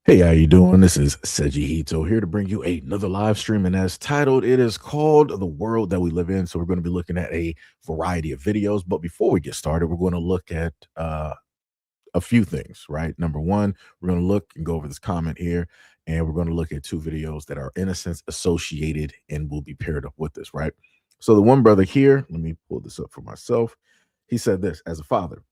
Hey, how you doing? This is SEIJIHITO here to bring you another live stream, and as titled, it is called "The World That We Live In." So we're going to be looking at a variety of videos. But before we get started, we're going to look at a few things. Right, number one, we're going to look and go over this comment here, and we're going to look at two videos that are in a sense associated and will be paired up with this. Right. So the one brother here, let me pull this up for myself. He said this: as a father,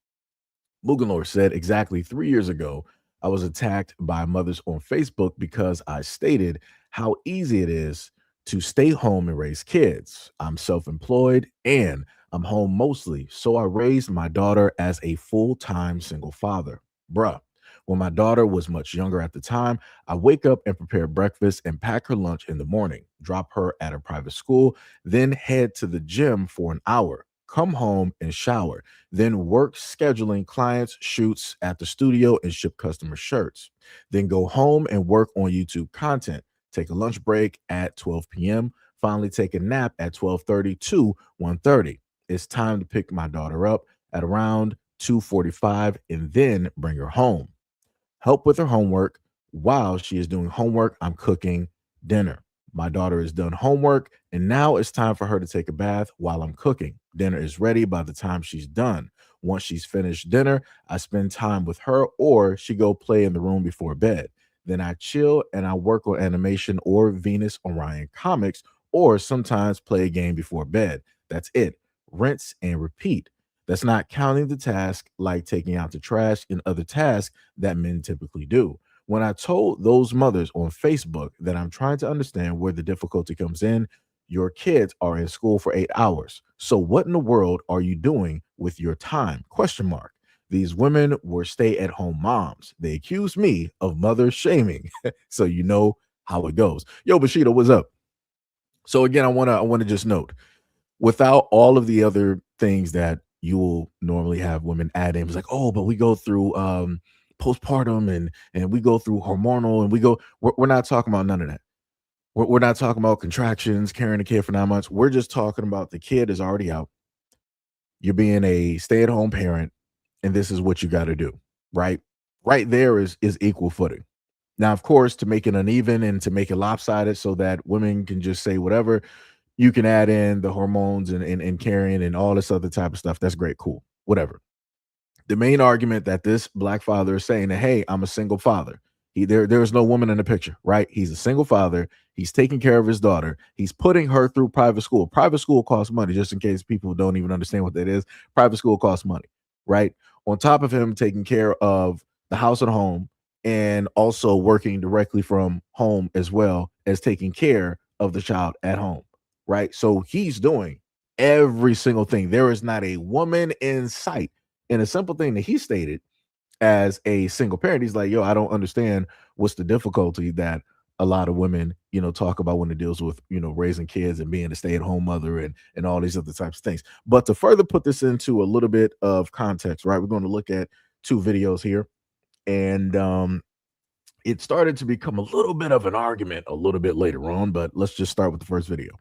Muganlor said, exactly 3 years ago, I was attacked by mothers on Facebook because I stated how easy it is to stay home and raise kids. I'm self employed and I'm home mostly. So I raised my daughter as a full time single father. Bruh. When my daughter was much younger at the time, I wake up and prepare breakfast and pack her lunch in the morning, drop her at her private school, then head to the gym for an hour, come home and shower, then work scheduling clients, shoots at the studio, and ship customer shirts. Then go home and work on YouTube content. Take a lunch break at 12 p.m. Finally, take a nap at 12:30 to 1:30. It's time to pick my daughter up at around 2:45 and then bring her home. Help with her homework. While she is doing homework, I'm cooking dinner. My daughter is done homework, and now it's time for her to take a bath while I'm cooking. Dinner is ready by the time she's done. Once she's finished dinner, I spend time with her or she go play in the room before bed. Then I chill and I work on animation or Venus Orion comics or sometimes play a game before bed. That's it. Rinse and repeat. That's not counting the task like taking out the trash and other tasks that men typically do. When I told those mothers on Facebook that I'm trying to understand where the difficulty comes in, your kids are in school for 8 hours. So what in the world are you doing with your time? Question mark. These women were stay-at-home moms. They accuse me of mother shaming. So you know how it goes. Yo, Bashida, what's up? So again, I wanna just note, without all of the other things that you will normally have women add in, it's like, oh, but we go through postpartum and we go through hormonal and we're not talking about none of that. We're not talking about contractions, carrying a kid for 9 months. We're just talking about the kid is already out. You're being a stay-at-home parent, and this is what you got to do. Right. Right there is equal footing. Now, of course, to make it uneven and to make it lopsided so that women can just say whatever, you can add in the hormones and carrying and all this other type of stuff. That's great, cool, whatever. The main argument that this black father is saying that, hey, I'm a single father. There's no woman in the picture, right? He's a single father. He's taking care of his daughter. He's putting her through private school. Private school costs money, just in case people don't even understand what that is. Private school costs money, right? On top of him taking care of the house and home and also working directly from home as well as taking care of the child at home, right? So he's doing every single thing. There is not a woman in sight. And a simple thing that he stated as a single parent, he's like, yo, I don't understand what's the difficulty that a lot of women, talk about when it deals with, raising kids and being a stay-at-home mother and all these other types of things. But to further put this into a little bit of context, right? We're going to look at two videos here. And it started to become a little bit of an argument a little bit later on, but let's just start with the first video.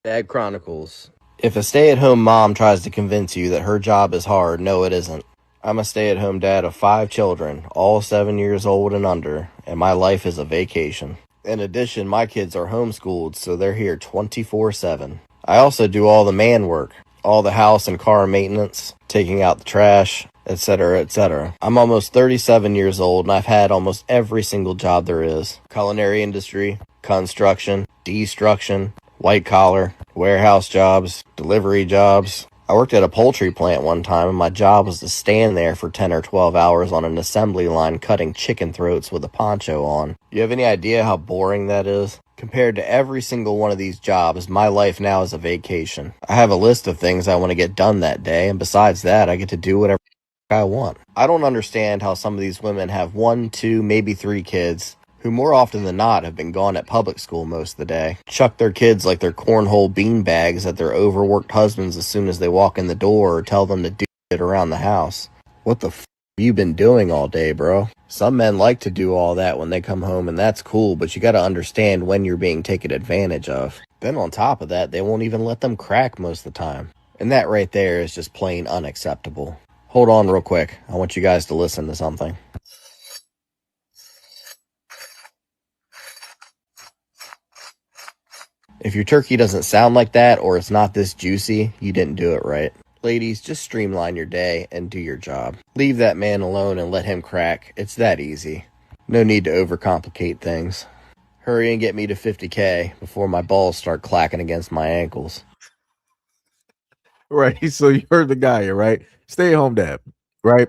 Dad Chronicles. If a stay-at-home mom tries to convince you that her job is hard, no it isn't. I'm a stay-at-home dad of 5 children, all 7 years old and under, and my life is a vacation. In addition, my kids are homeschooled, so they're here 24/7. I also do all the man work, all the house and car maintenance, taking out the trash, etc., etc. I'm almost 37 years old and I've had almost every single job there is. Culinary industry, construction, destruction, white collar, warehouse jobs, delivery jobs. I worked at a poultry plant one time and my job was to stand there for 10 or 12 hours on an assembly line cutting chicken throats with a poncho on. You have any idea how boring that is? Compared to every single one of these jobs, my life now is a vacation. I have a list of things I want to get done that day, and besides that, I get to do whatever I want. I don't understand how some of these women have 1, 2, maybe 3 kids, who more often than not have been gone at public school most of the day, chuck their kids like they're cornhole bean bags at their overworked husbands as soon as they walk in the door or tell them to do it around the house. What the f have you been doing all day, bro? Some men like to do all that when they come home, and that's cool, but you gotta understand when you're being taken advantage of. Then on top of that, they won't even let them crack most of the time. And that right there is just plain unacceptable. Hold on real quick. I want you guys to listen to something. If your turkey doesn't sound like that or it's not this juicy, you didn't do it right. Ladies, just streamline your day and do your job. Leave that man alone and let him crack. It's that easy. No need to overcomplicate things. Hurry and get me to 50K before my balls start clacking against my ankles. Right. So you heard the guy here, right? Stay at home dad, right?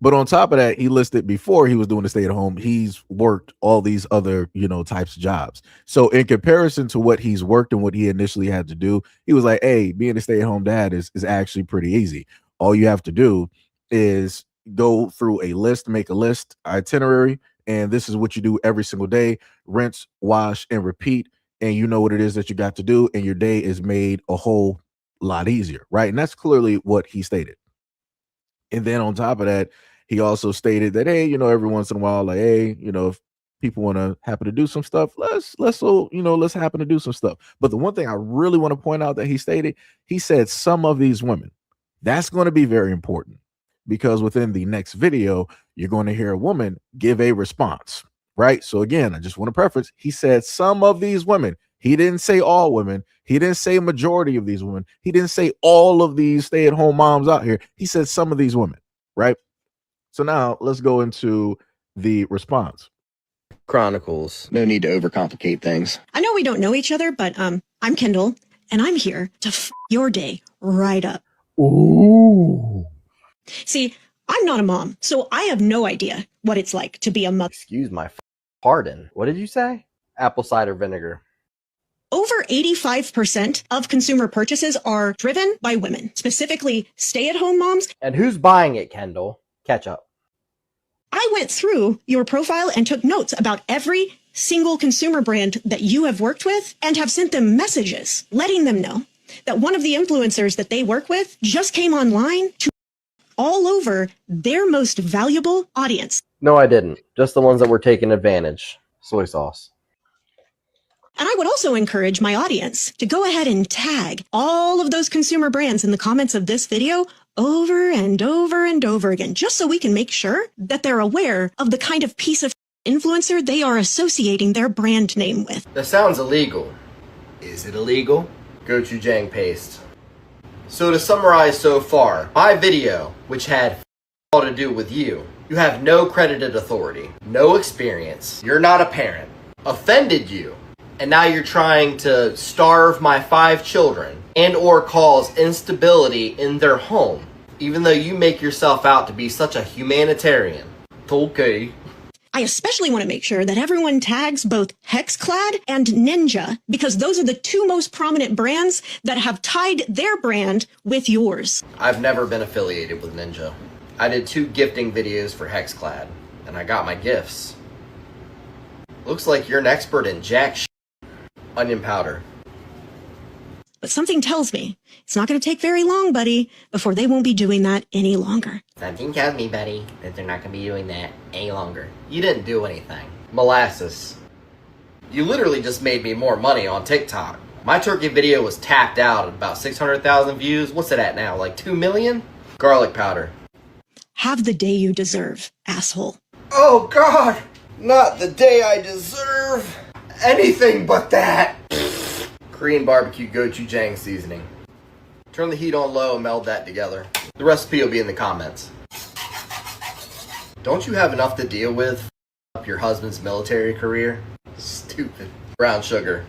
But on top of that, he listed before he was doing the stay at home, he's worked all these other, types of jobs. So in comparison to what he's worked and what he initially had to do, he was like, hey, being a stay at home dad is actually pretty easy. All you have to do is go through a list, make a list, itinerary, and this is what you do every single day: rinse, wash, and repeat. And you know what it is that you got to do, and your day is made a whole lot easier, right? And that's clearly what he stated. And then on top of that, he also stated that, hey, every once in a while, like, hey, if people want to happen to do some stuff, let's happen to do some stuff. But the one thing I really want to point out that he stated, he said some of these women. That's going to be very important, because within the next video, you're going to hear a woman give a response, right? So again, I just want to preface, he said some of these women. He didn't say all women. He didn't say majority of these women. He didn't say all of these stay-at-home moms out here. He said some of these women, right? So now let's go into the response. Chronicles. No need to overcomplicate things. I know we don't know each other, but I'm Kendall, and I'm here to your day right up. Ooh. See, I'm not a mom, so I have no idea what it's like to be a mother. Excuse my pardon. What did you say? Apple cider vinegar. Over 85% of consumer purchases are driven by women, specifically stay-at-home moms. And who's buying it, Kendall? Ketchup. I went through your profile and took notes about every single consumer brand that you have worked with and have sent them messages letting them know that one of the influencers that they work with just came online to all over their most valuable audience. No, I didn't. Just the ones that were taking advantage. Soy sauce. And I would also encourage my audience to go ahead and tag all of those consumer brands in the comments of this video over and over and over again, just so we can make sure that they're aware of the kind of piece of influencer they are associating their brand name with. That sounds illegal. Is it illegal? Gochujang paste. So to summarize so far, my video, which had all to do with you have no credited authority, no experience, you're not a parent, offended you, and now you're trying to starve my 5 children and or cause instability in their home, even though you make yourself out to be such a humanitarian. Okay. I especially want to make sure that everyone tags both Hexclad and Ninja, because those are the 2 most prominent brands that have tied their brand with yours. I've never been affiliated with Ninja. I did 2 gifting videos for Hexclad, and I got my gifts. Looks like you're an expert in jack shit. Onion powder. But something tells me it's not going to take very long, buddy, before they won't be doing that any longer. Something tells me, buddy, that they're not going to be doing that any longer. You didn't do anything. Molasses. You literally just made me more money on TikTok. My turkey video was tapped out at about 600,000 views. What's it at now? Like 2 million? Garlic powder. Have the day you deserve, asshole. Oh, God! Not the day I deserve! Anything but that! Korean barbecue gochujang seasoning. Turn the heat on low and meld that together. The recipe will be in the comments. Don't you have enough to deal with up your husband's military career? Stupid. Brown sugar.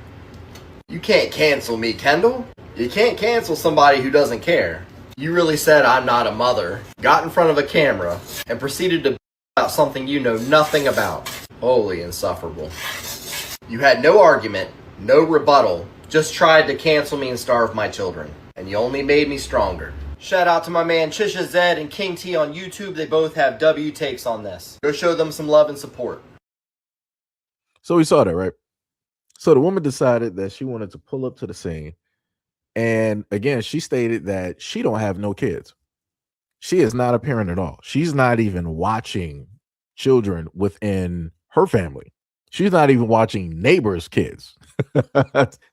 You can't cancel me, Kendall. You can't cancel somebody who doesn't care. You really said I'm not a mother, got in front of a camera, and proceeded to about something you know nothing about. Holy insufferable. You had no argument, no rebuttal, just tried to cancel me and starve my children. And you only made me stronger. Shout out to my man Chisha Zed and King T on YouTube. They both have W takes on this. Go show them some love and support. So we saw that, right? So the woman decided that she wanted to pull up to the scene. And again, she stated that she don't have no kids. She is not a parent at all. She's not even watching children within her family. She's not even watching neighbors' kids.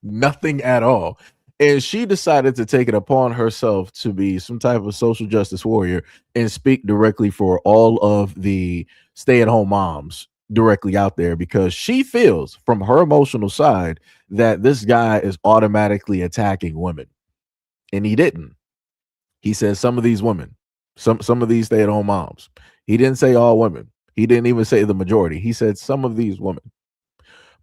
Nothing at all. And she decided to take it upon herself to be some type of social justice warrior and speak directly for all of the stay-at-home moms directly out there because she feels from her emotional side that this guy is automatically attacking women. And he didn't. He said some of these women, some of these stay-at-home moms. He didn't say all women. He didn't even say the majority. He said some of these women.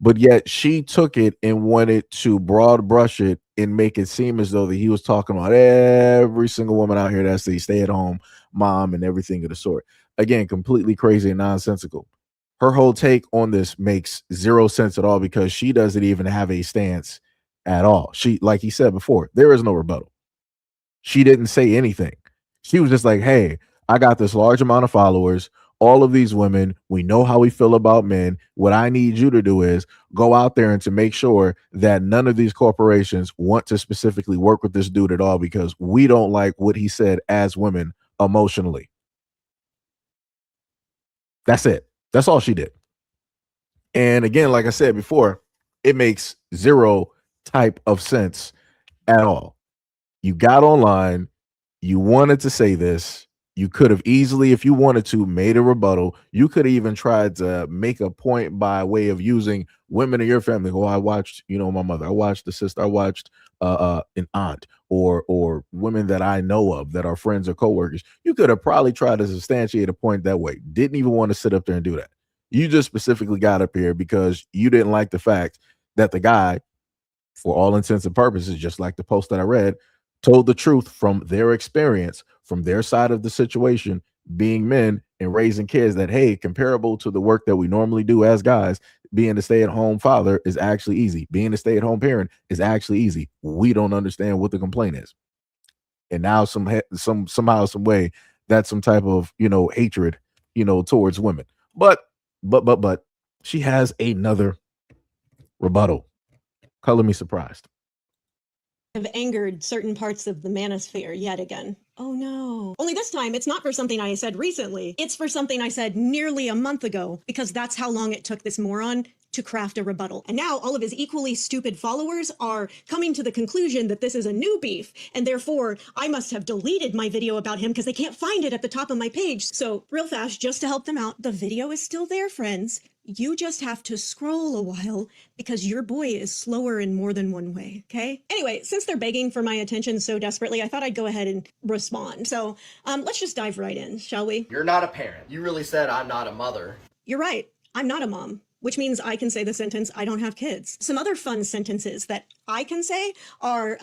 But yet she took it and wanted to broad brush it and make it seem as though that he was talking about every single woman out here that's the stay-at-home mom and everything of the sort. Again, completely crazy and nonsensical. Her whole take on this makes zero sense at all because she doesn't even have a stance at all. She, like he said before, there is no rebuttal. She didn't say anything. She was just like, hey, I got this large amount of followers, all of these women, we know how we feel about men. What I need you to do is go out there and to make sure that none of these corporations want to specifically work with this dude at all because we don't like what he said as women emotionally. That's it. That's all she did. And again, like I said before, it makes zero type of sense at all. You got online, you wanted to say this. You could have easily, if you wanted to, made a rebuttal. You could have even tried to make a point by way of using women in your family. Oh, I watched, my mother. I watched the sister. I watched an aunt or women that I know of that are friends or coworkers. You could have probably tried to substantiate a point that way. Didn't even want to sit up there and do that. You just specifically got up here because you didn't like the fact that the guy, for all intents and purposes, just like the post that I read, told the truth from their experience, from their side of the situation, being men and raising kids, that, hey, comparable to the work that we normally do as guys, being a stay-at-home father is actually easy. Being a stay-at-home parent is actually easy. We don't understand what the complaint is. And now somehow, some way, that's some type of, hatred, towards women. But she has another rebuttal. Color me surprised. Have angered certain parts of the manosphere yet again. Oh no. Only this time, it's not for something I said recently. It's for something I said nearly a month ago, because that's how long it took this moron to craft a rebuttal. And now all of his equally stupid followers are coming to the conclusion that this is a new beef, and therefore I must have deleted my video about him because they can't find it at the top of my page. So real fast, just to help them out, the video is still there, friends. You just have to scroll a while because your boy is slower in more than one way, okay? Anyway, since they're begging for my attention so desperately, I thought I'd go ahead and respond. So let's just dive right in, shall we? You're not a parent. You really said I'm not a mother. You're right. I'm not a mom, which means I can say the sentence, I don't have kids. Some other fun sentences that I can say are,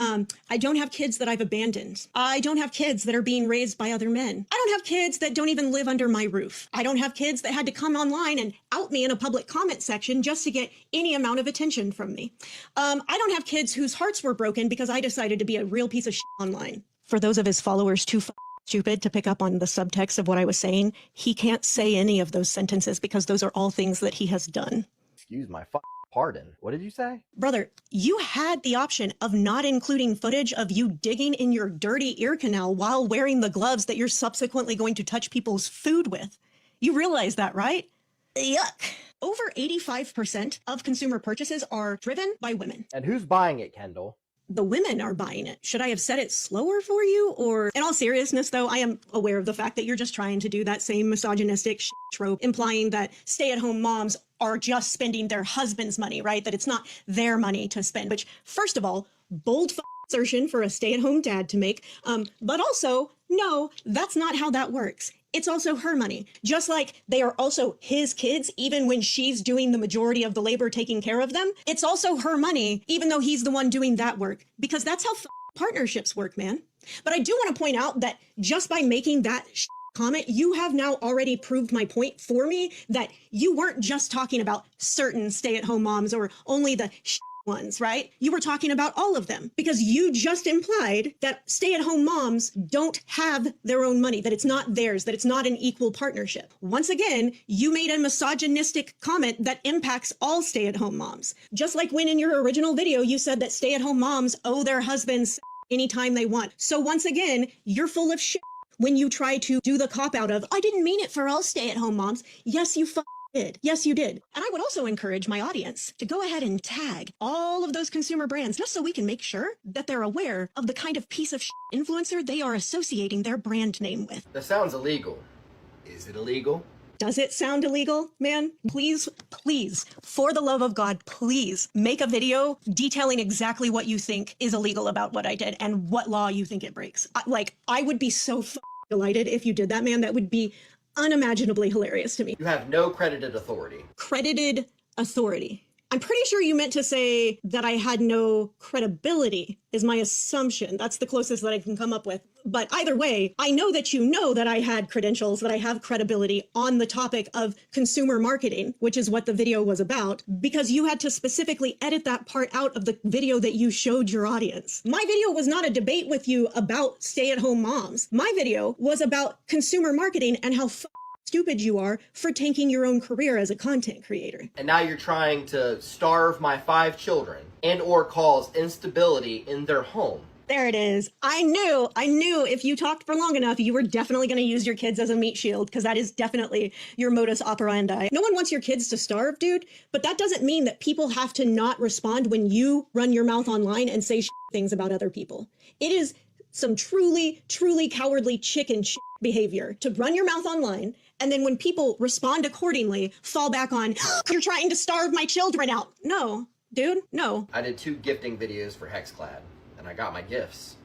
I don't have kids that I've abandoned. I don't have kids that are being raised by other men. I don't have kids that don't even live under my roof. I don't have kids that had to come online and out me in a public comment section just to get any amount of attention from me. I don't have kids whose hearts were broken because I decided to be a real piece of shit online. For those of his followers too stupid to pick up on the subtext of what I was saying, he can't say any of those sentences because those are all things that he has done. Excuse my pardon. What did you say? Brother, you had the option of not including footage of you digging in your dirty ear canal while wearing the gloves that you're subsequently going to touch people's food with. You realize that, right? Yuck. Over 85% of consumer purchases are driven by women. And who's buying it, Kendall? The women are buying it. Should I have said it slower for you? Or, in all seriousness, though, I am aware of the fact that you're just trying to do that same misogynistic trope, implying that stay-at-home moms are just spending their husband's money, right? That it's not their money to spend. Which, first of all, bold assertion for a stay-at-home dad to make. But also, no, that's not how that works. It's also her money. Just like they are also his kids, even when she's doing the majority of the labor taking care of them, it's also her money, even though he's the one doing that work, because that's how partnerships work, man. But I do want to point out that just by making that comment, you have now already proved my point for me that you weren't just talking about certain stay-at-home moms or only the ones, right? You were talking about all of them because you just implied that stay-at-home moms don't have their own money, that it's not theirs, that it's not an equal partnership. Once again, you made a misogynistic comment that impacts all stay-at-home moms. Just like when in your original video, you said that stay-at-home moms owe their husbands anytime they want. So once again, you're full of shit when you try to do the cop-out of, I didn't mean it for all stay-at-home moms. Yes, you did. Yes, you did. And I would also encourage my audience to go ahead and tag all of those consumer brands just so we can make sure that they're aware of the kind of piece of influencer they are associating their brand name with. That sounds illegal. Is it illegal? Does it sound illegal, man? Please, please, for the love of God, please make a video detailing exactly what you think is illegal about what I did and what law you think it breaks. I would be so delighted if you did that, man. That would be unimaginably hilarious to me. You have no credited authority. Credited authority. I'm pretty sure you meant to say that I had no credibility, is my assumption. That's the closest that I can come up with. But either way, I know that you know that I had credentials, that I have credibility on the topic of consumer marketing, which is what the video was about, because you had to specifically edit that part out of the video that you showed your audience. My video was not a debate with you about stay-at-home moms. My video was about consumer marketing and how stupid you are for tanking your own career as a content creator. And now you're trying to starve my 5 children and or cause instability in their home. There it is. I knew if you talked for long enough, you were definitely going to use your kids as a meat shield, because that is definitely your modus operandi. No one wants your kids to starve, dude, but that doesn't mean that people have to not respond when you run your mouth online and say things about other people. It is some truly, truly cowardly chicken behavior to run your mouth online, and then when people respond accordingly, fall back on, you're trying to starve my children out. No, dude, no. I did 2 gifting videos for Hexclad, and I got my gifts.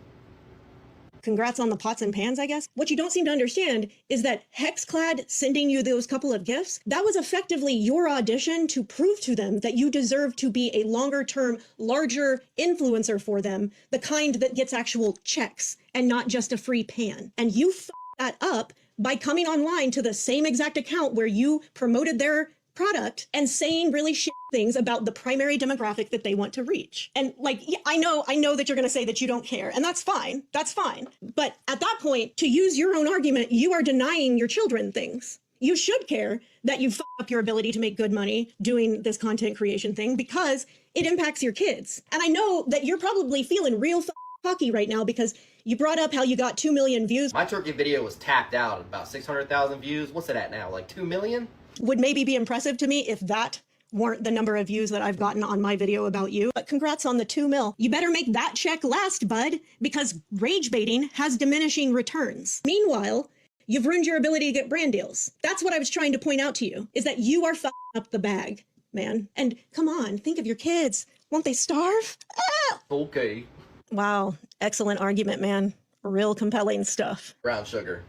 Congrats on the pots and pans, I guess. What you don't seem to understand is that Hexclad sending you those couple of gifts, that was effectively your audition to prove to them that you deserve to be a longer-term, larger influencer for them, the kind that gets actual checks and not just a free pan. And you f***ed that up by coming online to the same exact account where you promoted their product and saying really shit things about the primary demographic that they want to reach. And like, yeah, I know that you're going to say that you don't care, and that's fine. That's fine. But at that point, to use your own argument, you are denying your children things. You should care that you fuck up your ability to make good money doing this content creation thing, because it impacts your kids. And I know that you're probably feeling real cocky right now because you brought up how you got 2 million views. My turkey video was tapped out at about 600,000 views. What's it at now? Like 2 million? Would maybe be impressive to me if that weren't the number of views that I've gotten on my video about you. But congrats on the 2 mil. You better make that check last, bud, because rage baiting has diminishing returns. Meanwhile, you've ruined your ability to get brand deals. That's what I was trying to point out to you, is that you are fucking up the bag, man. And come on, think of your kids. Won't they starve? Ah! Okay. Wow, excellent argument, man. Real compelling stuff. Brown sugar.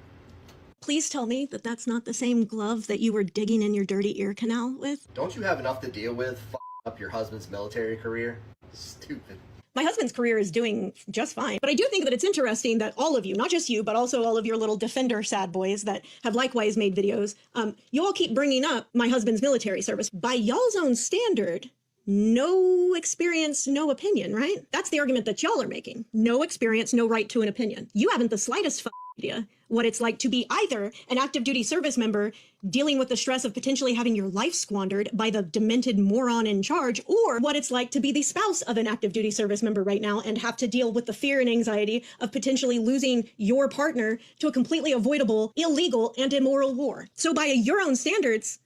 Please tell me that that's not the same glove that you were digging in your dirty ear canal with. Don't you have enough to deal with up your husband's military career? Stupid. My husband's career is doing just fine. But I do think that it's interesting that all of you, not just you, but also all of your little defender sad boys that have likewise made videos, you all keep bringing up my husband's military service. By y'all's own standard, no experience, no opinion, right? That's the argument that y'all are making. No experience, no right to an opinion. You haven't the slightest idea what it's like to be either an active duty service member dealing with the stress of potentially having your life squandered by the demented moron in charge, or what it's like to be the spouse of an active duty service member right now and have to deal with the fear and anxiety of potentially losing your partner to a completely avoidable, illegal, and immoral war. So by your own standards,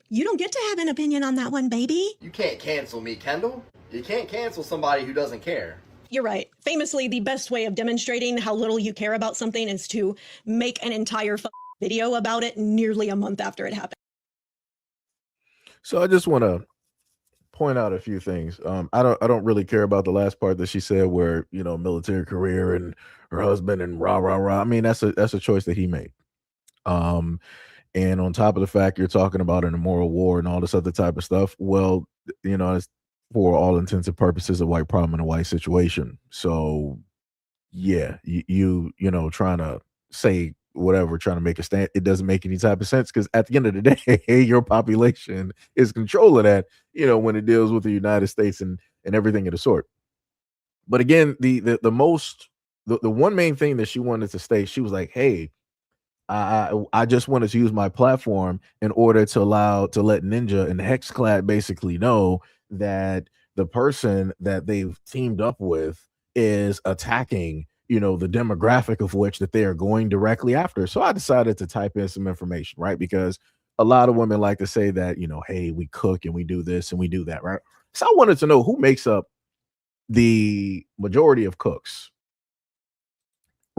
you don't get to have an opinion on that one, baby. You can't cancel me, Kendall. You can't cancel somebody who doesn't care. You're right. Famously, the best way of demonstrating how little you care about something is to make an entire video about it nearly a month after it happened. So I just want to point out a few things. I don't really care about the last part that she said, where, you know, military career and her husband and rah rah rah. I mean, that's a choice that he made. And on top of the fact you're talking about an immoral war and all this other type of stuff, well, you know, it's for all intents and purposes a white problem in a white situation. So yeah, you know, trying to say whatever, trying to make a stand, it doesn't make any type of sense, because at the end of the day, your population is controlling that, you know, when it deals with the United States and everything of the sort. But again, the one main thing that she wanted to state, she was like, hey, I just wanted to use my platform in order to let Ninja and Hexclad basically know that the person that they've teamed up with is attacking, you know, the demographic of which that they are going directly after. So I decided to type in some information, right? Because a lot of women like to say that, you know, hey, we cook and we do this and we do that, right? So I wanted to know who makes up the majority of cooks,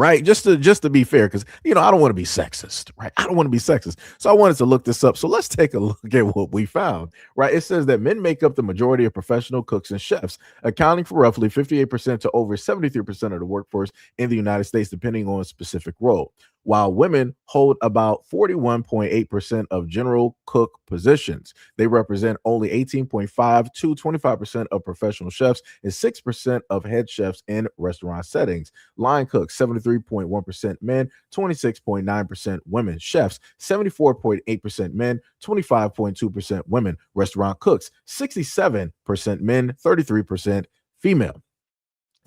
right? Just to be fair, because I don't want to be sexist, right? I don't want to be sexist. So I wanted to look this up. So let's take a look at what we found, right? It says that men make up the majority of professional cooks and chefs, accounting for roughly 58% to over 73% of the workforce in the United States, depending on a specific role, while women hold about 41.8% of general cook positions. They represent only 18.5 to 25% of professional chefs and 6% of head chefs in restaurant settings. Line cooks, 73.1% men, 26.9% women. Chefs, 74.8% men, 25.2% women. Restaurant cooks, 67% men, 33% female.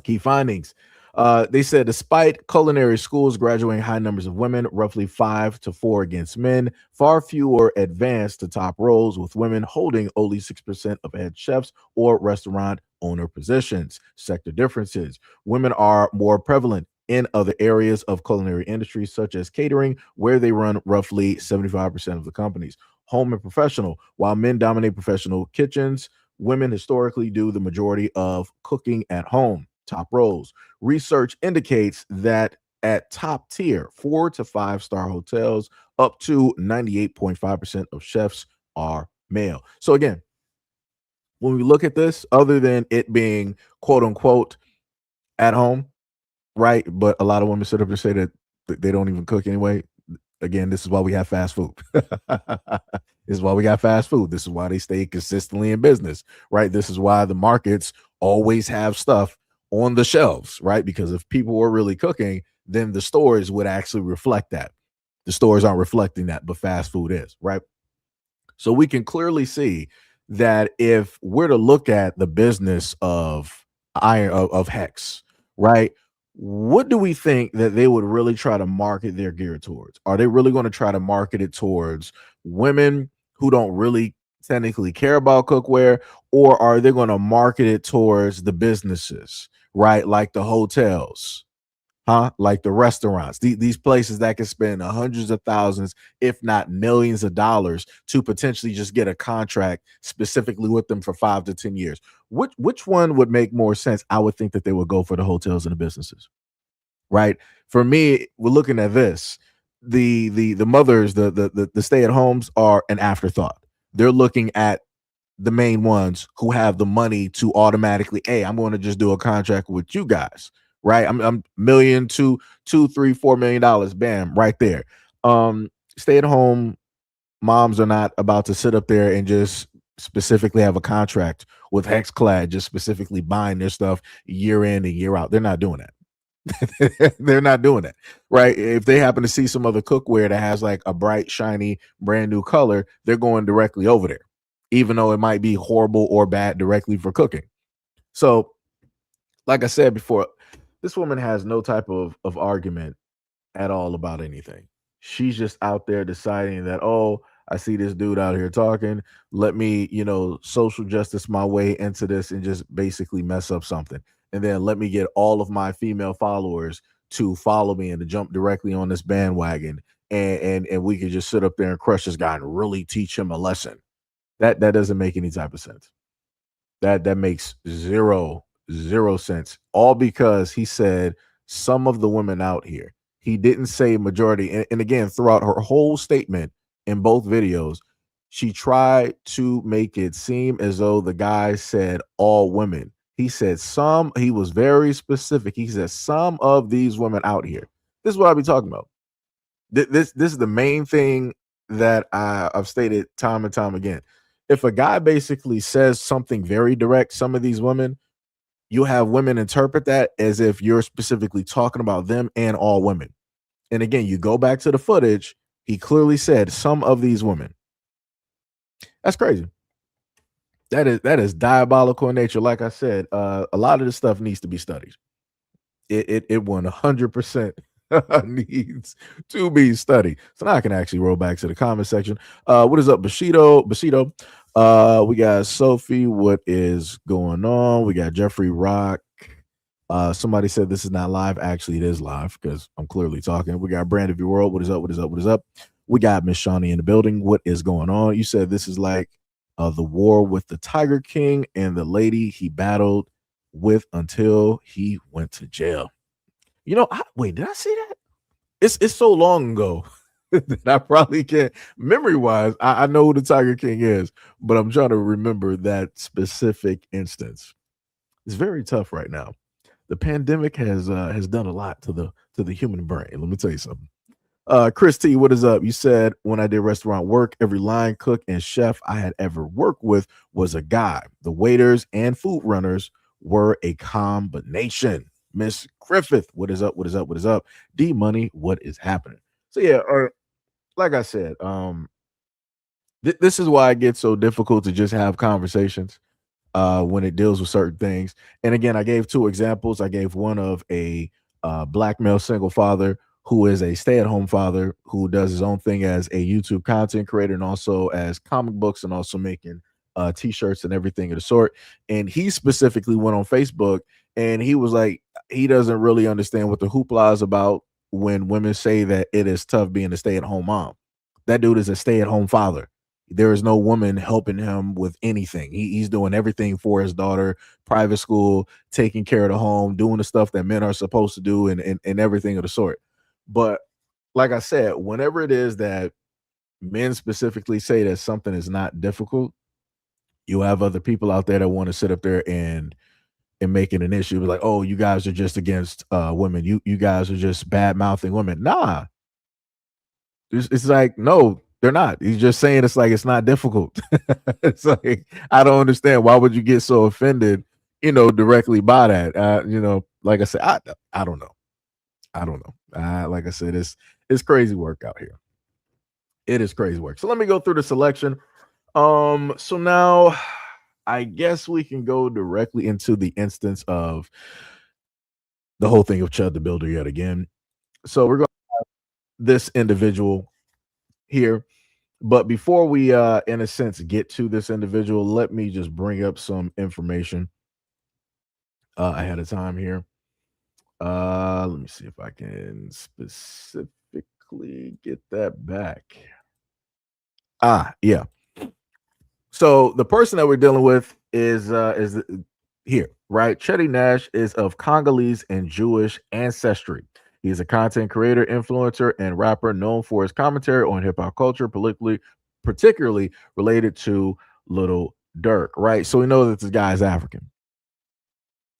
Key findings. They said despite culinary schools graduating high numbers of women, roughly 5 to 4 against men, far fewer advanced to top roles, with women holding only 6% of head chefs or restaurant owner positions. Sector differences. Women are more prevalent in other areas of culinary industries, such as catering, where they run roughly 75% of the companies. Home and professional. While men dominate professional kitchens, women historically do the majority of cooking at home. Top roles. Research indicates that at top tier 4 to 5 star hotels, up to 98.5% of chefs are male. So again, when we look at this, other than it being quote unquote at home, right? But a lot of women sit up and say that they don't even cook anyway. Again, this is why we have fast food. This is why we got fast food. This is why they stay consistently in business, right? This is why the markets always have stuff on the shelves, right? Because if people were really cooking, then the stores would actually reflect that. The stores aren't reflecting that, but fast food is, right? So we can clearly see that if we're to look at the business of of Hex, right? What do we think that they would really try to market their gear towards? Are they really going to try to market it towards women who don't really technically care about cookware, or are they going to market it towards the businesses, right? Like the hotels, huh? Like the restaurants, these places that can spend hundreds of thousands, if not millions of dollars to potentially just get a contract specifically with them for 5 to 10 years. Which one would make more sense? I would think that they would go for the hotels and the businesses, right? For me, we're looking at this. The mothers, the stay at homes are an afterthought. They're looking at the main ones who have the money to automatically, hey, I'm going to just do a contract with you guys, right? I'm million, two, $3, $4 million, bam, right there. Stay at home moms are not about to sit up there and just specifically have a contract with Hexclad, just specifically buying their stuff year in and year out. They're not doing that. They're not doing that, right? If they happen to see some other cookware that has like a bright, shiny, brand new color, they're going directly over there, even though it might be horrible or bad directly for cooking. So, like I said before, this woman has no type of argument at all about anything. She's just out there deciding that, oh, I see this dude out here talking. Let me, social justice my way into this and just basically mess up something. And then let me get all of my female followers to follow me and to jump directly on this bandwagon. And we could just sit up there and crush this guy and really teach him a lesson. That doesn't make any type of sense. That makes zero sense. All because he said some of the women out here. He didn't say majority. And again, throughout her whole statement in both videos, she tried to make it seem as though the guy said all women. He said some. He was very specific. He said some of these women out here. This is what I'll be talking about. This is the main thing that I've stated time and time again. If a guy basically says something very direct, some of these women, you have women interpret that as if you're specifically talking about them and all women. And again, you go back to the footage, he clearly said some of these women. That's crazy. That is diabolical in nature. Like I said, a lot of this stuff needs to be studied. It 100% needs to be studied. So now I can actually roll back to the comment section. What is up, Bushido? We got Sophie. What is going on? We got Jeffrey Rock. Somebody said this is not live. Actually, it is live because I'm clearly talking. We got Brand of Your World. What is up? What is up? What is up? We got Miss Shawnee in the building. What is going on? You said this is like the war with the Tiger King and the lady he battled with until he went to jail. Wait, did I see that? It's so long ago that I probably can't memory wise. I know who the Tiger King is, but I'm trying to remember that specific instance. It's very tough right now. The pandemic has done a lot to the human brain. Let me tell you something. Chris T, what is up? You said when I did restaurant work, every line cook and chef I had ever worked with was a guy. The waiters and food runners were a combination. Miss Griffith, what is up? What is up? What is up? D Money, what is happening? So yeah, like I said, this is why it gets so difficult to just have conversations when it deals with certain things. And again, I gave two examples. I gave one of a black male single father who is a stay-at-home father who does his own thing as a YouTube content creator and also as comic books and also making t-shirts and everything of the sort. And he specifically went on Facebook and he was like, he doesn't really understand what the hoopla is about when women say that it is tough being a stay-at-home mom. That dude is a stay-at-home father. There is no woman helping him with anything. He's doing everything for his daughter, private school, taking care of the home, doing the stuff that men are supposed to do, and everything of the sort. But like I said, whenever it is that men specifically say that something is not difficult, you have other people out there that want to sit up there and make it an issue. Like, oh, you guys are just against women. You guys are just bad mouthing women. Nah, it's like, no, they're not. He's just saying it's like it's not difficult. It's like, I don't understand. Why would you get so offended, directly by that? Like I said, I don't know. I don't know. Like I said, it's crazy work out here. It is crazy work. So let me go through the selection. So now I guess we can go directly into the instance of the whole thing of Chud the Builder yet again. So we're going to have this individual here. But before we, in a sense, get to this individual, let me just bring up some information ahead of time here. Let me see if I can specifically get that back. Yeah. So the person that we're dealing with is here, right? Chetty Nash is of Congolese and Jewish ancestry. He is a content creator, influencer, and rapper known for his commentary on hip hop culture, particularly related to Little Durk, right? So we know that this guy is African,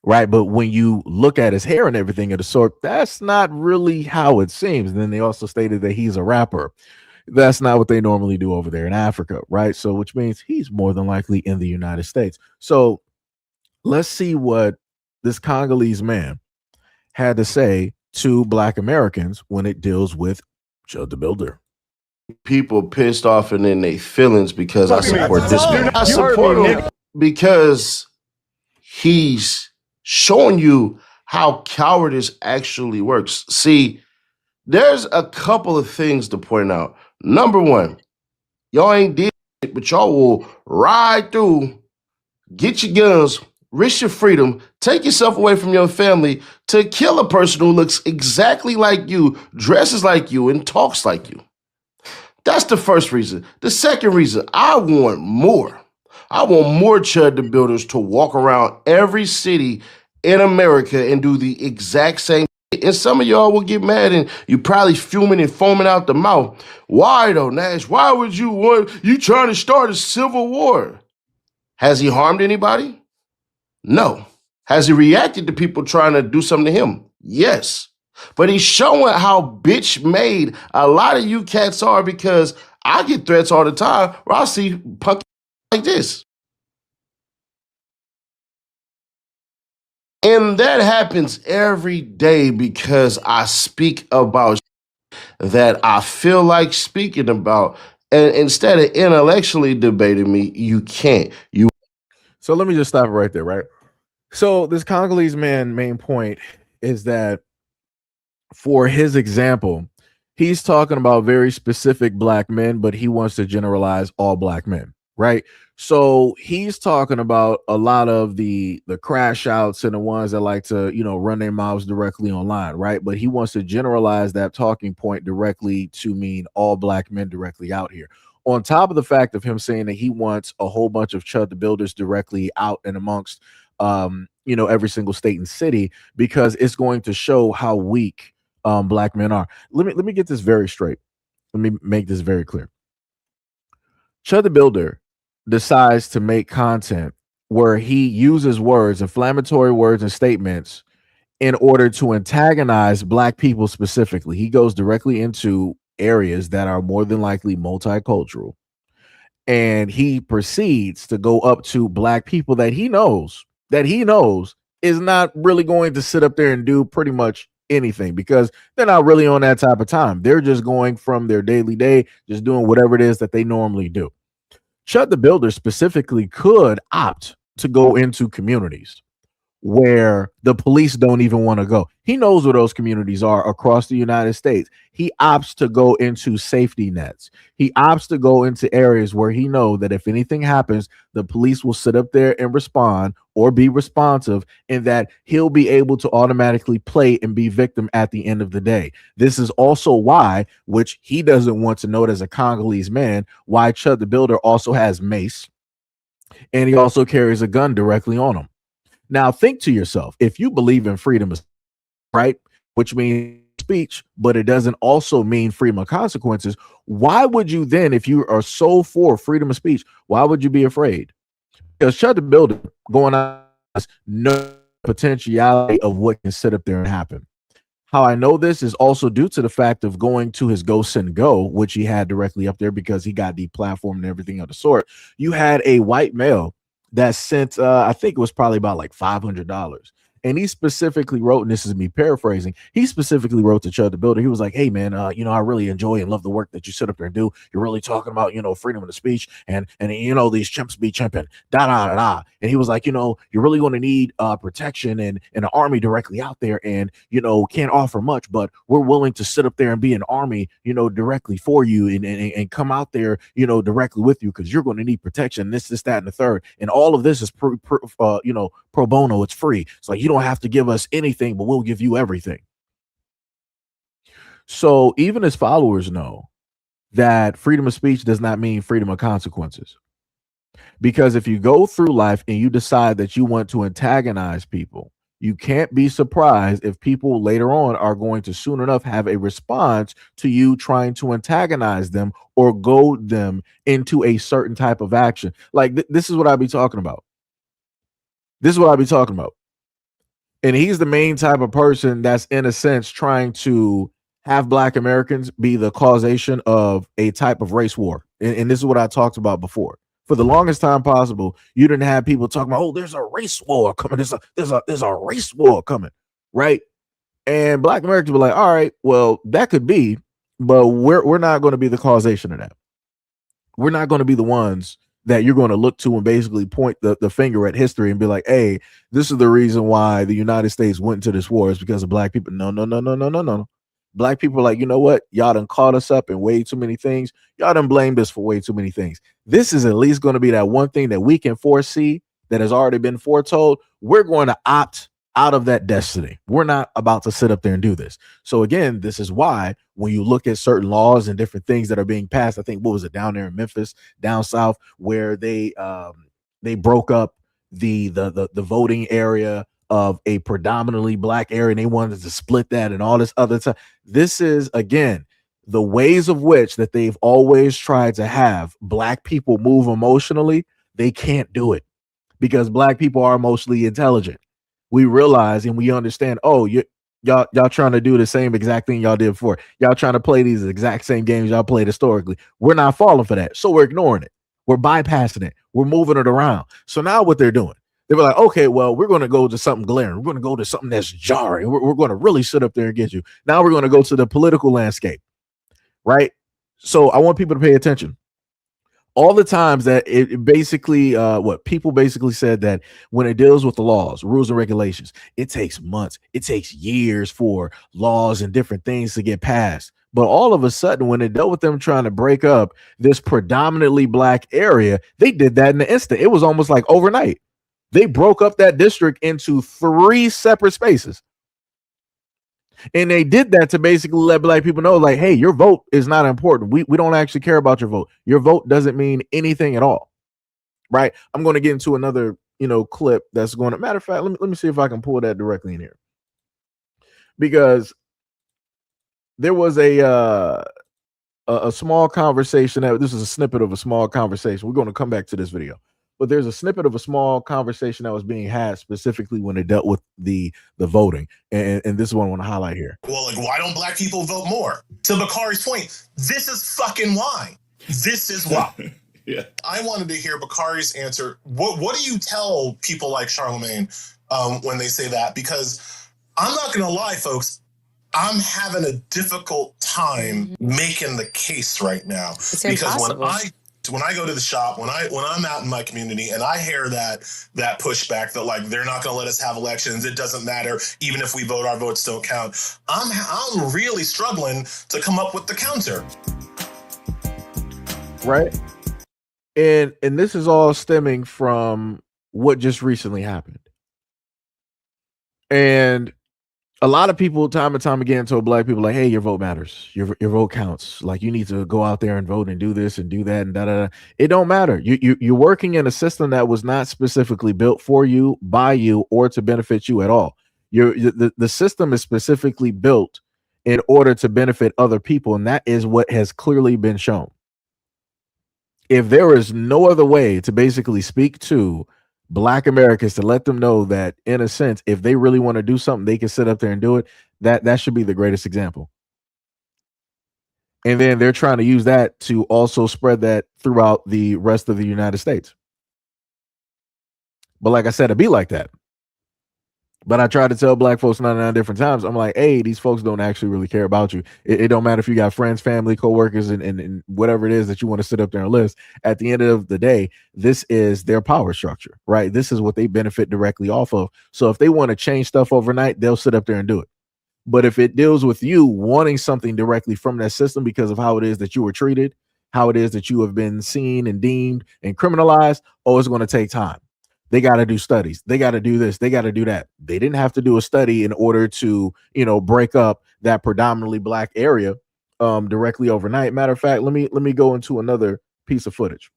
right? But when you look at his hair and everything of the sort, that's not really how it seems. And then they also stated that he's a rapper. That's not what they normally do over there in Africa, right? So which means he's more than likely in the United States. So let's see what this Congolese man had to say to Black Americans when it deals with Chud the Builder. People pissed off and in their feelings because I support this man. I support him because he's showing you how cowardice actually works. See, there's a couple of things to point out. Number one, y'all ain't did it, but y'all will ride through, get your guns, risk your freedom, take yourself away from your family to kill a person who looks exactly like you, dresses like you, and talks like you. That's the first reason. The second reason, I want more. I want more Chud the Builders to walk around every city in America and do the exact same. And some of y'all will get mad and you probably fuming and foaming out the mouth. Why though, Nash? Why would you trying to start a civil war? Has he harmed anybody? No. Has he reacted to people trying to do something to him? Yes. But he's showing how bitch made a lot of you cats are because I get threats all the time where I see punk like this. And that happens every day because I speak about that I feel like speaking about. And instead of intellectually debating me, you can't. So let me just stop right there, right? So this Congolese man main point is that for his example, he's talking about very specific Black men, but he wants to generalize all Black men, right? So he's talking about a lot of the crash outs and the ones that like to, run their mouths directly online, right? But he wants to generalize that talking point directly to mean all Black men directly out here. On top of the fact of him saying that he wants a whole bunch of Chud the Builders directly out and amongst every single state and city, because it's going to show how weak black men are. Let me get this very straight. Let me make this very clear. Chud the Builder decides to make content where he uses words, inflammatory words and statements, in order to antagonize black people specifically. He goes directly into areas that are more than likely multicultural, and he proceeds to go up to black people that he knows is not really going to sit up there and do pretty much anything, because they're not really on that type of time. They're just going from their daily day, just doing whatever it is that they normally do. Chud the Builder specifically could opt to go into communities where the police don't even want to go. He knows where those communities are across the United States. He opts to go into safety nets. He opts to go into areas where he knows that if anything happens, the police will sit up there and respond or be responsive, and that he'll be able to automatically play and be victim at the end of the day. This is also why, which he doesn't want to note as a Congolese man, why Chud the Builder also has mace, and he also carries a gun directly on him. Now, think to yourself, if you believe in freedom of, right, which means speech, but it doesn't also mean freedom of consequences, why would you then, if you are so for freedom of speech, why would you be afraid? Because Chud the Builder going on no potentiality of what can sit up there and happen. How I know this is also due to the fact of going to his Go Send Go, which he had directly up there because he got deplatformed and everything of the sort. You had a white male that sent, I think it was probably about like $500. And he specifically wrote, and this is me paraphrasing, he specifically wrote to Chud the Builder. He was like, hey, man, I really enjoy and love the work that you sit up there and do. You're really talking about, freedom of the speech, and these chimps be chimping, da. And he was like, you're really going to need protection and an army directly out there, and, can't offer much, but we're willing to sit up there and be an army, directly for you, and come out there, directly with you, because you're going to need protection, this, that, and the third. And all of this is, pro bono. It's free. It's like, you don't have to give us anything, but we'll give you everything. So even his followers know that freedom of speech does not mean freedom of consequences. Because if you go through life and you decide that you want to antagonize people, you can't be surprised if people later on are going to soon enough have a response to you trying to antagonize them or goad them into a certain type of action. Like this is what I be talking about. And he's the main type of person that's, in a sense, trying to have Black Americans be the causation of a type of race war. And this is what I talked about before. For the longest time possible, you didn't have people talking about, oh, there's a race war coming. There's a race war coming, right? And Black Americans were like, all right, well, that could be, but we're not going to be the causation of that. We're not going to be the ones that you're going to look to and basically point the finger at history and be like, hey, this is the reason why the United States went into this war is because of Black people. No. Black people are like, you know what? Y'all done caught us up in way too many things. Y'all done blamed us for way too many things. This is at least going to be that one thing that we can foresee that has already been foretold. We're going to opt out of that destiny. We're not about to sit up there and do this. So again, this is why when you look at certain laws and different things that are being passed, I think, what was it, down there in Memphis, down south, where they broke up the voting area of a predominantly Black area, and they wanted to split that and all this other stuff. This is, again, the ways of which that they've always tried to have Black people move emotionally. They can't do it because Black people are emotionally intelligent. We realize and we understand, oh, y'all trying to do the same exact thing y'all did before. Y'all trying to play these exact same games y'all played historically. We're not falling for that. So we're ignoring it. We're bypassing it. We're moving it around. So now what they're doing, they were like, okay, well, we're going to go to something glaring. We're going to go to something that's jarring. We're going to really sit up there and get you. Now we're going to go to the political landscape, right? So I want people to pay attention. All the times that it basically, what people basically said that when it deals with the laws, rules and regulations, it takes months, it takes years for laws and different things to get passed. But all of a sudden, when it dealt with them trying to break up this predominantly Black area, they did that in an instant. It was almost like overnight. They broke up that district into 3 separate spaces. And they did that to basically let Black people know, like, hey, your vote is not important. We don't actually care about your vote. Your vote doesn't mean anything at all, right? I'm going to get into another clip that's going to, matter of fact, let me see if I can pull that directly in here, because there was a small conversation that this is a snippet of a small conversation. We're going to come back to this video, but there's a snippet of a small conversation that was being had specifically when it dealt with the voting, and this is what I want to highlight here. Well, like, why don't black people vote more? To Bakari's point, this is fucking why. This is why. Yeah. I wanted to hear Bakari's answer. What do you tell people like Charlemagne when they say that? Because I'm not going to lie, folks, I'm having a difficult time making the case right now. It's because impossible. when I go to the shop, when I'm out in my community and I hear that pushback that, like, they're not going to let us have elections, it doesn't matter, even if we vote, our votes don't count, I'm really struggling to come up with the counter. Right. And this is all stemming from what just recently happened. And a lot of people time and time again told black people, like, hey, your vote matters. Your vote counts. Like, you need to go out there and vote and do this and do that and da. It don't matter. You're working in a system that was not specifically built for you, by you, or to benefit you at all. The system is specifically built in order to benefit other people, and that is what has clearly been shown. If there is no other way to basically speak to Black Americans to let them know that, in a sense, if they really want to do something, they can sit up there and do it, that should be the greatest example. And then they're trying to use that to also spread that throughout the rest of the United States. But like I said, it'd be like that. But I try to tell black folks 99 different times, I'm like, hey, these folks don't actually really care about you. It don't matter if you got friends, family, coworkers, and whatever it is that you want to sit up there and list. At the end of the day, this is their power structure, right? This is what they benefit directly off of. So if they want to change stuff overnight, they'll sit up there and do it. But if it deals with you wanting something directly from that system because of how it is that you were treated, how it is that you have been seen and deemed and criminalized, it's going to take time. They got to do studies. They got to do this. They got to do that. They didn't have to do a study in order to, break up that predominantly Black area directly overnight. Matter of fact, let me go into another piece of footage.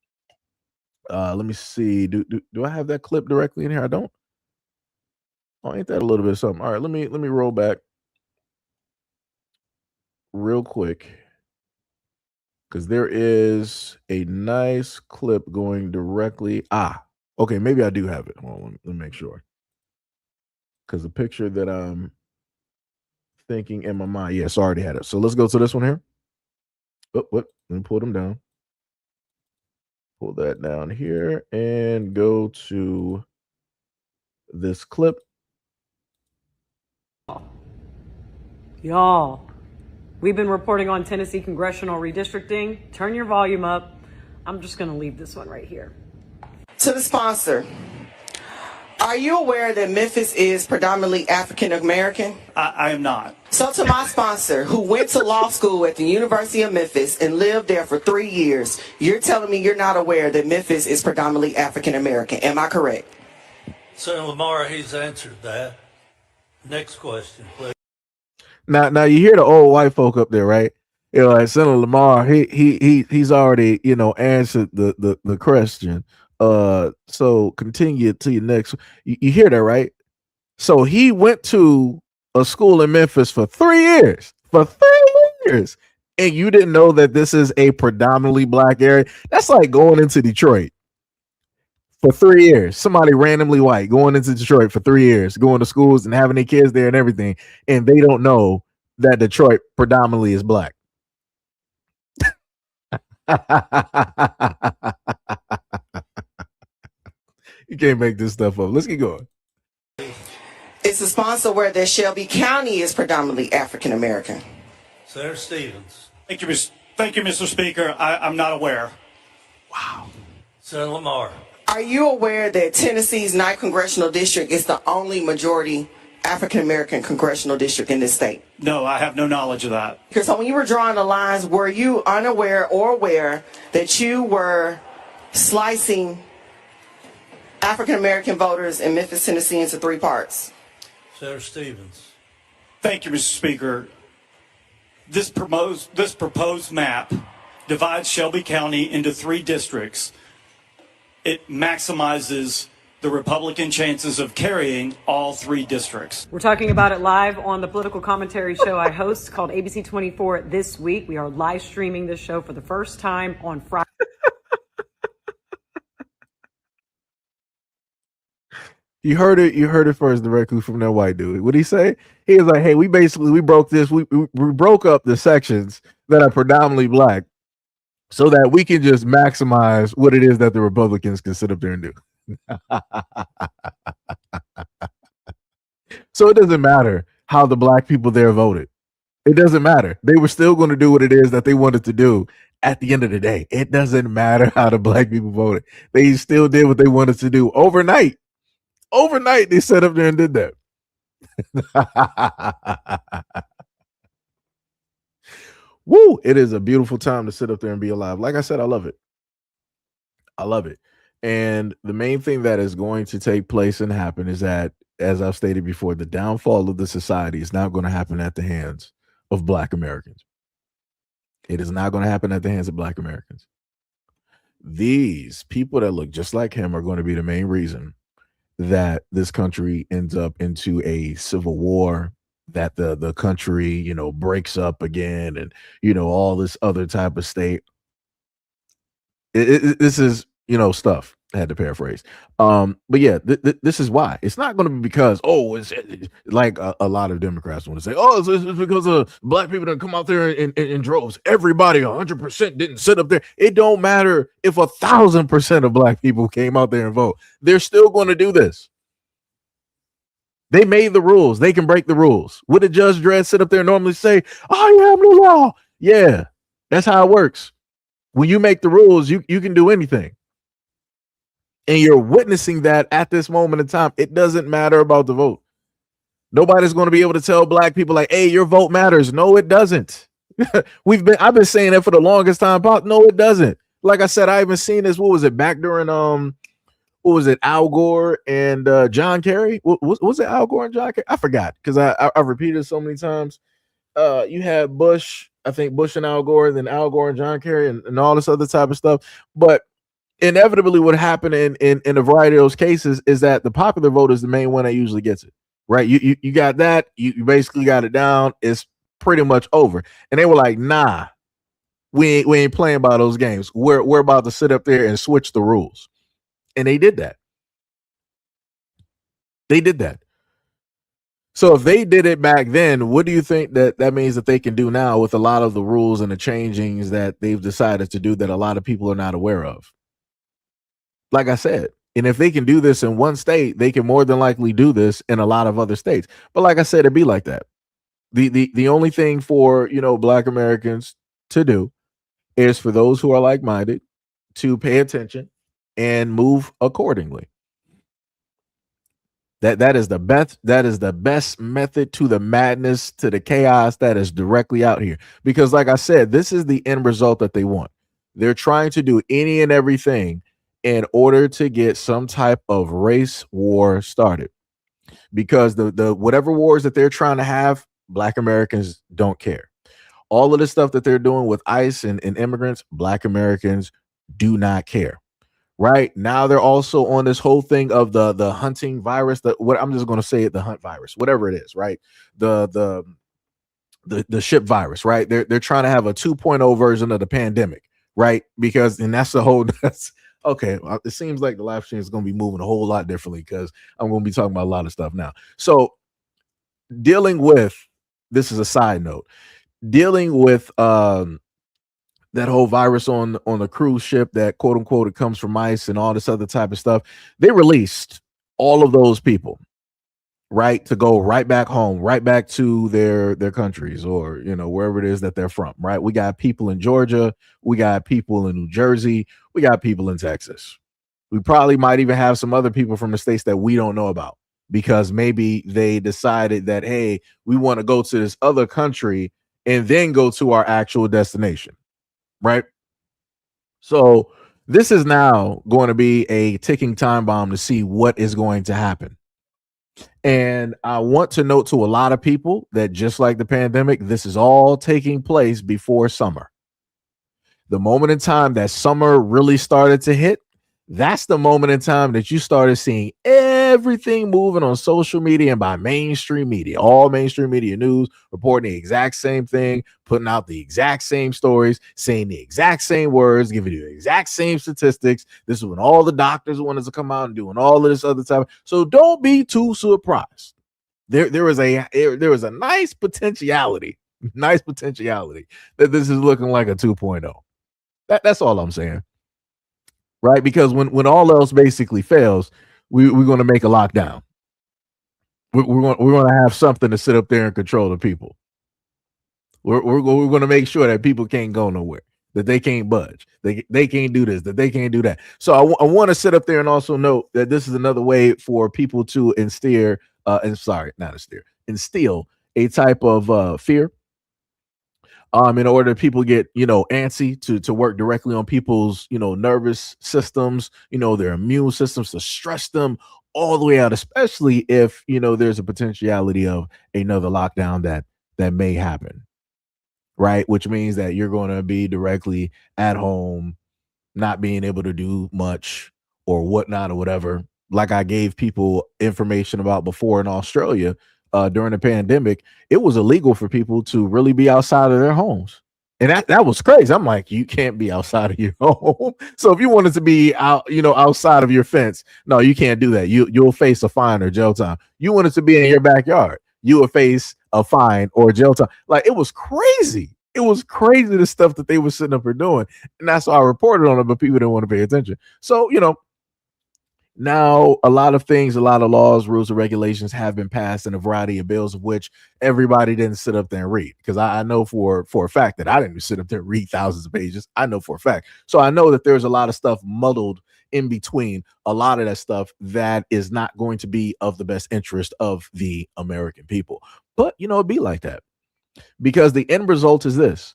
Let me see. Do I have that clip directly in here? I don't. Oh, ain't that a little bit of something? All right, let me roll back real quick, because there is a nice clip going directly. Okay, maybe I do have it. Hold on, let me make sure. Because the picture that I'm thinking in my mind, yes, I already had it. So let's go to this one here. Let me pull them down. Pull that down here and go to this clip. Y'all, we've been reporting on Tennessee congressional redistricting. Turn your volume up. I'm just going to leave this one right here. To the sponsor, are you aware that Memphis is predominantly African American? I am not. So to my sponsor, who went to law school at the University of Memphis and lived there for 3 years, you're telling me you're not aware that Memphis is predominantly African American. Am I correct? Senator Lamar, he's answered that. Next question, please. Now you hear the old white folk up there, right? Like Senator Lamar, he's already answered the question. So continue to your next. You hear that, right? So he went to a school in Memphis for 3 years. And you didn't know that this is a predominantly Black area? That's like going into Detroit for 3 years. Somebody randomly white going into Detroit for 3 years, going to schools and having their kids there and everything, and they don't know that Detroit predominantly is Black. You can't make this stuff up. Let's get going. It's a sponsor where that Shelby County is predominantly African American. Senator Stevens. Thank you, Mr. Speaker. I'm not aware. Wow. Senator Lamar. Are you aware that Tennessee's 9th congressional district is the only majority African American congressional district in this state? No, I have no knowledge of that. So when you were drawing the lines, were you unaware or aware that you were slicing African American voters in Memphis, Tennessee into 3 parts? Senator Stevens. Thank you, Mr. Speaker. This proposed map divides Shelby County into 3 districts. It maximizes the the Republican chances of carrying all 3 districts. We're talking about it live on the political commentary show I host called ABC 24 This Week. We are live streaming this show for the first time on Friday. You heard it first directly from that white dude. What'd he say? He was like, hey, we broke this. We broke up the sections that are predominantly black so that we can just maximize what it is that the Republicans can sit up there and do. So it doesn't matter how the black people there voted. It doesn't matter. They were still going to do what it is that they wanted to do at the end of the day. It doesn't matter how the black people voted. They still did what they wanted to do overnight. Overnight, they sat up there and did that. Woo! It is a beautiful time to sit up there and be alive. Like I said, I love it. I love it. And the main thing that is going to take place and happen is that, as I've stated before, the downfall of the society is not going to happen at the hands of Black Americans. It is not going to happen at the hands of Black Americans. These people that look just like him are going to be the main reason that this country ends up into a civil war, that the country, breaks up again, and, all this other type of state. This is, stuff. I had to paraphrase. But yeah, this is why. It's not going to be because, it's like a lot of Democrats want to say, it's because black people didn't come out there in droves. Everybody 100% didn't sit up there. It don't matter if 1,000% of black people came out there and vote. They're still going to do this. They made the rules. They can break the rules. Would a Judge Dredd sit up there and normally say, I am the law? Yeah, that's how it works. When you make the rules, you can do anything. And you're witnessing that at this moment in time. It doesn't matter about the vote. Nobody's going to be able to tell black people like, hey, your vote matters. No, it doesn't. I've been saying that for the longest time. No, it doesn't. Like I said, I even seen this. What was it back during Al Gore and John Kerry? Was it Al Gore and John Kerry? I forgot because I repeated it so many times. You had Bush, I think Bush and Al Gore, and then Al Gore and John Kerry and all this other type of stuff. But inevitably what happened in a variety of those cases is that the popular vote is the main one that usually gets it, right? You got that, you basically got it down, it's pretty much over. And they were like, nah, we ain't playing by those games. We're about to sit up there and switch the rules. And they did that. So if they did it back then, what do you think that means that they can do now with a lot of the rules and the changings that they've decided to do that a lot of people are not aware of? Like I said, and if they can do this in one state, they can more than likely do this in a lot of other states. But like I said, it'd be like that. The only thing for, black Americans to do is for those who are like-minded to pay attention and move accordingly. That is the best method to the madness, to the chaos that is directly out here. Because like I said, this is the end result that they want. They're trying to do any and everything in order to get some type of race war started, because the whatever wars that they're trying to have, black Americans don't care. All of the stuff that they're doing with ICE and immigrants, black Americans do not care. Right now, they're also on this whole thing of the hunting virus. I'm just going to say it, the hunt virus, whatever it is, right? The ship virus, right? They're trying to have a 2.0 version of the pandemic, right? Because that's the whole. Okay, it seems like the live stream is going to be moving a whole lot differently because I'm going to be talking about a lot of stuff now. So dealing with, this is a side note, dealing with that whole virus on the cruise ship that quote unquote it comes from ICE and all this other type of stuff. They released all of those people, right, to go right back home, right back to their countries, or wherever it is that they're from, right? We got people in Georgia, we got people in New Jersey, we got people in Texas. We probably might even have some other people from the states that we don't know about, because maybe they decided that, hey, we want to go to this other country and then go to our actual destination, right? So this is now going to be a ticking time bomb to see what is going to happen. And I want to note to a lot of people that just like the pandemic, this is all taking place before summer. The moment in time that summer really started to hit, That's the moment in time that you started seeing everything moving on social media and by mainstream media, all mainstream media news reporting the exact same thing, putting out the exact same stories, saying the exact same words, giving you the exact same statistics. This is when all the doctors wanted to come out and doing all of this other time. So don't be too surprised. There was a nice potentiality that this is looking like a 2.0. That's all I'm saying. Right? Because when all else basically fails, we're going to make a lockdown. We're going to have something to sit up there and control the people. We're going to make sure that people can't go nowhere, that they can't budge, they can't do this, that they can't do that. So I want to sit up there and also note that this is another way for people to instill a type of fear. In order people get, antsy to work directly on people's, nervous systems, their immune systems, to stress them all the way out, especially if, there's a potentiality of another lockdown that may happen. Right. Which means that you're going to be directly at home, not being able to do much or whatnot or whatever. Like I gave people information about before in Australia, during the pandemic, it was illegal for people to really be outside of their homes. And that was crazy. I'm like, you can't be outside of your home. So if you wanted to be out, outside of your fence, no, you can't do that. You'll face a fine or jail time. You wanted to be in your backyard, you will face a fine or jail time. Like, it was crazy. It was crazy, the stuff that they were sitting up there doing. And that's why I reported on it, but people didn't want to pay attention. So, now a lot of things, a lot of laws, rules, and regulations have been passed in a variety of bills, of which everybody didn't sit up there and read. Because I know for a fact that I didn't sit up there and read thousands of pages. I know for a fact. So I know that there's a lot of stuff muddled in between, a lot of that stuff that is not going to be of the best interest of the American people. But, it'd be like that. Because the end result is this.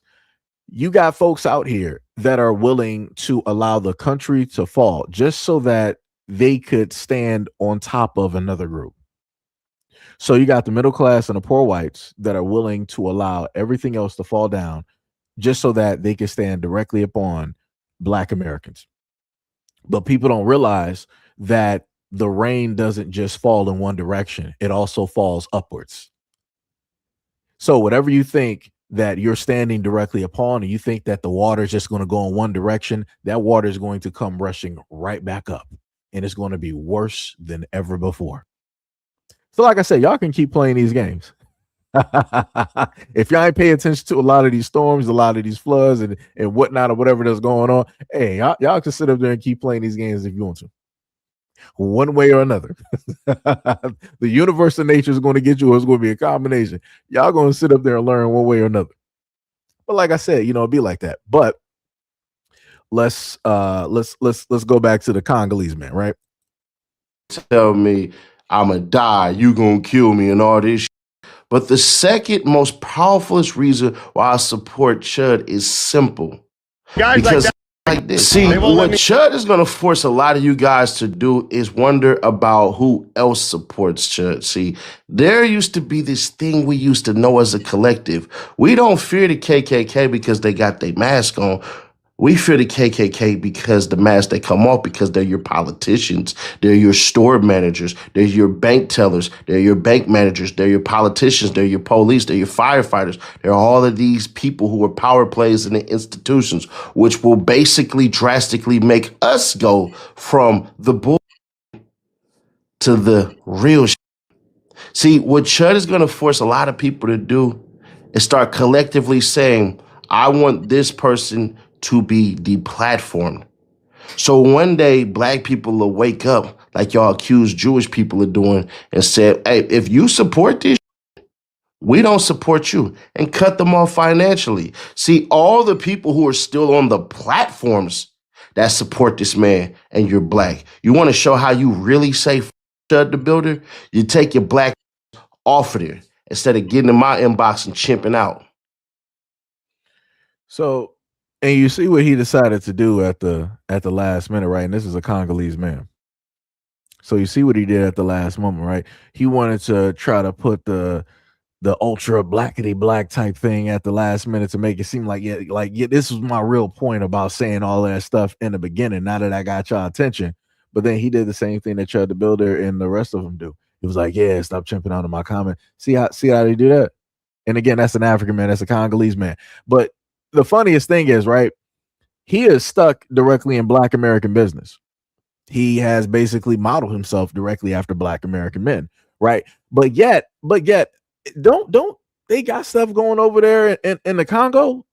You got folks out here that are willing to allow the country to fall just so that they could stand on top of another group. So you got the middle class and the poor whites that are willing to allow everything else to fall down just so that they can stand directly upon Black Americans. But people don't realize that the rain doesn't just fall in one direction. It also falls upwards. So whatever you think that you're standing directly upon, and you think that the water is just going to go in one direction, that water is going to come rushing right back up. And it's going to be worse than ever before. So like I said, y'all can keep playing these games. If y'all ain't pay attention to a lot of these storms, a lot of these floods and whatnot or whatever that's going on, hey, y'all can sit up there and keep playing these games if you want to. One way or another. The universe of nature is going to get you, or it's going to be a combination. Y'all going to sit up there and learn one way or another. But like I said, it'd be like that. But let's go back to the Congolese man, right? Tell me I'ma die, you gonna kill me, and all this shit. But the second most powerfulest reason why I support Chud is simple. Guys, because like this. See, what Chud is gonna force a lot of you guys to do is wonder about who else supports Chud. See, there used to be this thing we used to know as a collective. We don't fear the KKK because they got their mask on. We fear the KKK because the masks they come off, because they're your politicians, they're your store managers, they're your bank tellers, they're your bank managers, they're your politicians, they're your police, they're your firefighters. They're all of these people who are power players in the institutions, which will basically drastically make us go from the bull to the real shit. See, what Chud is going to force a lot of people to do is start collectively saying, I want this person to be deplatformed. So one day, Black people will wake up like y'all accuse Jewish people of doing and say, hey, if you support this, we don't support you, and cut them off financially. See, all the people who are still on the platforms that support this man and you're Black, you want to show how you really say Chud the Builder? You take your Black off of there instead of getting in my inbox and chimping out. So, and you see what he decided to do at the last minute, right? And this is a Congolese man. So you see what he did at the last moment, right? He wanted to try to put the the ultra blackety black type thing at the last minute to make it seem like this was my real point about saying all that stuff in the beginning. Now that I got y'all attention, but then he did the same thing that Chud the Builder and the rest of them do. He was like, "Yeah, stop jumping out of my comment." See how they do that? And again, that's an African man, that's a Congolese man. But the funniest thing is, right? He is stuck directly in Black American business. He has basically modeled himself directly after Black American men, right? But yet, don't they got stuff going over there in the Congo,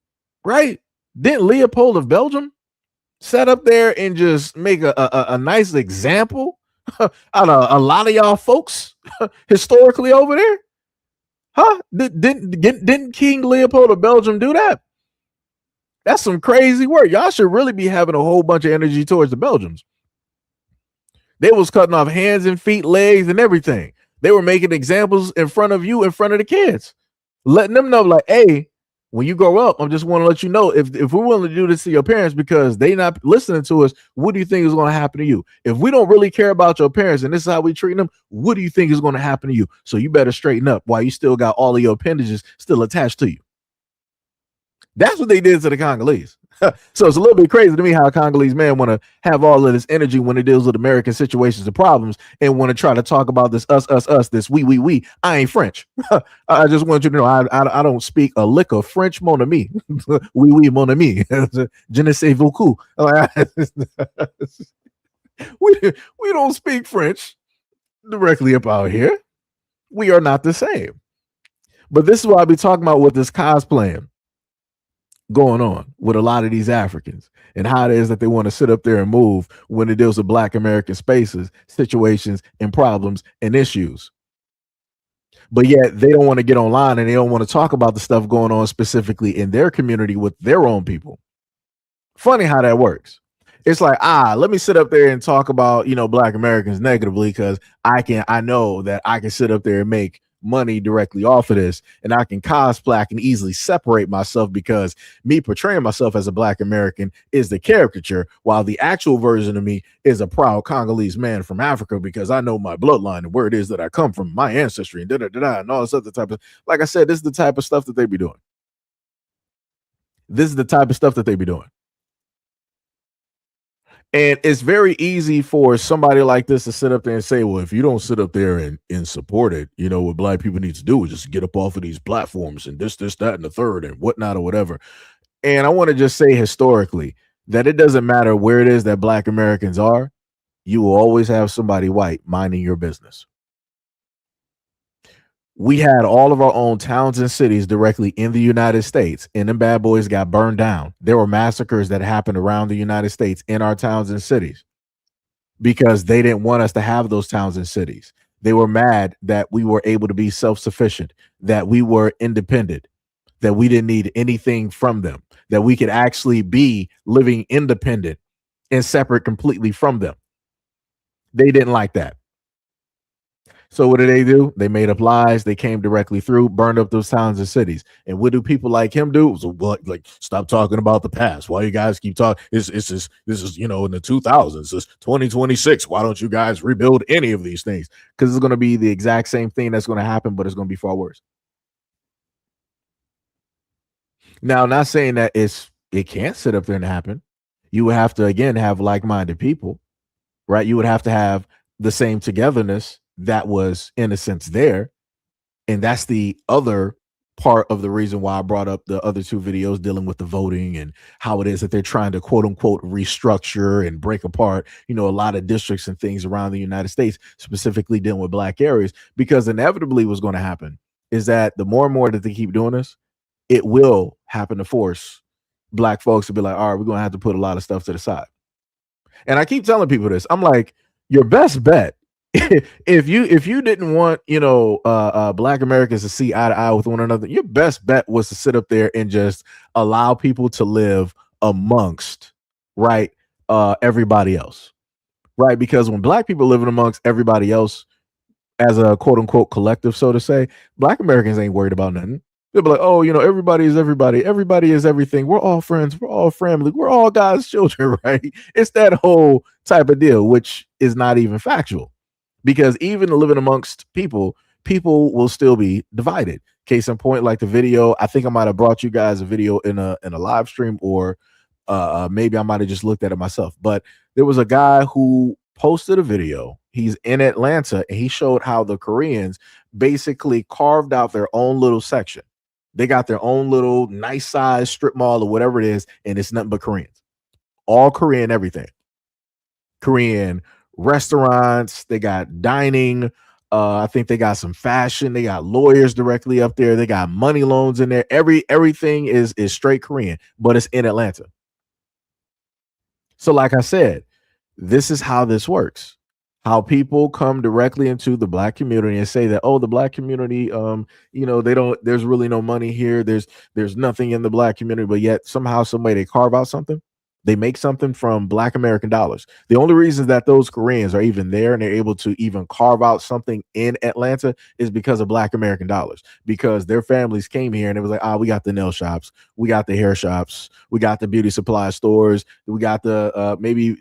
right? Didn't Leopold of Belgium set up there and just make a nice example out of a lot of y'all folks historically over there? Huh? Didn't King Leopold of Belgium do that? That's some crazy work. Y'all should really be having a whole bunch of energy towards the Belgians. They was cutting off hands and feet, legs, and everything. They were making examples in front of you, in front of the kids, letting them know, like, hey, when you grow up, I just want to let you know, if we're willing to do this to your parents because they not listening to us, what do you think is going to happen to you? If we don't really care about your parents and this is how we treat them, what do you think is going to happen to you? So you better straighten up while you still got all of your appendages still attached to you. That's what they did to the Congolese. So it's a little bit crazy to me how a Congolese man want to have all of this energy when it deals with American situations and problems and want to try to talk about this us, this we. I ain't French. I just want you to know I don't speak a lick of French, mon ami. Oui, mon ami. Je ne sais beaucoup. We don't speak French directly up out here. We are not the same. But this is what I be talking about with this cosplaying going on with a lot of these Africans and how it is that they want to sit up there and move when it deals with Black American spaces, situations, and problems and issues. But yet they don't want to get online and they don't want to talk about the stuff going on specifically in their community with their own people. Funny how that works. It's like, let me sit up there and talk about, Black Americans negatively because I know that I can sit up there and make money directly off of this, and I can cosplay, I can easily separate myself because me portraying myself as a Black American is the caricature, while the actual version of me is a proud Congolese man from Africa because I know my bloodline and where it is that I come from, my ancestry, and and all this other type of, like I said, this is the type of stuff that they be doing. This is the type of stuff that they be doing. And it's very easy for somebody like this to sit up there and say, well, if you don't sit up there and support it, what Black people need to do is just get up off of these platforms and this, that, and the third and whatnot or whatever. And I want to just say historically that it doesn't matter where it is that Black Americans are, you will always have somebody white minding your business. We had all of our own towns and cities directly in the United States, and them bad boys got burned down. There were massacres that happened around the United States in our towns and cities because they didn't want us to have those towns and cities. They were mad that we were able to be self-sufficient, that we were independent, that we didn't need anything from them, that we could actually be living independent and separate completely from them. They didn't like that. So what did they do? They made up lies. They came directly through, burned up those towns and cities. And what do people like him do? So like, stop talking about the past. Why you guys keep talking? This is in the 2000s. It's 2026. Why don't you guys rebuild any of these things? Because it's going to be the exact same thing that's going to happen, but it's going to be far worse. Now, not saying that it can't sit up there and happen. You would have to, again, have like-minded people, right? You would have to have the same togetherness that was in a sense there. And that's the other part of the reason why I brought up the other two videos dealing with the voting and how it is that they're trying to quote unquote restructure and break apart, a lot of districts and things around the United States, specifically dealing with Black areas, because inevitably what's going to happen is that the more and more that they keep doing this, it will happen to force Black folks to be like, all right, we're going to have to put a lot of stuff to the side. And I keep telling people this. I'm like, your best bet, if you didn't want Black Americans to see eye to eye with one another, your best bet was to sit up there and just allow people to live amongst everybody else, right? Because when Black people living amongst everybody else as a quote unquote collective, so to say, Black Americans ain't worried about nothing. They'll be like, oh, everybody is everybody. Everybody is everything. We're all friends. We're all family. We're all God's children, right? It's that whole type of deal, which is not even factual. Because even living amongst people, people will still be divided. Case in point, like the video, I think I might have brought you guys a video in a live stream, or maybe I might have just looked at it myself. But there was a guy who posted a video. He's in Atlanta, and he showed how the Koreans basically carved out their own little section. They got their own little nice size strip mall or whatever it is, and it's nothing but Koreans. All Korean everything. Korean restaurants, they got dining. I think they got some fashion. They got lawyers directly up there. They got money loans in there. Everything is straight Korean, but it's in Atlanta. So, like I said, this is how this works. How people come directly into the black community and say that, oh, the black community, they don't. There's really no money here. There's nothing in the black community, but yet somehow, some way, they carve out something. They make something from black American dollars. The only reason that those Koreans are even there and they're able to even carve out something in Atlanta is because of black American dollars, because their families came here and it was like, we got the nail shops, we got the hair shops, we got the beauty supply stores, we got the maybe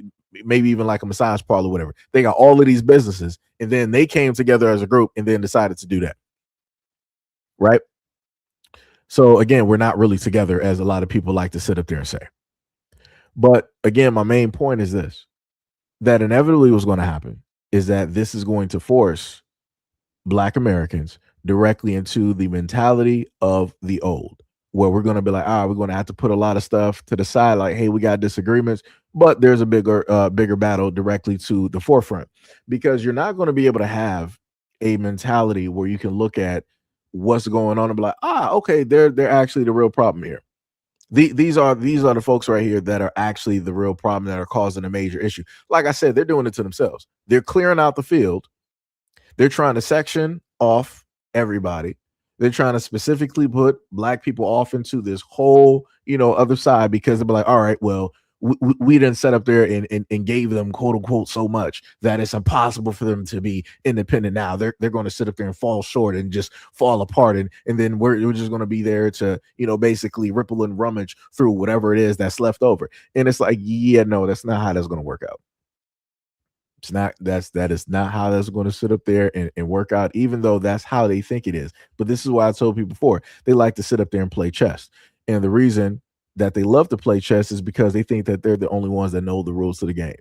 even like a massage parlor, whatever. They got all of these businesses, and then they came together as a group and then decided to do that. Right. So again, we're not really together, as a lot of people like to sit up there and say. But again, my main point is this, that inevitably what's going to happen is that this is going to force black Americans directly into the mentality of the old, where we're going to be like, we're going to have to put a lot of stuff to the side. Like, hey, we got disagreements, but there's a bigger battle directly to the forefront, because you're not going to be able to have a mentality where you can look at what's going on and be like, okay, they're actually the real problem here. These are the folks right here that are actually the real problem, that are causing a major issue. Like I said, they're doing it to themselves. They're clearing out the field. They're trying to section off everybody. They're trying to specifically put black people off into this whole, other side, because they'll be like, all right, well, we didn't set up there and gave them, quote unquote, so much that it's impossible for them to be independent. Now they're going to sit up there and fall short and just fall apart, and then we're just going to be there to basically ripple and rummage through whatever it is that's left over. And it's like, yeah, no, that's not how that's going to work out. It's not. That is not how that's going to sit up there and work out, even though that's how they think it is. But this is why I told people before, they like to sit up there and play chess. And the reason that they love to play chess is because they think that they're the only ones that know the rules to the game.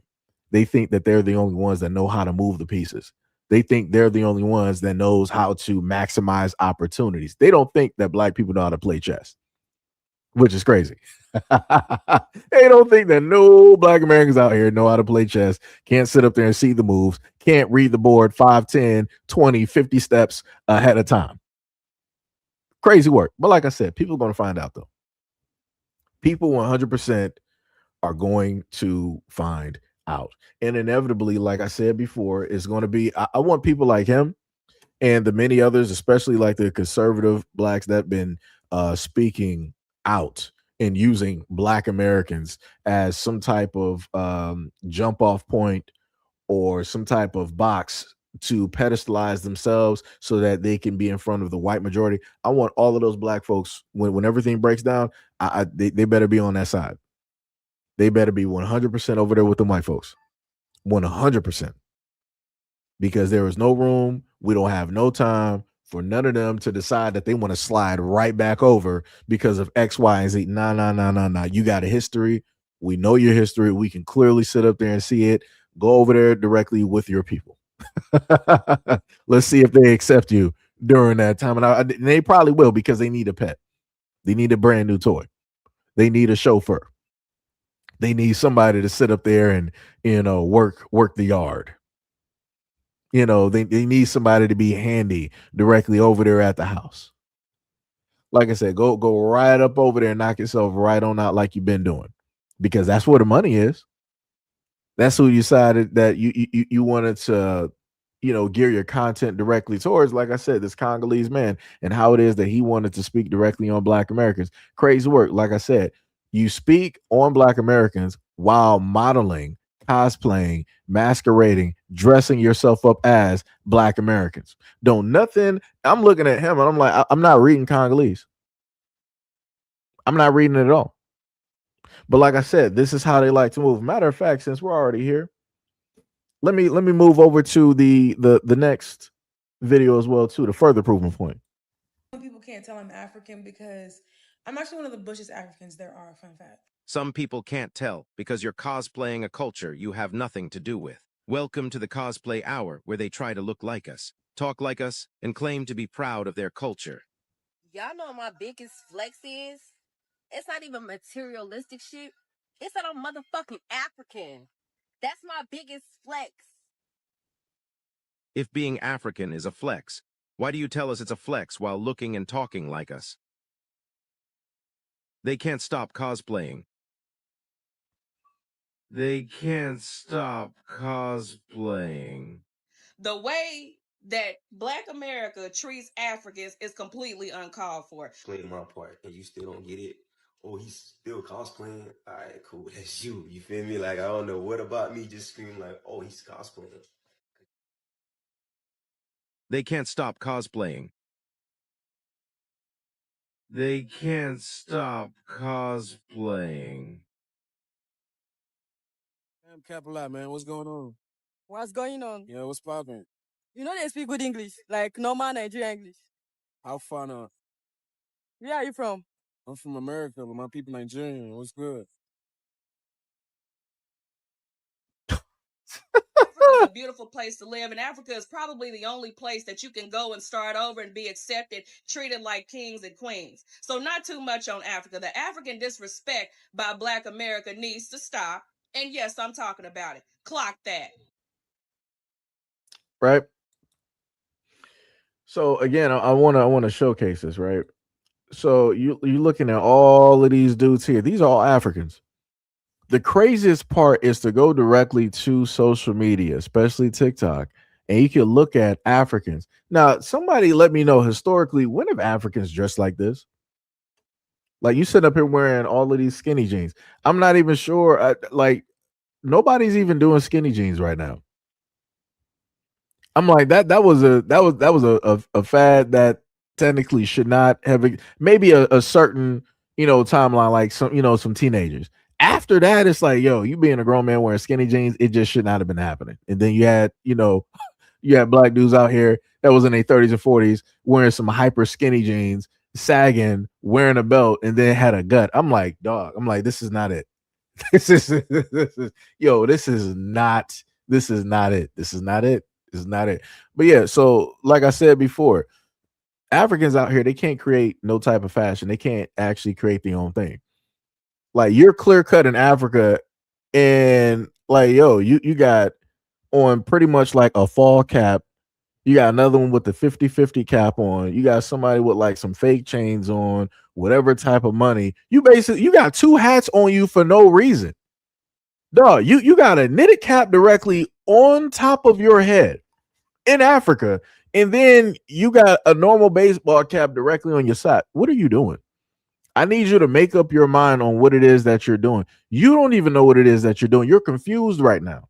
They think that they're the only ones that know how to move the pieces. They think they're the only ones that knows how to maximize opportunities. They don't think that black people know how to play chess, which is crazy. They don't think that no black Americans out here know how to play chess, can't sit up there and see the moves, can't read the board 5, 10, 20, 50 steps ahead of time. Crazy work. But like I said, people are going to find out, though. People 100% are going to find out. And inevitably, like I said before, it's going to be, I want people like him and the many others, especially like the conservative blacks that have been speaking out and using black Americans as some type of jump off point or some type of box to pedestalize themselves so that they can be in front of the white majority. I want all of those black folks, when everything breaks down, they better be on that side. They better be 100% over there with the white folks. 100%. Because there is no room. We don't have no time for none of them to decide that they want to slide right back over because of X, Y, and Z. Nah. You got a history. We know your history. We can clearly sit up there and see it. Go over there directly with your people. Let's see if they accept you during that time. And they probably will, because they need a pet. They need a brand new toy. They need a chauffeur. They need somebody to sit up there and, work the yard. They need somebody to be handy directly over there at the house. Like I said, go right up over there and knock yourself right on out like you've been doing, because that's where the money is. That's who you decided that you wanted to, gear your content directly towards. Like I said, this Congolese man, and how it is that he wanted to speak directly on black Americans. Crazy work. Like I said, you speak on black Americans while modeling, cosplaying, masquerading, dressing yourself up as black Americans. I'm looking at him and I'm like, I'm not reading Congolese. I'm not reading it at all. But like I said, this is how they like to move. Matter of fact, since we're already here, let me move over to the next video as well too to further prove my point. People can't tell I'm African because I'm actually one of the bushest Africans there are, fun fact. Some people can't tell because you're cosplaying a culture you have nothing to do with. Welcome to the Cosplay Hour, where they try to look like us, talk like us, and claim to be proud of their culture. Y'all know what my biggest flex is? It's not even materialistic shit. It's that I'm motherfucking African. That's my biggest flex. If being African is a flex, why do you tell us it's a flex while looking and talking like us? They can't stop cosplaying. They can't stop cosplaying. The way that Black America treats Africans is completely uncalled for. Explain my part, and you still don't get it. Oh, he's still cosplaying. All right, cool. That's you. You feel me? Like, I don't know what about me just scream like, oh, he's cosplaying. They can't stop cosplaying. They can't stop cosplaying. I'm Capella, man. What's going on? What's going on? Yeah, what's poppin'? You know they speak good English, like normal Nigerian English. How far now? Where are you from? I'm from America, but my people Nigerian. What's good? Africa is a beautiful place to live, and Africa is probably the only place that you can go and start over and be accepted, treated like kings and queens. So not too much on Africa. The African disrespect by Black America needs to stop. And yes, I'm talking about it. Clock that. Right. So again, I want to showcase this, right? So you're looking at all of these dudes here. These are all Africans. The craziest part is to go directly to social media, especially TikTok, and you can look at Africans. Now, somebody let me know historically, when have Africans dressed like this? Like, you sit up here wearing all of these skinny jeans. I'm not even sure. Like, nobody's even doing skinny jeans right now. I'm like, that was a fad that technically should not have maybe a certain timeline, like some teenagers. After that, it's like, yo, you being a grown man wearing skinny jeans, it just should not have been happening. And then you had black dudes out here that was in their 30s and 40s wearing some hyper skinny jeans, sagging, wearing a belt, and then had a gut. I'm like, dog, this is not it. This is not it. This is not it. But yeah, so like I said before, Africans out here, they can't create no type of fashion. They can't actually create their own thing. Like, you're clear cut in Africa, and like, yo, you got on pretty much like a fall cap. You got another one with the 50-50 cap on. You got somebody with like some fake chains on, whatever type of money. You got two hats on you for no reason. Dog, you got a knitted cap directly on top of your head in Africa, and then you got a normal baseball cap directly on your side. What are you doing? I need you to make up your mind on what it is that you're doing. You don't even know what it is that you're doing. You're confused right now.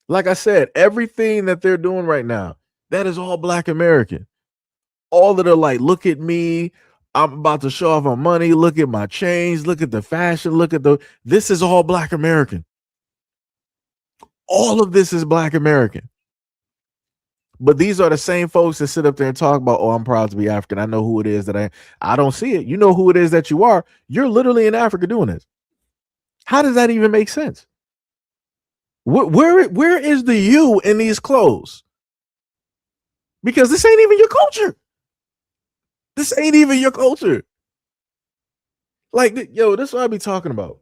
Like I said, everything that they're doing right now, that is all Black American. All of the like, look at me, I'm about to show off my money, look at my chains, look at the fashion, this is all Black American. All of this is Black American. But these are the same folks that sit up there and talk about, oh, I'm proud to be African. I know who it is that I don't see it. You know who it is that you are. You're literally in Africa doing this. How does that even make sense? Where is the you in these clothes? Because this ain't even your culture. This ain't even your culture. Like, yo, this is what I be talking about.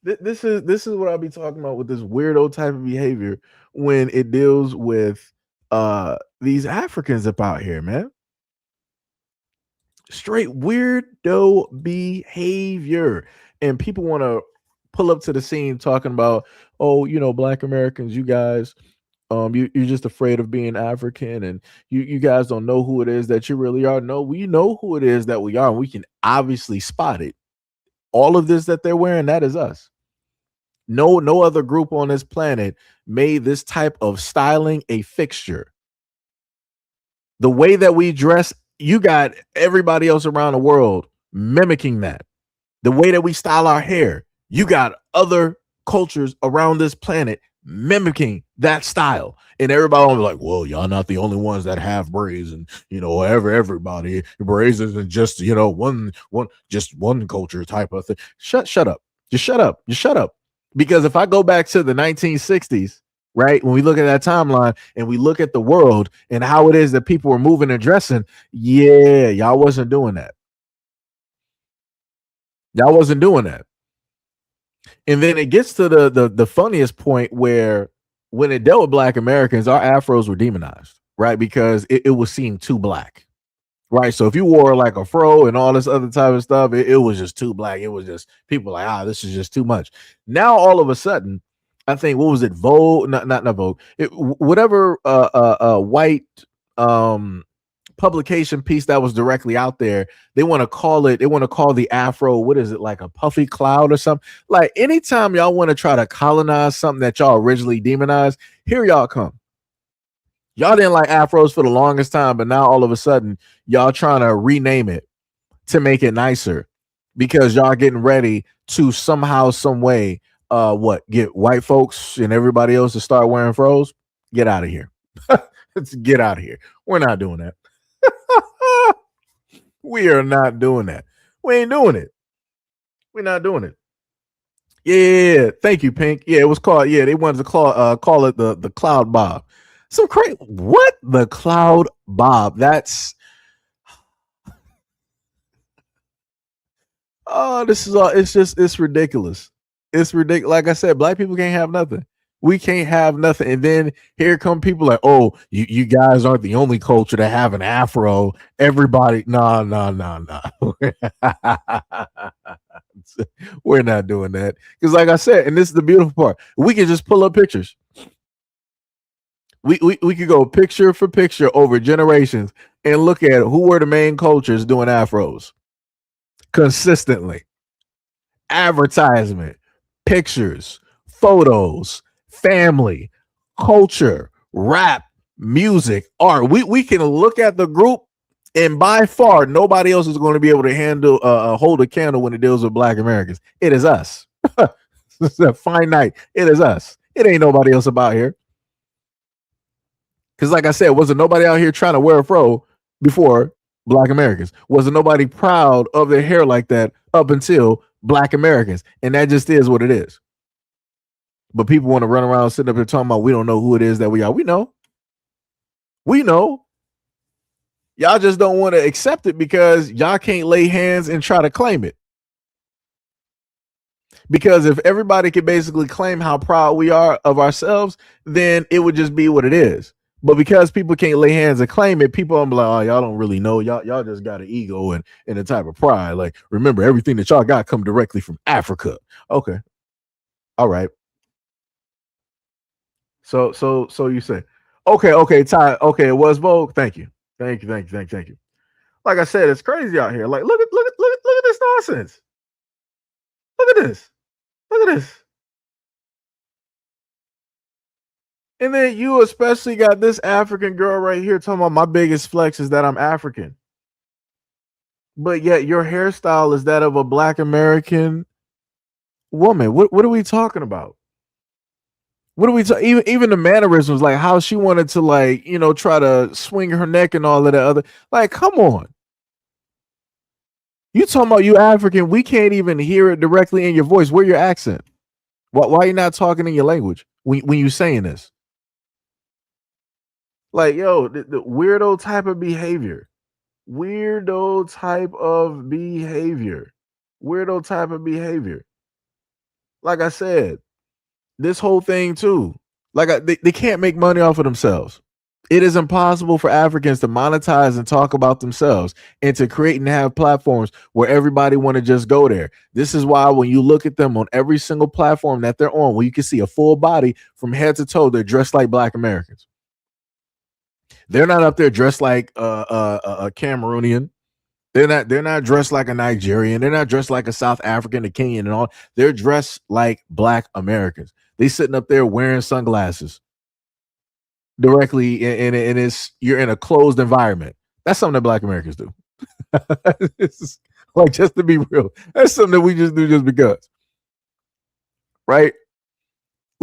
This is what I be talking about with this weirdo type of behavior when it deals with these Africans up out here, man. Straight weirdo behavior. And people want to pull up to the scene talking about, oh, Black Americans, you guys, you're just afraid of being African, and you guys don't know who it is that you really are. No, we know who it is that we are, and we can obviously spot it. All of this that they're wearing, that is us. No other group on this planet made this type of styling a fixture. The way that we dress, you got everybody else around the world mimicking that. The way that we style our hair, you got other cultures around this planet mimicking that style. And everybody will be like, well, y'all not the only ones that have braids, and everybody braids isn't just one culture type of thing. Shut up. Just shut up. Because if I go back to the 1960s, right, when we look at that timeline and we look at the world and how it is that people were moving and dressing, yeah, y'all wasn't doing that. Y'all wasn't doing that. And then it gets to the funniest point where when it dealt with Black Americans, our afros were demonized, right? Because it was seen too black, right? So if you wore like a fro and all this other type of stuff, it was just too black. It was just people like, this is just too much. Now all of a sudden, I think what was it, Vogue? Not Vogue. Whatever white publication piece that was directly out there, they want to call the afro, what is it, like a puffy cloud or something? Like anytime y'all want to try to colonize something that y'all originally demonized, here y'all come. Y'all didn't like afros for the longest time, but now all of a sudden y'all trying to rename it to make it nicer because y'all getting ready to somehow, some way, get white folks and everybody else to start wearing fros. Get out of here. Let's get out of here. We're not doing that. We are not doing that. We ain't doing it. We're not doing it. Yeah. Thank you, Pink. Yeah, it was called. Yeah, they wanted to call it the Cloud Bob. So crazy. What? The Cloud Bob? That's this is all. It's ridiculous. It's ridiculous. Like I said, Black people can't have nothing. We can't have nothing. And then here come people like, oh, you guys aren't the only culture to have an afro. Everybody, no. We're not doing that. Because like I said, and this is the beautiful part, we can just pull up pictures. We could go picture for picture over generations and look at who were the main cultures doing afros consistently. Advertisement, pictures, photos, family, culture, rap, music, art. We can look at the group, and by far nobody else is going to be able to hold a candle when it deals with Black Americans. It is us. It's a fine night. It is us. It ain't nobody else about here. Because like I said, wasn't nobody out here trying to wear a fro before Black Americans? Wasn't nobody proud of their hair like that up until Black Americans? And that just is what it is. But people want to run around sitting up here talking about we don't know who it is that we are. We know. Y'all just don't want to accept it because y'all can't lay hands and try to claim it. Because if everybody could basically claim how proud we are of ourselves, then it would just be what it is. But because people can't lay hands and claim it, people are like, oh, y'all don't really know. Y'all just got an ego and a type of pride. Like, remember, everything that y'all got come directly from Africa. Okay. All right. So you say, okay, Ty, okay, it was Vogue. Thank you. Like I said, it's crazy out here. Like, look at this nonsense. Look at this. And then you especially got this African girl right here talking about my biggest flex is that I'm African. But yet your hairstyle is that of a Black American woman. What are we talking about? What are we even the mannerisms, like how she wanted to try to swing her neck and all of that other, like, come on. You talking about you African, we can't even hear it directly in your voice. Where your accent? Why are you not talking in your language when you saying this? Like, yo, the weirdo type of behavior. Weirdo type of behavior. Like I said, this whole thing too, like they can't make money off of themselves. It is impossible for Africans to monetize and talk about themselves and to create and have platforms where everybody want to just go there. This is why when you look at them on every single platform that they're on, where you can see a full body from head to toe, they're dressed like Black Americans. They're not up there dressed like a Cameroonian. They're not dressed like a Nigerian. They're not dressed like a South African, a Kenyan, and all. They're dressed like Black Americans. They sitting up there wearing sunglasses directly, and it's you're in a closed environment. That's something that Black Americans do. It's like, just to be real, that's something that we just do just because, right?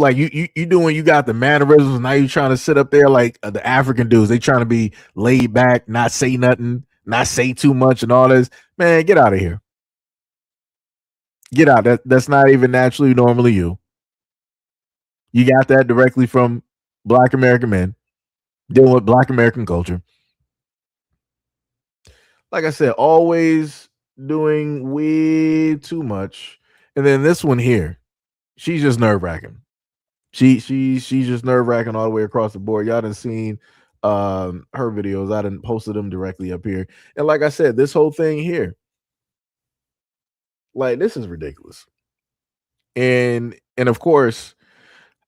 Like you doing, you got the mannerisms. Now you trying to sit up there like the African dudes. They trying to be laid back, not say nothing, not say too much, and all this. Man, get out of here. Get out. That's not even naturally normally you. You got that directly from Black American men dealing with Black American culture. Like I said, always doing way too much. And then this one here, she's just nerve wracking. She's just nerve wracking all the way across the board. Y'all done seen her videos. I done posted them directly up here. And like I said, this whole thing here, like, this is ridiculous. And of course,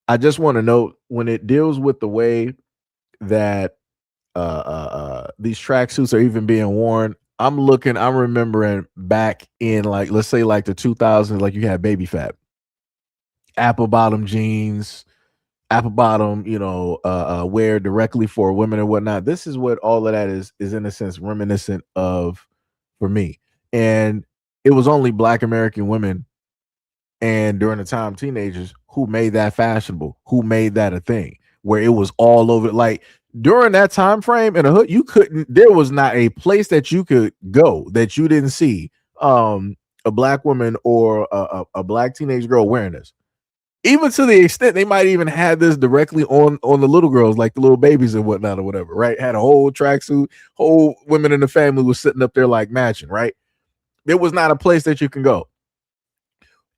I just want to note when it deals with the way that these tracksuits are even being worn. I'm remembering back in, like, let's say like the 2000s, like you had baby fat, apple bottom jeans, apple bottom, wear directly for women and whatnot. This is what all of that is in a sense reminiscent of for me. And it was only Black American women and during the time teenagers who made that fashionable, who made that a thing where it was all over. Like during that time frame in the hood, there was not a place that you could go that you didn't see a Black woman or a Black teenage girl wearing this. Even to the extent they might even have this directly on the little girls, like the little babies and whatnot or whatever, right? Had a whole tracksuit, whole women in the family was sitting up there like matching, right? There was not a place that you can go.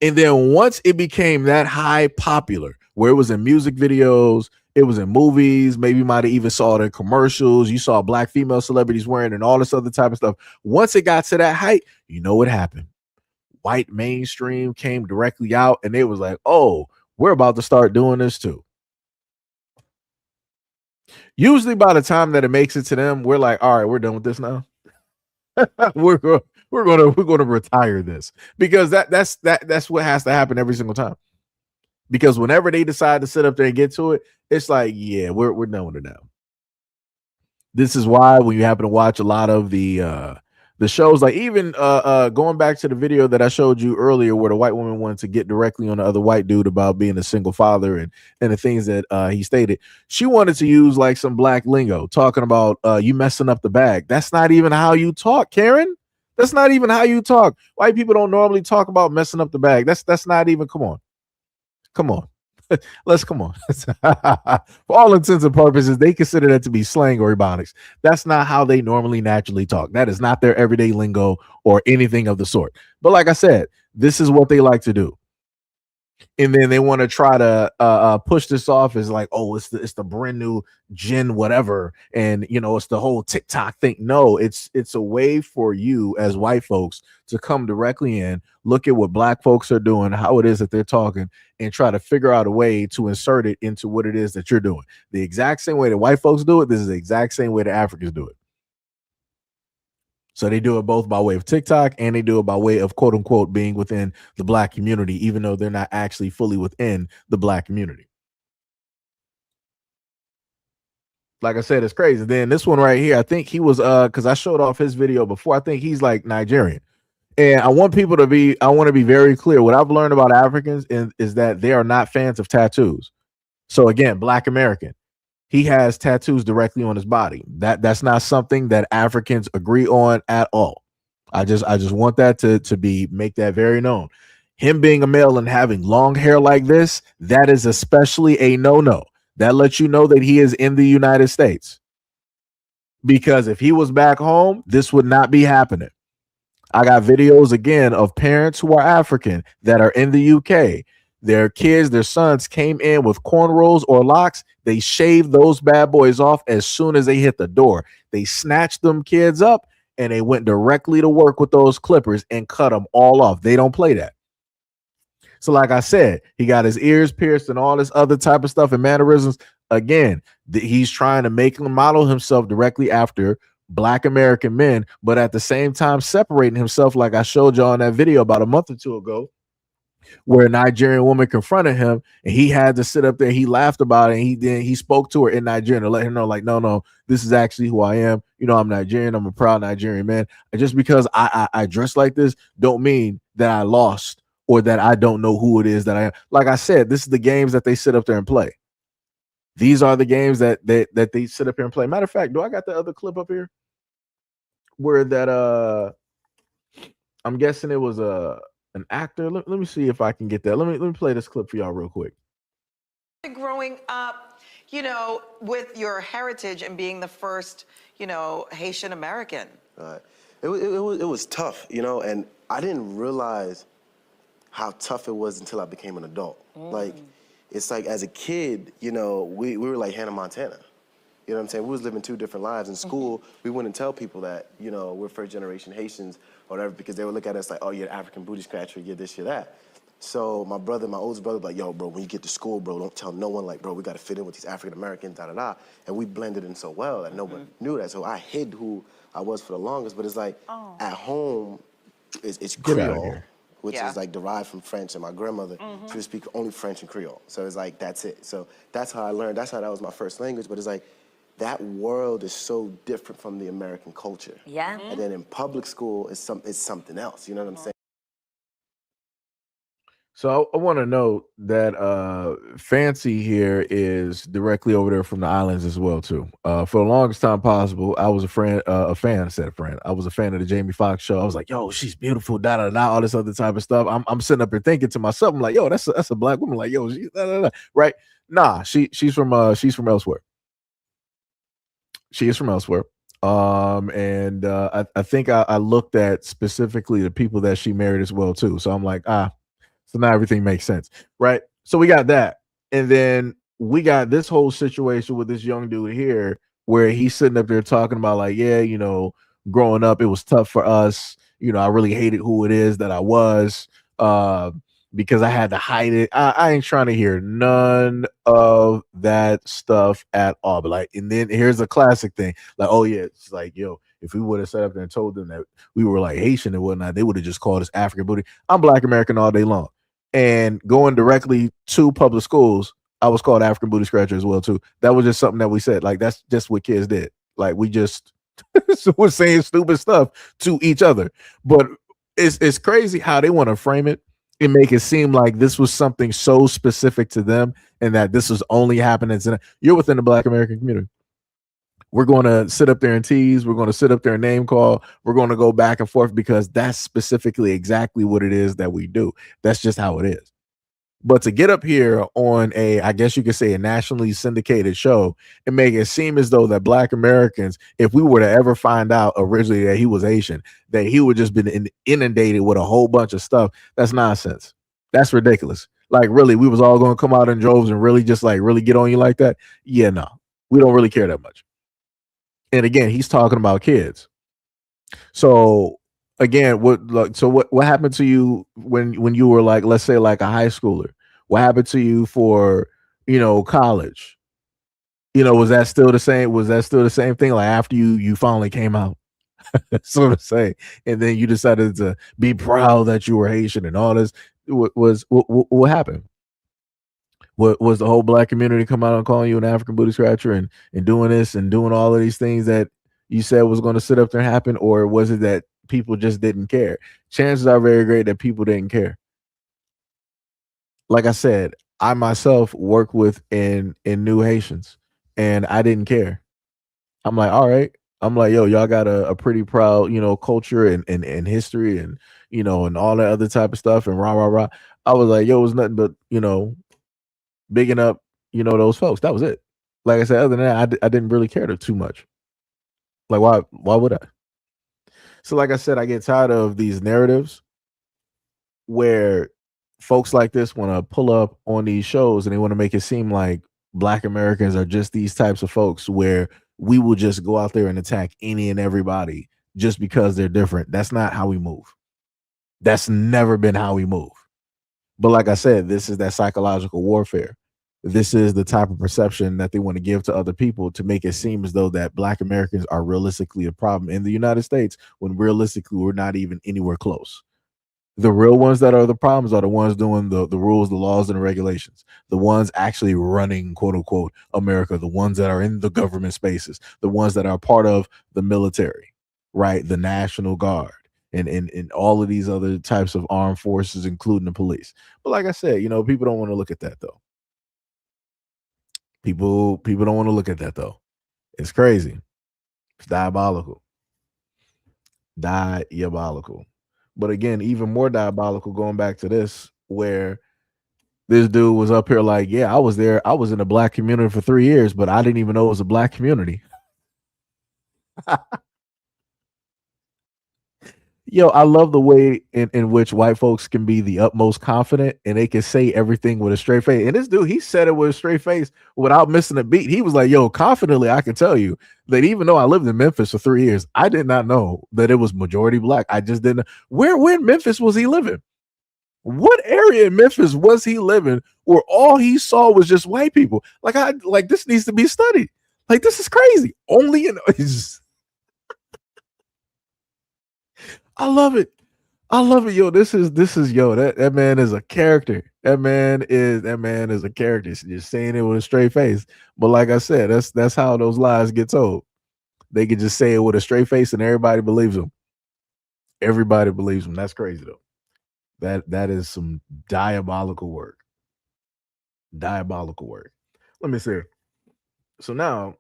And then once it became that high popular, where it was in music videos, it was in movies, maybe you might have even saw it in commercials, you saw Black female celebrities wearing and all this other type of stuff. Once it got to that height, you know what happened? White mainstream came directly out and they was like, oh, we're about to start doing this too. Usually by the time that it makes it to them, we're like, all right, we're done with this now. we're going to retire this, because that's what has to happen every single time. Because whenever they decide to sit up there and get to it, it's like, yeah, we're done with it now. This is why when you happen to watch a lot of the shows, like even going back to the video that I showed you earlier where the white woman wanted to get directly on the other white dude about being a single father and the things that he stated, she wanted to use like some Black lingo talking about you messing up the bag. That's not even how you talk, Karen. That's not even how you talk. White people don't normally talk about messing up the bag. That's not even, come on. Let's come on. For all intents and purposes, they consider that to be slang or ebonics. That's not how they normally naturally talk. That is not their everyday lingo or anything of the sort. But like I said, this is what they like to do. And then they want to try to push this off as like, oh, it's the brand new gen whatever, and it's the whole TikTok thing. No, it's a way for you as white folks to come directly in, look at what Black folks are doing, how it is that they're talking, and try to figure out a way to insert it into what it is that you're doing. The exact same way that white folks do it, this is the exact same way that Africans do it. So they do it both by way of TikTok and they do it by way of quote unquote being within the Black community, even though they're not actually fully within the Black community. Like I said, it's crazy. Then this one right here, I think he was because I showed off his video before. I think he's like Nigerian. And I want to be very clear. What I've learned about Africans is that they are not fans of tattoos. So again, Black American. He has tattoos directly on his body. That's not something that Africans agree on at all. I just want that to make that very known. Him being a male and having long hair like this, that is especially a no-no. That lets you know that he is in the United States. Because if he was back home, this would not be happening. I got videos again of parents who are African that are in the UK. Their kids, their sons came in with cornrows or locks. They shaved those bad boys off as soon as they hit the door. They snatched them kids up and they went directly to work with those clippers and cut them all off. They don't play that. So like I said, he got his ears pierced and all this other type of stuff and mannerisms. Again, he's trying to make him model himself directly after Black American men, but at the same time separating himself, like I showed y'all in that video about a month or two ago, where a Nigerian woman confronted him and he had to sit up there. He laughed about it. And he spoke to her in Nigerian to let her know, like, no, this is actually who I am. I'm Nigerian. I'm a proud Nigerian man. And just because I dress like this don't mean that I lost or that I don't know who it is that I am. Like I said, this is the games that they sit up there and play. These are the games that they sit up here and play. Matter of fact, do I got the other clip up here where that I'm guessing it was an actor. Let me see if I can get that. Let me play this clip for y'all real quick. Growing up, you know, with your heritage and being the first, you know, Haitian American. It was tough, you know, and I didn't realize how tough it was until I became an adult. Like, it's like as a kid, you know, we were like Hannah Montana. You know what I'm saying? We was living two different lives. In school, we wouldn't tell people that, you know, we're first generation Haitians or whatever, because they would look at us like, oh, you're an African booty scratcher, you're this, you're that. So my brother, my oldest brother, like, yo, bro, when you get to school, bro, don't tell no one, like, bro, we got to fit in with these African Americans, da da da. And we blended in so well that no one knew that. So I hid who I was for the longest. But it's like at home, it's Creole, which is like derived from French. And my grandmother, she would speak only French and Creole. So it's like that's it. So that's how I learned. That's how that was my first language. But it's like that world is so different from the American culture. Yeah. And then in public school, it's something else. You know what I'm saying? So I want to note that Fancy here is directly over there from the islands as well too. For the longest time possible, I was a fan. I was a fan of the Jamie Foxx show. I was like, yo, she's beautiful, da da da, all this other type of stuff. I'm sitting up here thinking to myself, I'm like, yo, that's a black woman. Like, yo, she's da, da, da. Right? Nah, she's from elsewhere. She is from elsewhere. And I think I looked at specifically the people that she married as well too. So I'm like, so now everything makes sense, right? So we got that. And then we got this whole situation with this young dude here where he's sitting up there talking about like, yeah, you know, growing up, it was tough for us. You know, I really hated who it is that I was because I had to hide it. I ain't trying to hear none of that stuff at all. But like, and then here's a classic thing. Like, oh yeah, it's like, yo, if we would have sat up there and told them that we were like Haitian and whatnot, they would have just called us African booty. I'm Black American all day long. And going directly to public schools, I was called African booty scratcher as well too. That was just something that we said. Like that's just what kids did. Like we just was saying stupid stuff to each other. But it's crazy how they want to frame it and make it seem like this was something so specific to them and that this was only happening to them. You're within the Black American community. We're going to sit up there and tease. We're going to sit up there and name call. We're going to go back and forth because that's specifically exactly what it is that we do. That's just how it is. But to get up here on I guess you could say a nationally syndicated show and make it seem as though that Black Americans, if we were to ever find out originally that he was Asian, that he would just been inundated with a whole bunch of stuff, that's nonsense. That's ridiculous. Like really, we was all going to come out in droves and really just like really get on you like that? Yeah, no, we don't really care that much. And again, he's talking about kids. So again, what happened to you when you were like, let's say like a high schooler? What happened to you for, you know, college? You know, was that still the same? Was that still the same thing? Like after you finally came out, so to say, and then you decided to be proud that you were Haitian and all this. What happened? What was the whole Black community come out and calling you an African booty scratcher and doing this and doing all of these things that you said was going to sit up there and happen? Or was it that people just didn't care? Chances are very great that people didn't care. Like I said, I myself work with in New Haitians and I didn't care. I'm like, all right. I'm like, yo, y'all got a pretty proud, you know, culture and history and, you know, and all that other type of stuff and rah, rah, rah. I was like, yo, it was nothing but, you know, bigging up, you know, those folks. That was it. Like I said, other than that, I didn't really care too much. Like, why would I? So, like I said, I get tired of these narratives where folks like this want to pull up on these shows and they want to make it seem like Black Americans are just these types of folks where we will just go out there and attack any and everybody just because they're different. That's not how we move. That's never been how we move. But like I said, this is that psychological warfare. This is the type of perception that they want to give to other people to make it seem as though that Black Americans are realistically a problem in the United States when realistically we're not even anywhere close. The real ones that are the problems are the ones doing the rules, the laws, and the regulations. The ones actually running, quote unquote, America. The ones that are in the government spaces. The ones that are part of the military, right? The National Guard. and all of these other types of armed forces, including the police. But like I said, people don't want to look at that though. People don't want to look at that though. It's crazy. It's diabolical. Diabolical. But again, even more diabolical going back to this, where this dude was up here like, yeah, I was there. I was in a black community for 3 years, but I didn't even know it was a black community. Yo, I love the way in which white folks can be the utmost confident and they can say everything with a straight face. And this dude, he said it with a straight face without missing a beat. He was like, yo, confidently, I can tell you that even though I lived in Memphis for 3 years, I did not know that it was majority black. I just didn't know. Where in Memphis was he living? What area in Memphis was he living where all he saw was just white people? Like this needs to be studied. Like, this is crazy. Only in I love it. I love it. Yo, this is that man is a character. That man is a character. Just saying it with a straight face. But like I said, that's how those lies get told. They can just say it with a straight face and everybody believes them. Everybody believes them. That's crazy though. That is some diabolical work. Diabolical work. Let me see. So now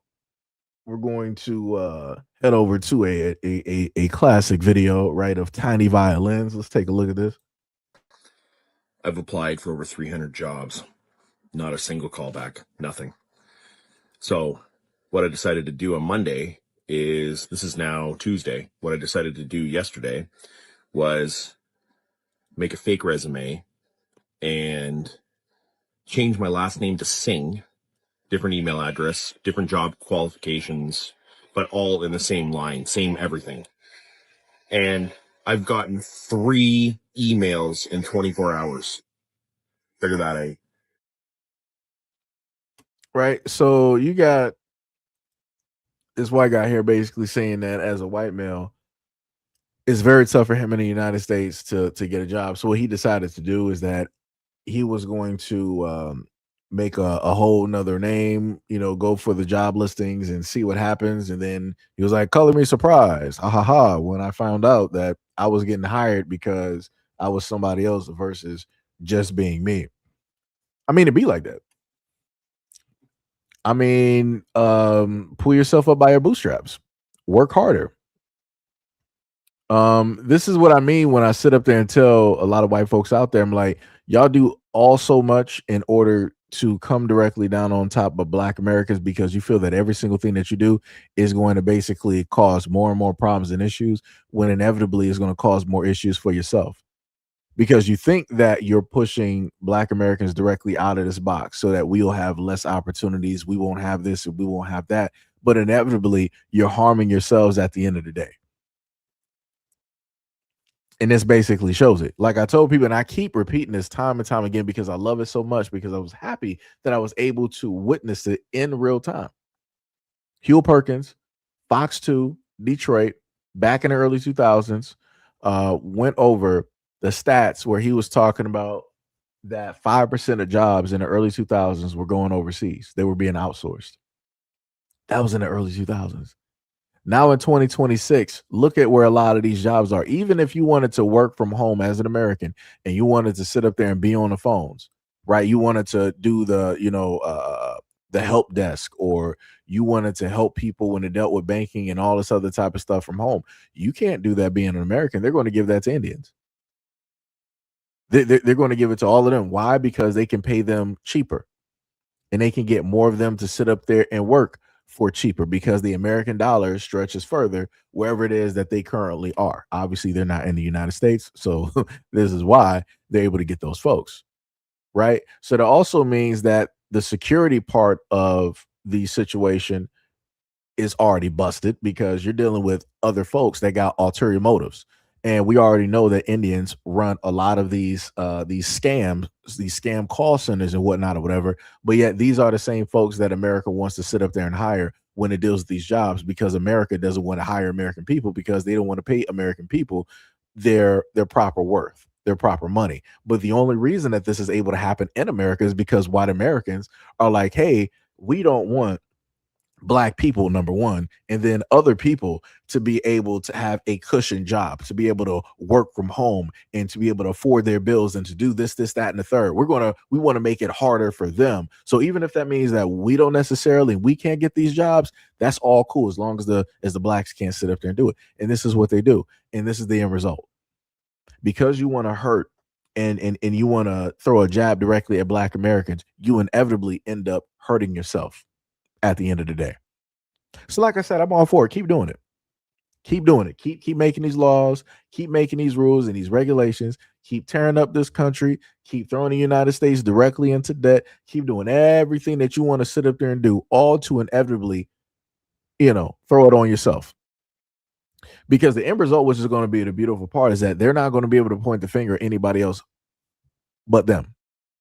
we're going to head over to a classic video, right, of tiny violins. Let's take a look at this. I've applied for over 300 jobs. Not a single callback. Nothing. So what I decided to do on Monday is, this is now Tuesday, what I decided to do yesterday was make a fake resume and change my last name to Singh, different email address, different job qualifications, but all in the same line, same everything. And I've gotten 3 emails in 24 hours. Figure that out. Right. So you got this white guy here basically saying that as a white male, it's very tough for him in the United States to get a job. So what he decided to do is that he was going to make a whole nother name, go for the job listings and see what happens. And then he was like, color me surprised. Ha ha ha. When I found out that I was getting hired because I was somebody else versus just being me. I mean, it'd be like that. I mean, pull yourself up by your bootstraps. Work harder. This is what I mean when I sit up there and tell a lot of white folks out there, I'm like, y'all do all so much in order to come directly down on top of black Americans because you feel that every single thing that you do is going to basically cause more and more problems and issues, when inevitably is going to cause more issues for yourself. Because you think that you're pushing black Americans directly out of this box so that we'll have less opportunities, we won't have this, and we won't have that. But inevitably, you're harming yourselves at the end of the day. And this basically shows it. Like I told people, and I keep repeating this time and time again because I love it so much, because I was happy that I was able to witness it in real time. Hugh Perkins, Fox 2, Detroit, back in the early 2000s, went over the stats where he was talking about that 5% of jobs in the early 2000s were going overseas. They were being outsourced. That was in the early 2000s. Now in 2026, look at where a lot of these jobs are. Even if you wanted to work from home as an American and you wanted to sit up there and be on the phones, right? You wanted to do the help desk, or you wanted to help people when it dealt with banking and all this other type of stuff from home. You can't do that being an American. They're going to give that to Indians. They're going to give it to all of them. Why? Because they can pay them cheaper and they can get more of them to sit up there and work for cheaper, because the American dollar stretches further wherever it is that they currently are. Obviously, they're not in the United States. So this is why they're able to get those folks. Right. So that also means that the security part of the situation is already busted, because you're dealing with other folks that got ulterior motives. And we already know that Indians run a lot of these scams, these scam call centers and whatnot or whatever. But yet these are the same folks that America wants to sit up there and hire when it deals with these jobs, because America doesn't want to hire American people, because they don't want to pay American people their proper worth, their proper money. But the only reason that this is able to happen in America is because white Americans are like, hey, we don't want Black people, number one, and then other people to be able to have a cushion job, to be able to work from home and to be able to afford their bills and to do this, that, and the third. We want to make it harder for them. So even if that means that we can't get these jobs, that's all cool as long as the blacks can't sit up there and do it. And this is what they do. And this is the end result. Because you want to hurt and you want to throw a jab directly at Black Americans, you inevitably end up hurting yourself at the end of the day. So like I said, I'm all for it. Keep doing it. Keep doing it. Keep making these laws, keep making these rules and these regulations, keep tearing up this country, keep throwing the United States directly into debt, keep doing everything that you want to sit up there and do, all to inevitably, throw it on yourself. Because the end result, which is going to be the beautiful part, is that they're not going to be able to point the finger at anybody else but them.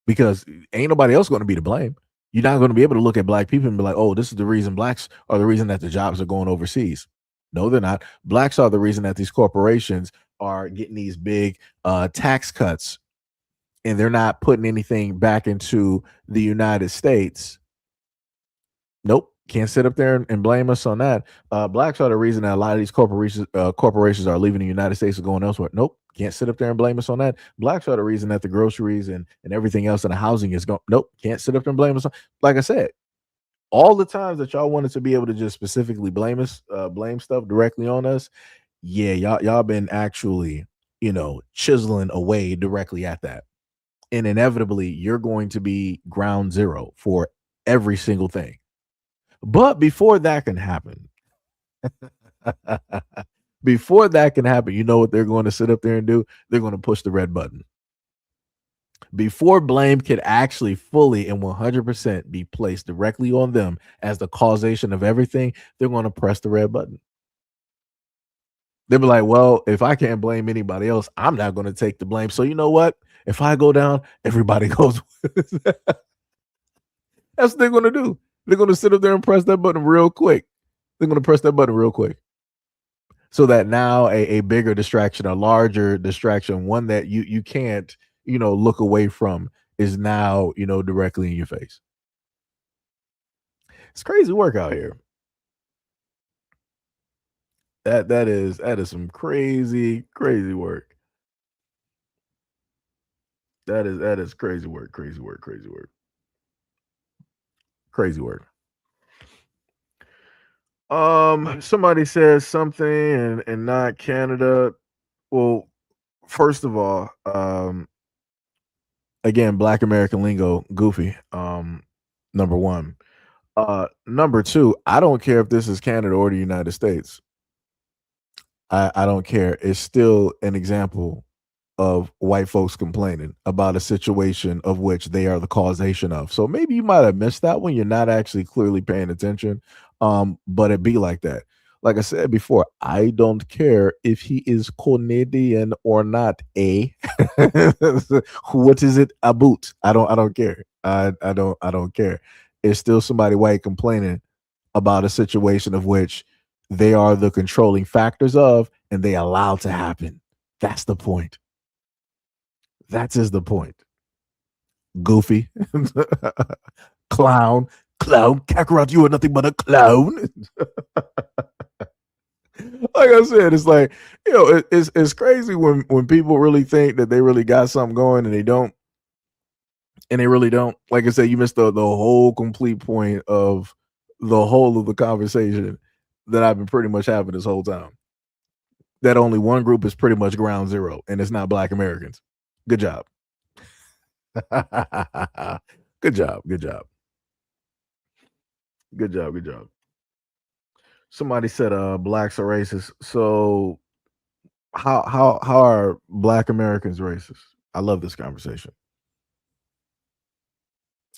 Because ain't nobody else going to be to blame. You're not going to be able to look at Black people and be like, oh, this is the reason blacks are the reason that the jobs are going overseas. No, they're not. Blacks are the reason that these corporations are getting these big tax cuts and they're not putting anything back into the United States. Nope. Can't sit up there and blame us on that. Blacks are the reason that a lot of these corporations are leaving the United States and going elsewhere. Nope. Can't sit up there and blame us on that. Blacks are the reason that the groceries and everything else in the housing is going. Nope. Can't sit up there and blame us. Like I said, all the times that y'all wanted to be able to just specifically blame us, blame stuff directly on us. Yeah, y'all been actually, chiseling away directly at that. And inevitably, you're going to be ground zero for every single thing. But before that can happen, you know what they're going to sit up there and do? They're going to push the red button. Before blame could actually fully and 100% be placed directly on them as the causation of everything, they're going to press the red button. They'll be like, well, if I can't blame anybody else, I'm not going to take the blame. So you know what? If I go down, everybody goes. That's what they're going to do. They're going to sit up there and press that button real quick. So that now a bigger distraction, a larger distraction, one that you can't, look away from is now, directly in your face. It's crazy work out here. That is some crazy work. That is crazy work. Somebody says something and not Canada. Well, first of all, again, Black American lingo, goofy. Number one. Number two, I don't care if this is Canada or the United States. I don't care. It's still an example of white folks complaining about a situation of which they are the causation of. So maybe you might have missed that one. You're not actually clearly paying attention. But it be like that. Like I said before, I don't care if he is Canadian or not. What is it about? I don't care. I don't care. It's still somebody white complaining about a situation of which they are the controlling factors of, and they allow to happen. That's the point. That is the point. Goofy. Clown. Kakarot, you are nothing but a clown. Like I said, it's like, it's crazy when people really think that they really got something going and they don't. And they really don't. Like I said, you missed the whole complete point of the whole of the conversation that I've been pretty much having this whole time. That only one group is pretty much ground zero, and it's not Black Americans. Good job. Good job. Somebody said blacks are racist. So how are Black Americans racist? I love this conversation.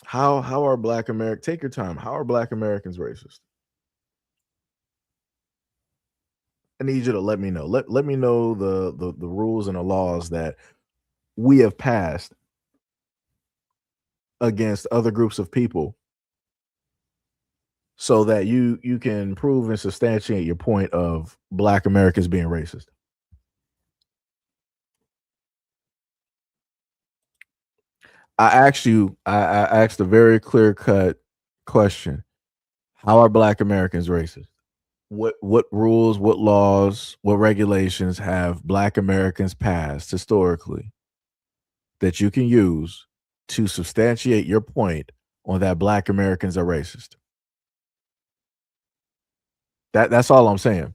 How are Black Americans, take your time, how are Black Americans racist? I need you to let me know. Let me know the rules and the laws that we have passed against other groups of people so that you can prove and substantiate your point of Black Americans being racist. I asked a very clear cut question. How are Black Americans racist? What rules, what laws, what regulations have Black Americans passed historically that you can use to substantiate your point on that Black Americans are racist? That's all I'm saying.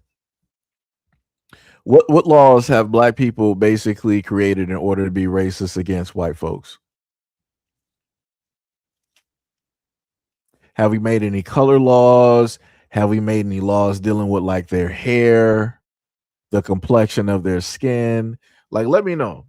What laws have Black people basically created in order to be racist against white folks? Have we made any color laws? Have we made any laws dealing with like their hair, the complexion of their skin? Like, let me know.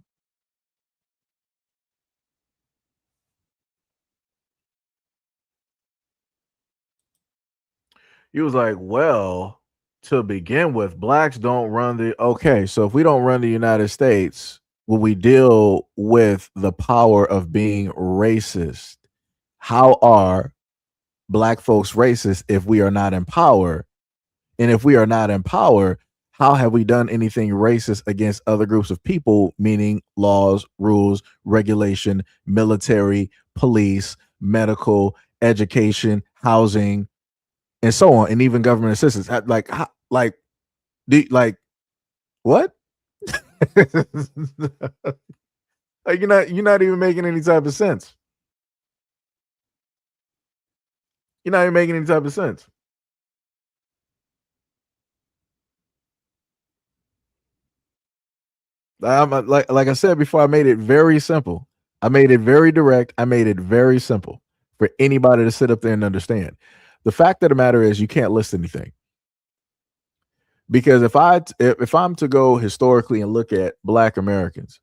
He was like, well, to begin with, blacks don't run the. Okay, so if we don't run the United States, will we deal with the power of being racist? How are Black folks racist if we are not in power? And if we are not in power, how have we done anything racist against other groups of people, meaning laws, rules, regulation, military, police, medical, education, housing, and so on, and even government assistance? Like, like what? Like you're not even making any type of sense. You're not even making any type of sense. Like I said before, I made it very simple. I made it very direct. I made it very simple for anybody to sit up there and understand. The fact of the matter is, you can't list anything, because if I'm to go historically and look at Black Americans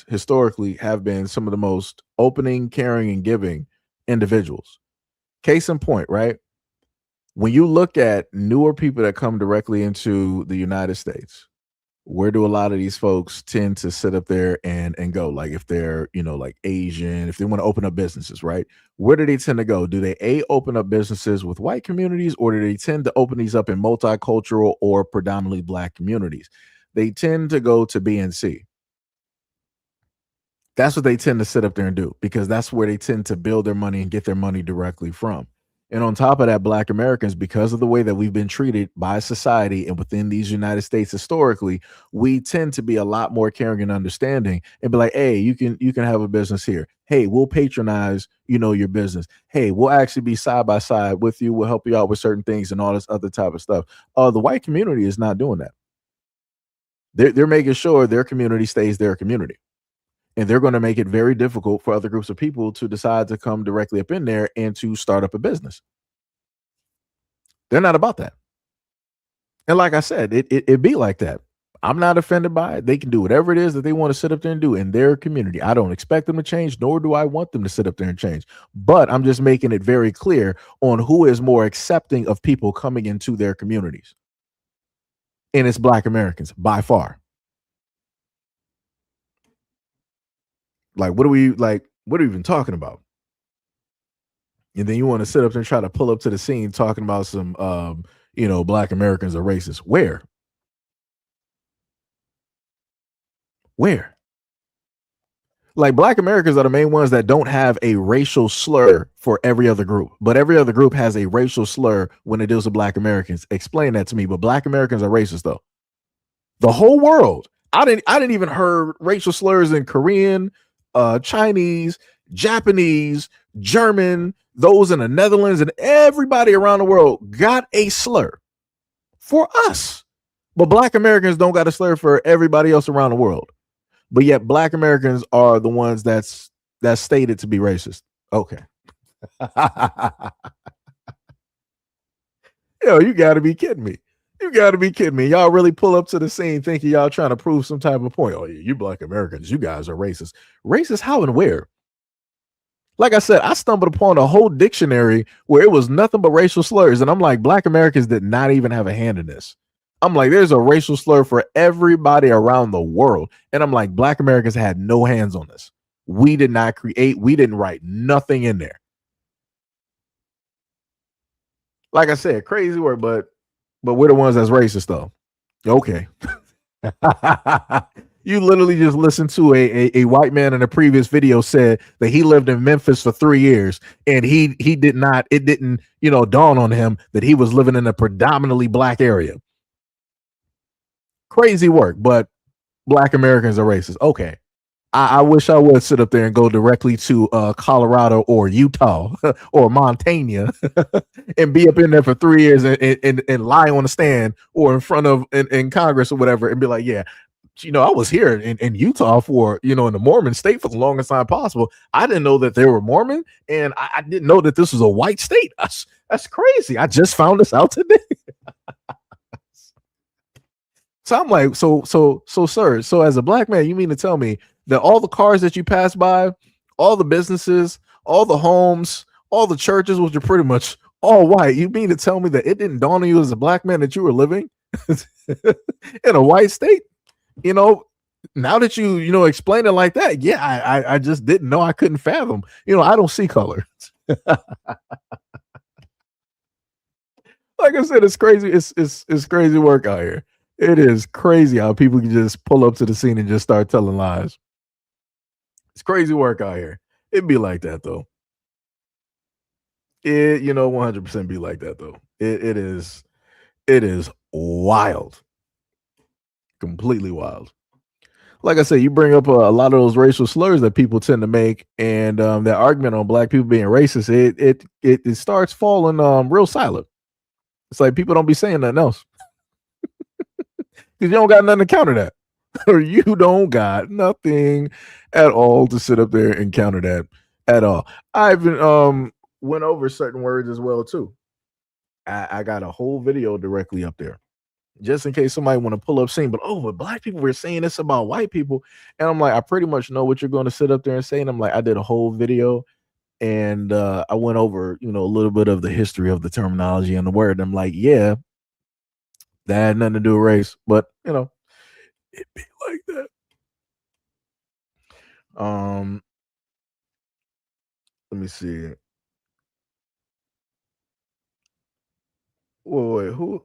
historically have been some of the most opening, caring, and giving individuals. Case in point, right? When you look at newer people that come directly into the United States, where do a lot of these folks tend to sit up there and go? Like if they're, like Asian, if they want to open up businesses, right? Where do they tend to go? Do they open up businesses with white communities, or do they tend to open these up in multicultural or predominantly Black communities? They tend to go to BNC. That's what they tend to sit up there and do, because that's where they tend to build their money and get their money directly from. And on top of that, Black Americans, because of the way that we've been treated by society and within these United States historically, we tend to be a lot more caring and understanding and be like, hey, you can have a business here. Hey, we'll patronize, your business. Hey, we'll actually be side by side with you. We'll help you out with certain things and all this other type of stuff. The white community is not doing that. They're making sure their community stays their community. And they're going to make it very difficult for other groups of people to decide to come directly up in there and to start up a business. They're not about that. And like I said, it be like that. I'm not offended by it. They can do whatever it is that they want to sit up there and do in their community. I don't expect them to change, nor do I want them to sit up there and change. But I'm just making it very clear on who is more accepting of people coming into their communities. And it's Black Americans by far. Like, what are we even talking about? And then you want to sit up and try to pull up to the scene talking about some Black Americans are racist. Where? Like, Black Americans are the main ones that don't have a racial slur for every other group, but every other group has a racial slur when it deals with Black Americans. Explain that to me. But Black Americans are racist though. The whole world. I didn't even heard racial slurs in Korean, Chinese, Japanese, German, those in the Netherlands, and everybody around the world got a slur for us. But Black Americans don't got a slur for everybody else around the world. But yet Black Americans are the ones that's stated to be racist. Okay. Yo, you got to be kidding me. You got to be kidding me. Y'all really pull up to the scene thinking y'all trying to prove some type of point. Oh, yeah, you Black Americans, you guys are racist. Racist how and where? Like I said, I stumbled upon a whole dictionary where it was nothing but racial slurs. And I'm like, Black Americans did not even have a hand in this. I'm like, there's a racial slur for everybody around the world. And I'm like, Black Americans had no hands on this. We did not create, we didn't write nothing in there. Like I said, crazy word, but we're the ones that's racist though. Okay. You literally just listened to a white man in a previous video said that he lived in Memphis for 3 years, and he did not, it didn't, dawn on him that he was living in a predominantly black area. Crazy work, but black Americans are racist. Okay. I wish I would sit up there and go directly to Colorado or Utah or Montana and be up in there for 3 years and lie on the stand or in front of in Congress or whatever and be like, yeah, I was here in Utah for, in the Mormon state for the longest time possible. I didn't know that they were Mormon, and I didn't know that this was a white state. That's crazy. I just found this out today. So I'm like, so, sir, so as a black man, you mean to tell me that all the cars that you pass by, all the businesses, all the homes, all the churches, which are pretty much all white, you mean to tell me that it didn't dawn on you as a black man that you were living in a white state? Now that you explain it like that, yeah, I just didn't know. I couldn't fathom. I don't see color. Like I said, it's crazy. It's crazy work out here. It is crazy how people can just pull up to the scene and just start telling lies. It's crazy work out here. It'd be like that though. 100% be like that though. It is wild. Completely wild. Like I said, you bring up a lot of those racial slurs that people tend to make, and that argument on black people being racist, it starts falling real silent. It's like people don't be saying nothing else. Because you don't got nothing to counter that. Or you don't got nothing at all to sit up there and counter that at all. I even went over certain words as well too. I got a whole video directly up there, just in case somebody want to pull up scene. But black people were saying this about white people, and I'm like, I pretty much know what you're going to sit up there and say. And I'm like, I did a whole video, and I went over a little bit of the history of the terminology and the word. I'm like, yeah, that had nothing to do with race, but it be like that. Let me see. Wait, who?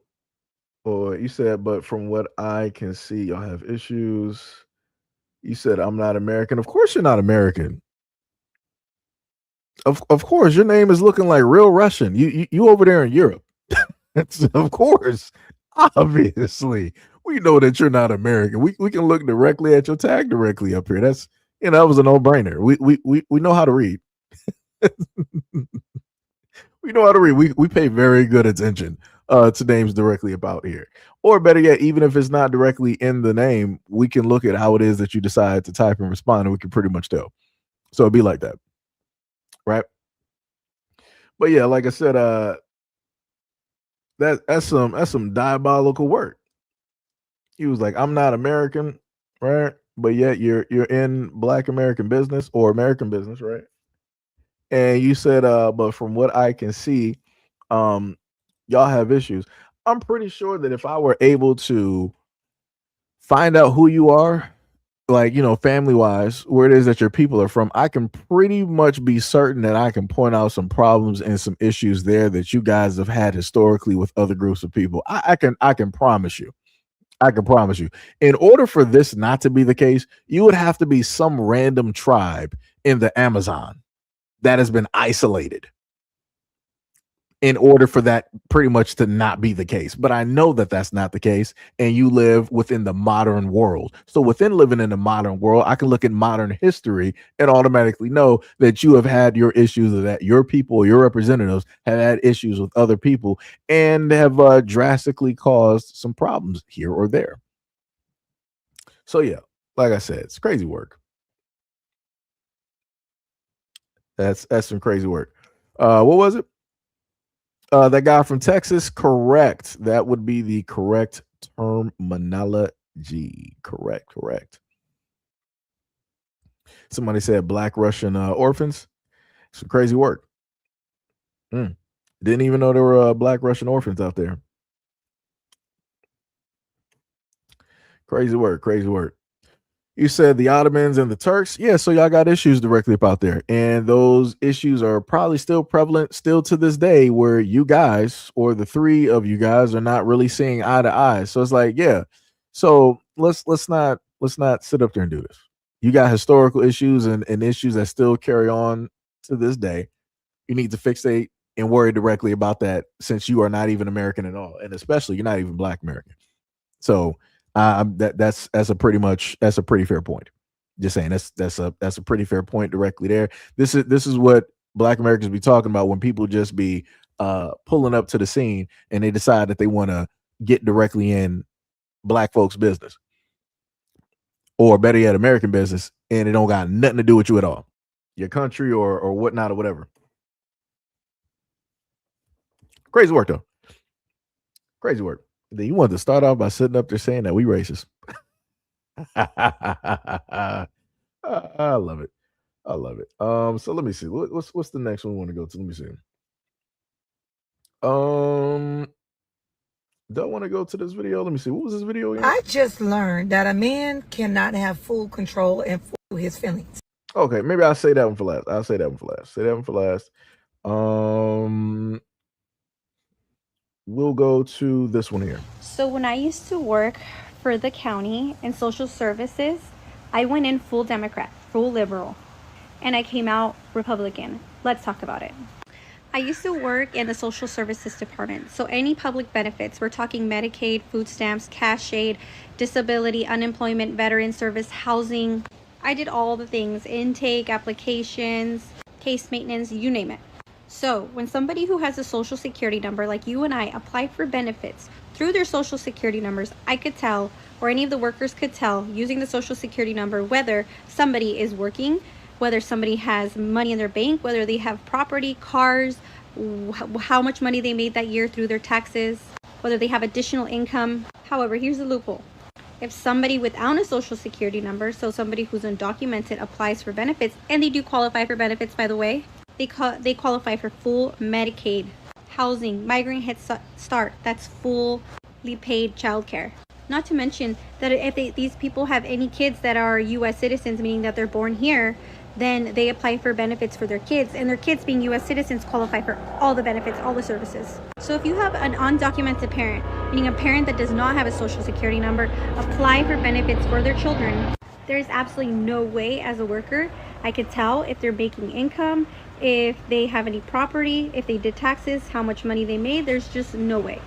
Oh, you said, but from what I can see, y'all have issues. You said I'm not American. Of course, you're not American. Of course, your name is looking like real Russian. You over there in Europe. Of course, obviously, we know that you're not American. We can look directly at your tag directly up here. That's that was a no brainer. We know how to read. We know how to read. We pay very good attention to names directly about here. Or better yet, even if it's not directly in the name, we can look at how it is that you decide to type and respond, and we can pretty much tell. So it'd be like that. Right? But yeah, like I said, that's some diabolical work. He was like, I'm not American, right? But yet you're in black American business or American business, right? And you said, but from what I can see, y'all have issues. I'm pretty sure that if I were able to find out who you are, like, family wise, where it is that your people are from, I can pretty much be certain that I can point out some problems and some issues there that you guys have had historically with other groups of people. I can promise you. I can promise you. In order for this not to be the case, you would have to be some random tribe in the Amazon that has been isolated in order for that pretty much to not be the case. But I know that that's not the case, and you live within the modern world. So within living in the modern world, I can look at modern history and automatically know that you have had your issues, or that your people, your representatives have had issues with other people and have drastically caused some problems here or there. So yeah, like I said, it's crazy work. That's some crazy work. What was it? That guy from Texas, correct. That would be the correct terminology. Correct. Somebody said black Russian orphans. Some crazy work. Didn't even know there were black Russian orphans out there. Crazy work. You said the Ottomans and the Turks. Yeah, so y'all got issues directly about there. And those issues are probably still prevalent still to this day, where you guys, or the three of you guys, are not really seeing eye to eye. So it's like, yeah. So let's not let's not sit up there and do this. You got historical issues and issues that still carry on to this day. You need to fixate and worry directly about that, since you are not even American at all, and especially you're not even Black American. So that's a pretty fair point. Just saying, that's a pretty fair point directly there. This is what Black Americans be talking about when people just be pulling up to the scene and they decide that they want to get directly in Black folks' business, or better yet, American business, and it don't got nothing to do with you at all, your country or whatnot or whatever. Crazy work though. Crazy work. Then you want to start off by sitting up there saying that we racist. I love it. I love it. So let me see. What's the next one we want to go to? Let me see. Do I want to go to this video? Let me see. What was this video again? I just learned that a man cannot have full control and full his feelings. Okay, maybe I'll say that one for last. Say that one for last. We'll go to this one here. So when I used to work for the county in social services, I went in full Democrat, full liberal, and I came out Republican. Let's talk about it. I used to work in the social services department. So any public benefits, we're talking Medicaid, food stamps, cash aid, disability, unemployment, veteran service, housing. I did all the things, intake, applications, case maintenance, you name it. So when somebody who has a social security number like you and I apply for benefits through their social security numbers, I could tell, or any of the workers could tell using the social security number, whether somebody is working, whether somebody has money in their bank, whether they have property, cars, how much money they made that year through their taxes, whether they have additional income. However, here's the loophole. If somebody without a social security number, so somebody who's undocumented, applies for benefits, and they do qualify for benefits, by the way, they qualify for full Medicaid, housing, migrant head start, that's fully paid childcare. Not to mention that if these people have any kids that are U.S. citizens, meaning that they're born here, then they apply for benefits for their kids, and their kids being U.S. citizens qualify for all the benefits, all the services. So if you have an undocumented parent, meaning a parent that does not have a social security number, apply for benefits for their children, there's absolutely no way as a worker I could tell if they're making income, if they have any property, if they did taxes, how much money they made. There's just no way.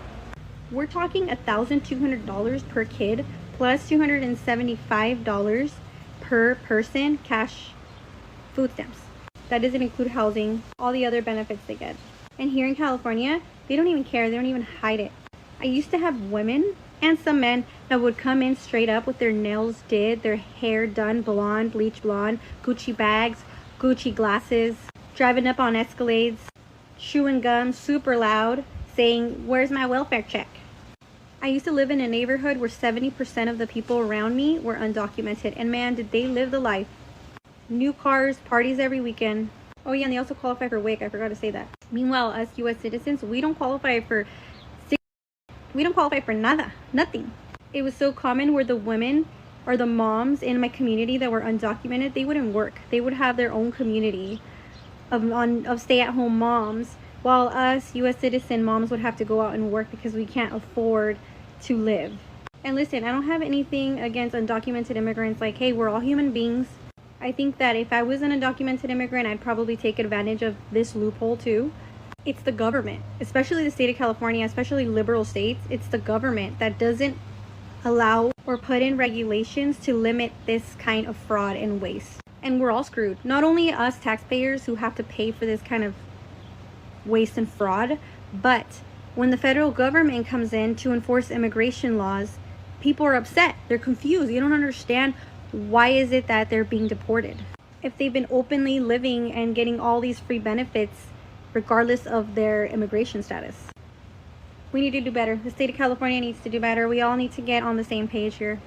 We're talking $1,200 per kid plus $275 per person cash food stamps. That doesn't include housing, all the other benefits they get. And here in California, they don't even care. They don't even hide it. I used to have women and some men that would come in straight up with their nails did, their hair done, blonde, bleach blonde, Gucci bags, Gucci glasses, driving up on Escalades, chewing gum super loud, saying, "Where's my welfare check?" I used to live in a neighborhood where 70% of the people around me were undocumented, and man, did they live the life. New cars, parties every weekend. Oh yeah, and they also qualify for WIC. I forgot to say that. Meanwhile, us U.S. citizens, we don't qualify for nada, nothing. It was so common where the women or the moms in my community that were undocumented, they wouldn't work. They would have their own community of stay-at-home moms, while us U.S. citizen moms would have to go out and work because we can't afford to live. And listen, I don't have anything against undocumented immigrants. Like, hey, we're all human beings. I think that if I was an undocumented immigrant, I'd probably take advantage of this loophole too. It's the government, especially the state of California, especially liberal states. It's the government that doesn't allow or put in regulations to limit this kind of fraud and waste. And we're all screwed. Not only us taxpayers who have to pay for this kind of waste and fraud, but when the federal government comes in to enforce immigration laws, people are upset. They're confused. You don't understand why is it that they're being deported. If they've been openly living and getting all these free benefits regardless of their immigration status. We need to do better. The state of California needs to do better. We all need to get on the same page here.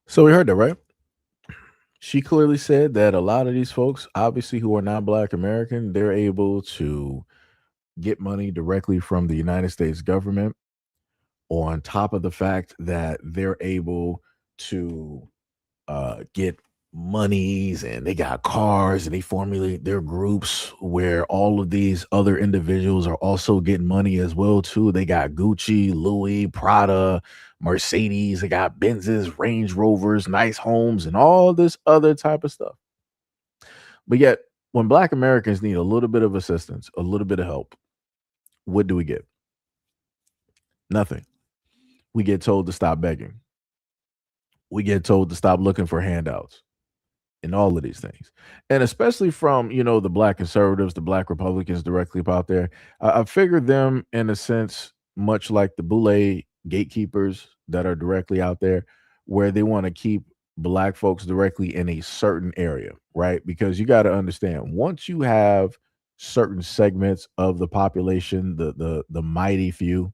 So we heard that, right? She clearly said that a lot of these folks, obviously who are not Black American, they're able to get money directly from the United States government, on top of the fact that they're able to get monies and they got cars and they formulate their groups where all of these other individuals are also getting money as well too. They got Gucci, Louis, Prada, Mercedes, they got Benzes, Range Rovers, nice homes, and all this other type of stuff. But yet, when Black Americans need a little bit of assistance, a little bit of help, what do we get? Nothing. We get told to stop begging. We get told to stop looking for handouts and all of these things. And especially from, the Black conservatives, the Black Republicans directly up out there, I figure them in a sense, much like the Boule gatekeepers that are directly out there, where they want to keep Black folks directly in a certain area, right? Because you got to understand, once you have certain segments of the population, the mighty few,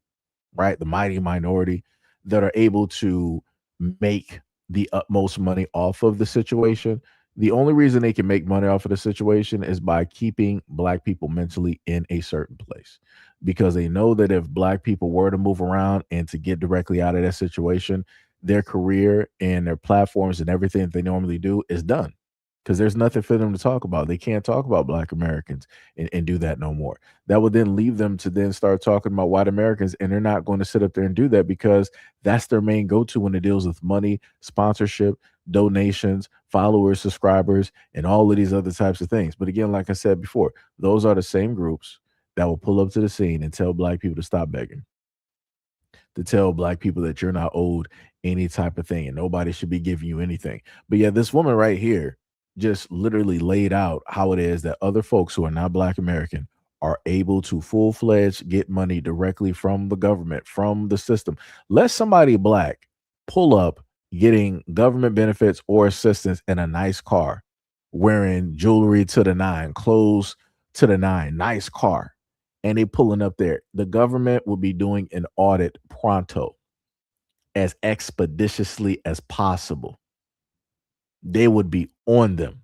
right, the mighty minority that are able to make the utmost money off of the situation, the only reason they can make money off of the situation is by keeping Black people mentally in a certain place, because they know that if Black people were to move around and to get directly out of that situation, their career and their platforms and everything that they normally do is done, because there's nothing for them to talk about. They can't talk about Black Americans and do that no more. That would then leave them to then start talking about white Americans, and they're not going to sit up there and do that because that's their main go-to when it deals with money, sponsorship, donations, followers, subscribers, and all of these other types of things. But again, like I said before, those are the same groups that will pull up to the scene and tell Black people to stop begging, to tell Black people that you're not owed any type of thing and nobody should be giving you anything. But yeah, this woman right here just literally laid out how it is that other folks who are not Black American are able to full-fledged get money directly from the government, from the system. Let somebody Black pull up getting government benefits or assistance in a nice car, wearing jewelry to the nine, clothes to the nine, nice car, and they pulling up there. The government will be doing an audit pronto, as expeditiously as possible. They would be on them.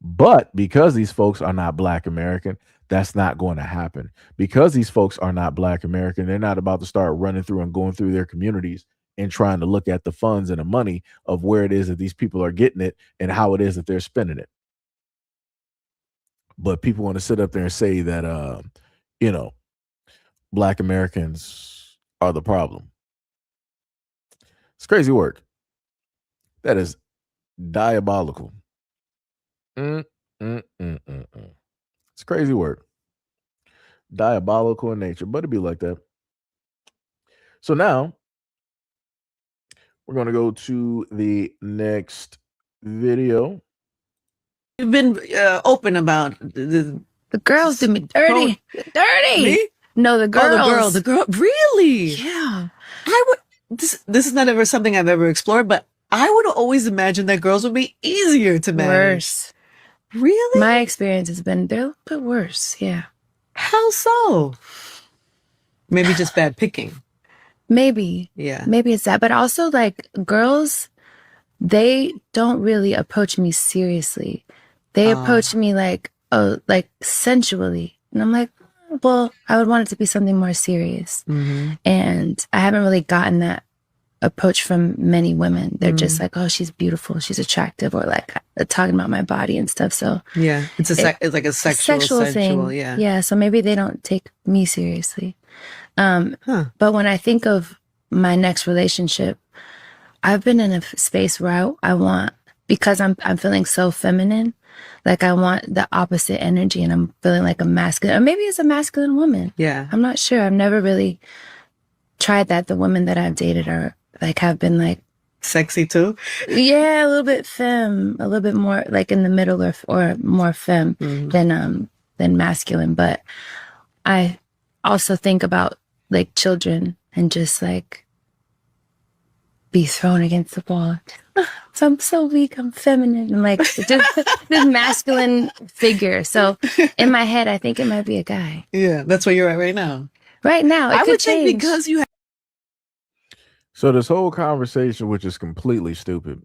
But because these folks are not Black American, that's not going to happen. Because these folks are not Black American, they're not about to start running through and going through their communities and trying to look at the funds and the money of where it is that these people are getting it and how it is that they're spending it. But people want to sit up there and say that, Black Americans are the problem. It's crazy work. That is diabolical. It's crazy work. Diabolical in nature, but it'd be like that. So now we're going to go to the next video. You've been open about the girls do me dirty. Dirty. Me? No, the girls. The girl. Really? Yeah. I would. This is not ever something I've ever explored, but I would always imagine that girls would be easier to manage. Worse. Really? My experience has been they're a little bit worse. Yeah. How so? Maybe just bad picking. Maybe. Yeah. Maybe it's that. But also, like, girls, they don't really approach me seriously. They approach me like sensually. And I'm like, well, I would want it to be something more serious. Mm-hmm. And I haven't really gotten that approach from many women. They're just like, oh, she's beautiful, she's attractive, or like talking about my body and stuff. So yeah, it's like a sexual thing. Yeah. So maybe they don't take me seriously. But when I think of my next relationship, I've been in a space where I want, because I'm feeling so feminine, like I want the opposite energy, and I'm feeling like a masculine, or maybe it's a masculine woman. Yeah. I'm not sure. I've never really tried that. The women that I've dated are like, have been like sexy too. Yeah, a little bit femme, a little bit more like in the middle, or more femme than masculine. But I also think about like children and just like be thrown against the wall. So I'm so weak, I'm feminine. I'm like just this masculine figure. So in my head, I think it might be a guy. Yeah, that's where you're at right now. Right now, I would think because you have. So this whole conversation, which is completely stupid,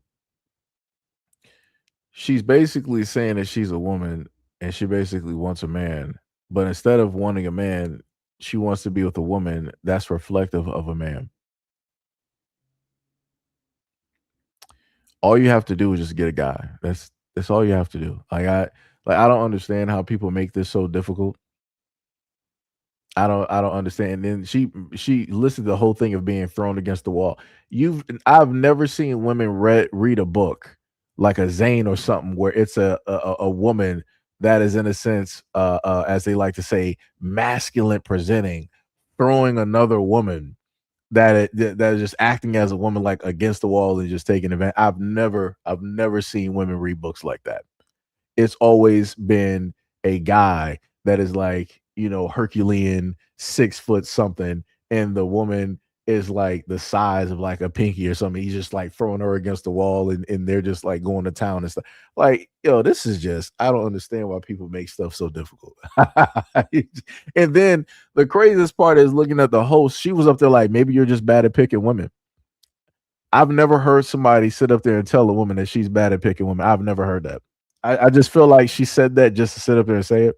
she's basically saying that she's a woman and she basically wants a man, but instead of wanting a man, she wants to be with a woman that's reflective of a man. All you have to do is just get a guy. That's all you have to do. I don't understand how people make this so difficult. I don't understand. And then she listed the whole thing of being thrown against the wall. I've never seen women read a book like a Zane or something where it's a woman that is in a sense as they like to say masculine presenting, throwing another woman that is just acting as a woman like against the wall and just taking advantage. I've never seen women read books like that. It's always been a guy that is like, Herculean 6 foot something, and the woman is like the size of like a pinky or something. He's just like throwing her against the wall and they're just like going to town and stuff. Like, this is just, I don't understand why people make stuff so difficult. And then the craziest part is looking at the host. She was up there like, maybe you're just bad at picking women. I've never heard somebody sit up there and tell a woman that she's bad at picking women. I've never heard that. I just feel like she said that just to sit up there and say it,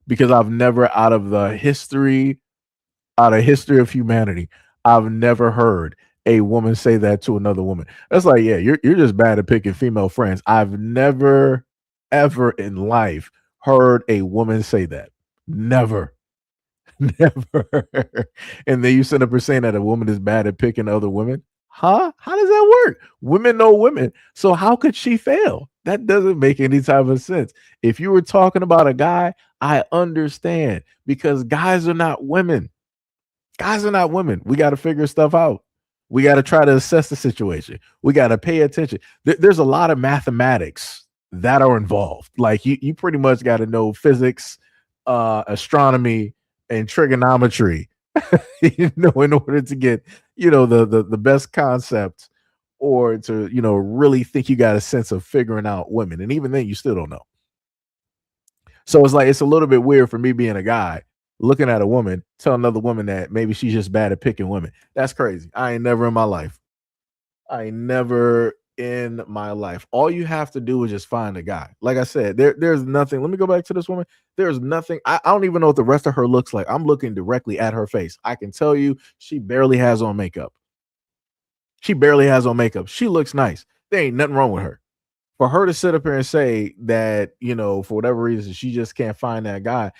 because I've never, out of history of humanity, I've never heard a woman say that to another woman. That's like, yeah, you're just bad at picking female friends. I've never, ever in life heard a woman say that. Never. Never. And then you sit up and saying that a woman is bad at picking other women. Huh? How does that work? Women know women. So how could she fail? That doesn't make any type of sense. If you were talking about a guy, I understand, because guys are not women. Guys are not women. We got to figure stuff out. We got to try to assess the situation. We got to pay attention. There's a lot of mathematics that are involved. Like you pretty much got to know physics, astronomy, and trigonometry, in order to get, the best concept, or to, really think you got a sense of figuring out women. And even then you still don't know. So it's like, it's a little bit weird for me being a guy looking at a woman, tell another woman that maybe she's just bad at picking women. That's crazy. I ain't never in my life. All you have to do is just find a guy. Like I said, there's nothing. Let me go back to this woman. There's nothing. I don't even know what the rest of her looks like. I'm looking directly at her face. I can tell you she barely has on makeup. She looks nice. There ain't nothing wrong with her. For her to sit up here and say that, for whatever reason, she just can't find that guy,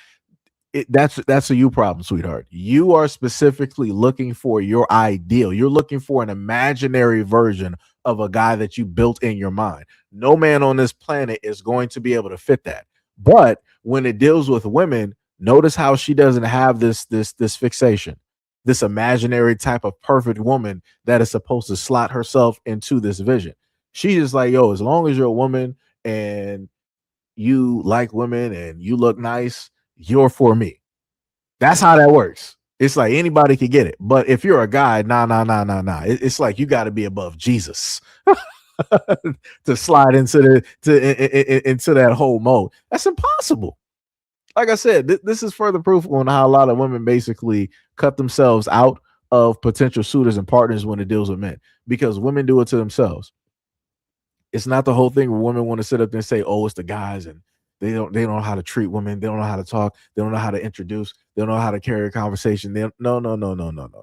that's a you problem, sweetheart. You are specifically looking for your ideal. You're looking for an imaginary version of a guy that you built in your mind. No man on this planet is going to be able to fit that. But when it deals with women, notice how she doesn't have this fixation, this imaginary type of perfect woman that is supposed to slot herself into this vision. She's just like, yo, as long as you're a woman and you like women and you look nice, you're for me. That's how that works. It's like anybody can get it. But if you're a guy, nah. It's like you got to be above Jesus to slide into into that whole mode. That's impossible. Like I said, this is further proof on how a lot of women basically cut themselves out of potential suitors and partners when it deals with men, because women do it to themselves. It's not the whole thing where women want to sit up there and say, oh, it's the guys, and they don't know how to treat women. They don't know how to talk. They don't know how to introduce. They don't know how to carry a conversation. No.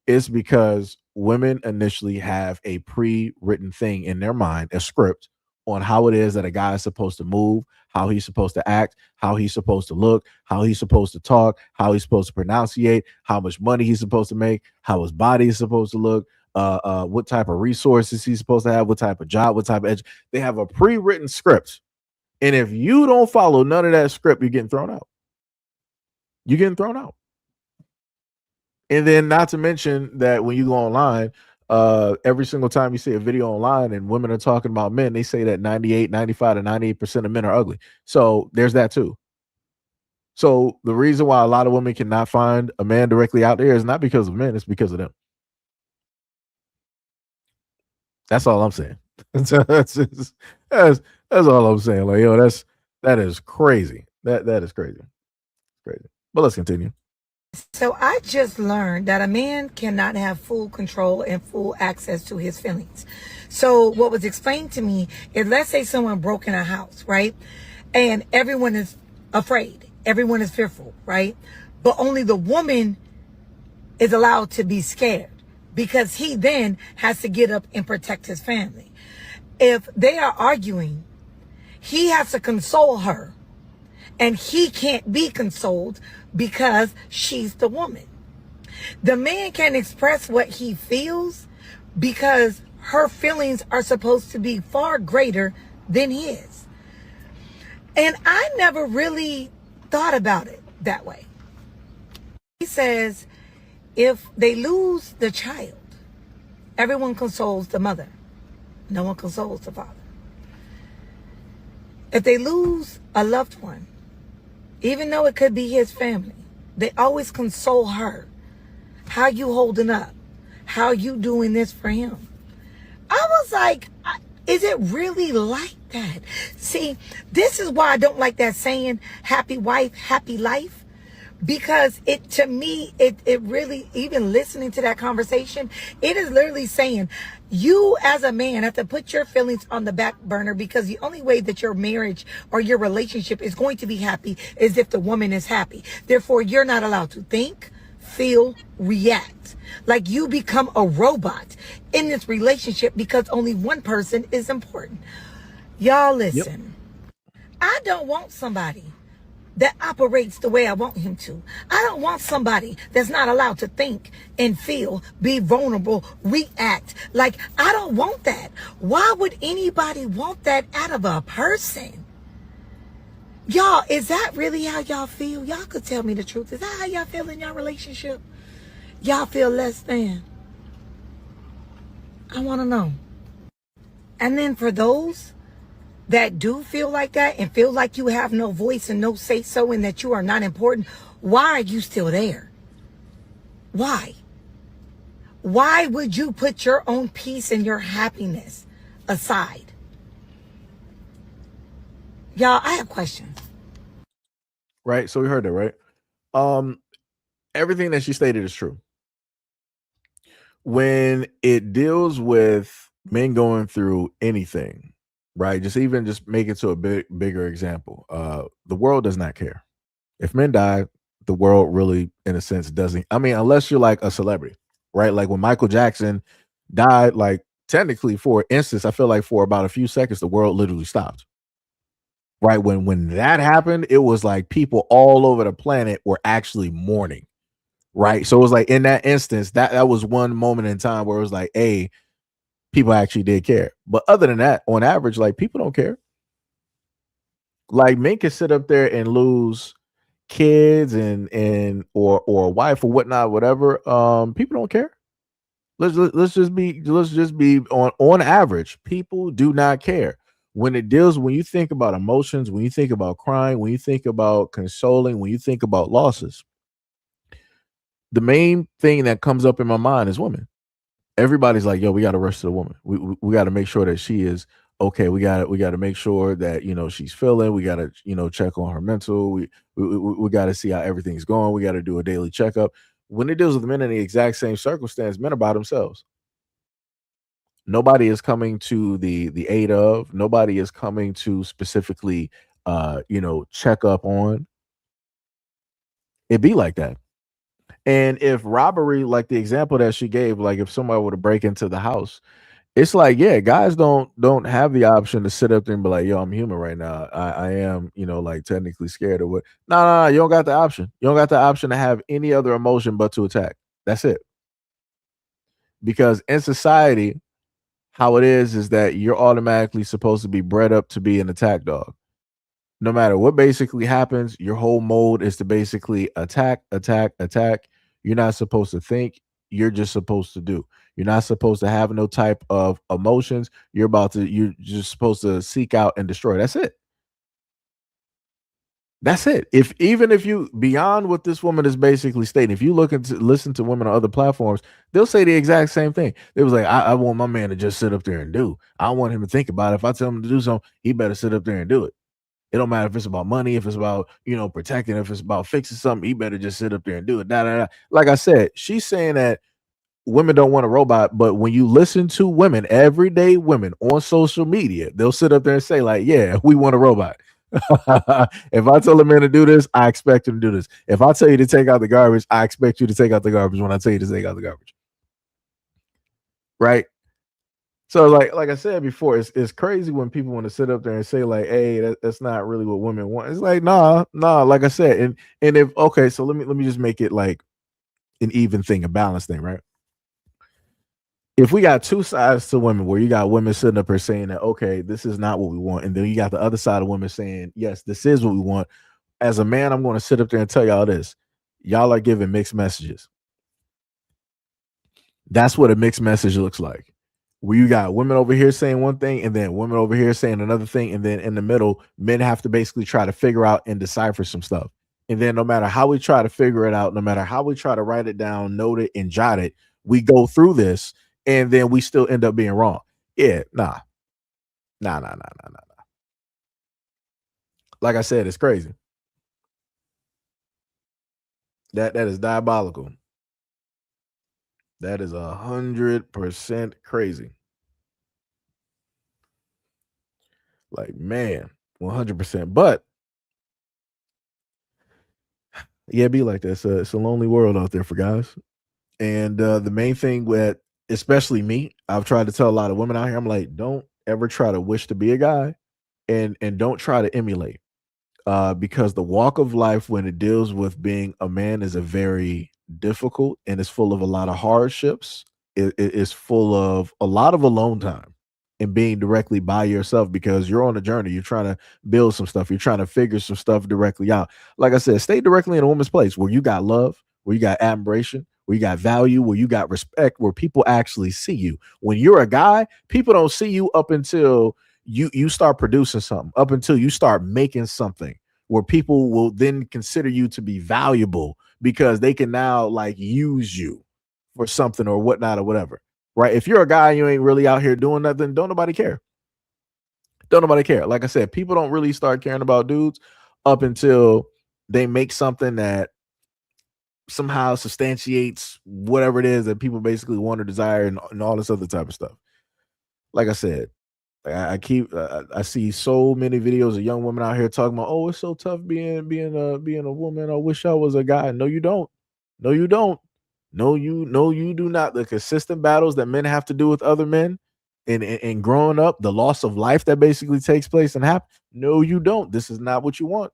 It's because women initially have a pre-written thing in their mind, a script on how it is that a guy is supposed to move, how he's supposed to act, how he's supposed to look, how he's supposed to talk, how he's supposed to pronunciate, how much money he's supposed to make, how his body is supposed to look, what type of resources he's supposed to have, what type of job, what type of edge. They have a pre-written script. And if you don't follow none of that script, you're getting thrown out. You're getting thrown out. And then not to mention that when you go online, every single time you see a video online and women are talking about men, they say that 95 to 98% of men are ugly. So there's that too. So the reason why a lot of women cannot find a man directly out there is not because of men, it's because of them. That's all I'm saying. That's all I'm saying. Like, yo, that is crazy. That is crazy. Crazy. But let's continue. So I just learned that a man cannot have full control and full access to his feelings. So what was explained to me is, let's say someone broke in a house, right? And everyone is afraid. Everyone is fearful, right? But only the woman is allowed to be scared, because he then has to get up and protect his family. if they are arguing, he has to console her. And he can't be consoled because she's the woman. The man can express what he feels because her feelings are supposed to be far greater than his. And I never really thought about it that way. He says, if they lose the child, everyone consoles the mother. No one consoles the father. If they lose a loved one, even though it could be his family, they always console her. How you holding up? How you doing this for him? I was like, is it really like that? See, this is why I don't like that saying, happy wife, happy life. Because it, to me, it really, even listening to that conversation, it is literally saying, you as a man have to put your feelings on the back burner, because the only way that your marriage or your relationship is going to be happy is if the woman is happy. Therefore, you're not allowed to think, feel, react. Like you become a robot in this relationship because only one person is important. Y'all listen. I don't want somebody that operates the way I want him to. I don't want somebody that's not allowed to think and feel, be vulnerable, react. Like, I don't want that. Why would anybody want that out of a person? Y'all, is that really how y'all feel? Y'all could tell me the truth. Is that how y'all feel in your relationship? Y'all feel less than? I want to know. And then for those that do feel like that and feel like you have no voice and no say so and that you are not important, why are you still there? Why? Why would you put your own peace and your happiness aside? Y'all, I have questions. Right. So we heard that, right? Everything that she stated is true. When it deals with men going through anything, right? Just make it to a bigger example. The world does not care. If men die, the world really, in a sense, doesn't. I mean, unless you're like a celebrity, right? Like when Michael Jackson died, like technically, for instance, I feel like for about a few seconds, the world literally stopped. Right. When that happened, it was like people all over the planet were actually mourning. Right. So it was like in that instance, that was one moment in time where it was like, hey, people actually did care. But other than that, on average, like people don't care. Like men can sit up there and lose kids and or a wife or whatnot, whatever. People don't care. Let's just be on average, people do not care. When you think about emotions, when you think about crying, when you think about consoling, when you think about losses, the main thing that comes up in my mind is women. Everybody's like, yo, we got to rush to the woman. We got to make sure that she is okay. We got to make sure that she's feeling. We got to check on her mental. We got to see how everything's going. We got to do a daily checkup. When it deals with men in the exact same circumstance, men are by themselves. Nobody is coming to the aid of. Nobody is coming to specifically check up on. It be like that. And if robbery, like the example that she gave, like if somebody were to break into the house, it's like, yeah, guys don't have the option to sit up there and be like, yo, I'm human right now. I am, like technically scared or what. No, you don't got the option. You don't got the option to have any other emotion but to attack. That's it. Because in society, how it is that you're automatically supposed to be bred up to be an attack dog. No matter what basically happens, your whole mode is to basically attack. You're not supposed to think. You're just supposed to do. You're not supposed to have no type of emotions. You're just supposed to seek out and destroy. That's it. That's it. Even if you, beyond what this woman is basically stating, if you listen to women on other platforms, they'll say the exact same thing. It was like, I want my man to just sit up there and do. I want him to think about it. If I tell him to do something, he better sit up there and do it. It don't matter if it's about money, if it's about, protecting, if it's about fixing something, he better just sit up there and do it. Like I said, she's saying that women don't want a robot, but when you listen to women, everyday women on social media, they'll sit up there and say like, yeah, we want a robot. If I tell a man to do this, I expect him to do this. If I tell you to take out the garbage, I expect you to take out the garbage when I tell you to take out the garbage. Right? So like I said before, it's crazy when people want to sit up there and say like, "Hey, that's not really what women want." It's like, nah. Like I said, and if okay, so let me just make it like an even thing, a balanced thing, right? If we got two sides to women, where you got women sitting up here saying that, okay, this is not what we want, and then you got the other side of women saying, yes, this is what we want. As a man, I'm going to sit up there and tell y'all this: y'all are giving mixed messages. That's what a mixed message looks like. Where you got women over here saying one thing and then women over here saying another thing, and then in the middle, men have to basically try to figure out and decipher some stuff. And then no matter how we try to figure it out, no matter how we try to write it down, note it, and jot it, we go through this and then we still end up being wrong. Yeah, nah. Like I said, it's crazy. That is diabolical. That is 100% crazy. Like, man, 100%. But yeah, be like that. It's a lonely world out there for guys. And the main thing with, especially me, I've tried to tell a lot of women out here, I'm like, don't ever try to wish to be a guy, and don't try to emulate. Because the walk of life when it deals with being a man is a very difficult, and it's full of a lot of hardships. It's full of a lot of alone time and being directly by yourself, because you're on a journey. You're trying to build some stuff. You're trying to figure some stuff directly out. Like I said, stay directly in a woman's place where you got love, where you got admiration, where you got value, where you got respect, where people actually see you. When you're a guy, people don't see you up until you start producing something, up until you start making something where people will then consider you to be valuable, because they can now like use you for something or whatnot or whatever. Right? If you're a guy and you ain't really out here doing nothing, don't nobody care. Don't nobody care. Like I said, people don't really start caring about dudes up until they make something that somehow substantiates whatever it is that people basically want or desire, and all this other type of stuff. Like I said, I see so many videos of young women out here talking about, oh, it's so tough being a woman. I wish I was a guy. No, you don't. No, you don't. No, you do not. The consistent battles that men have to do with other men, and growing up, the loss of life that basically takes place and happen. No, you don't. This is not what you want.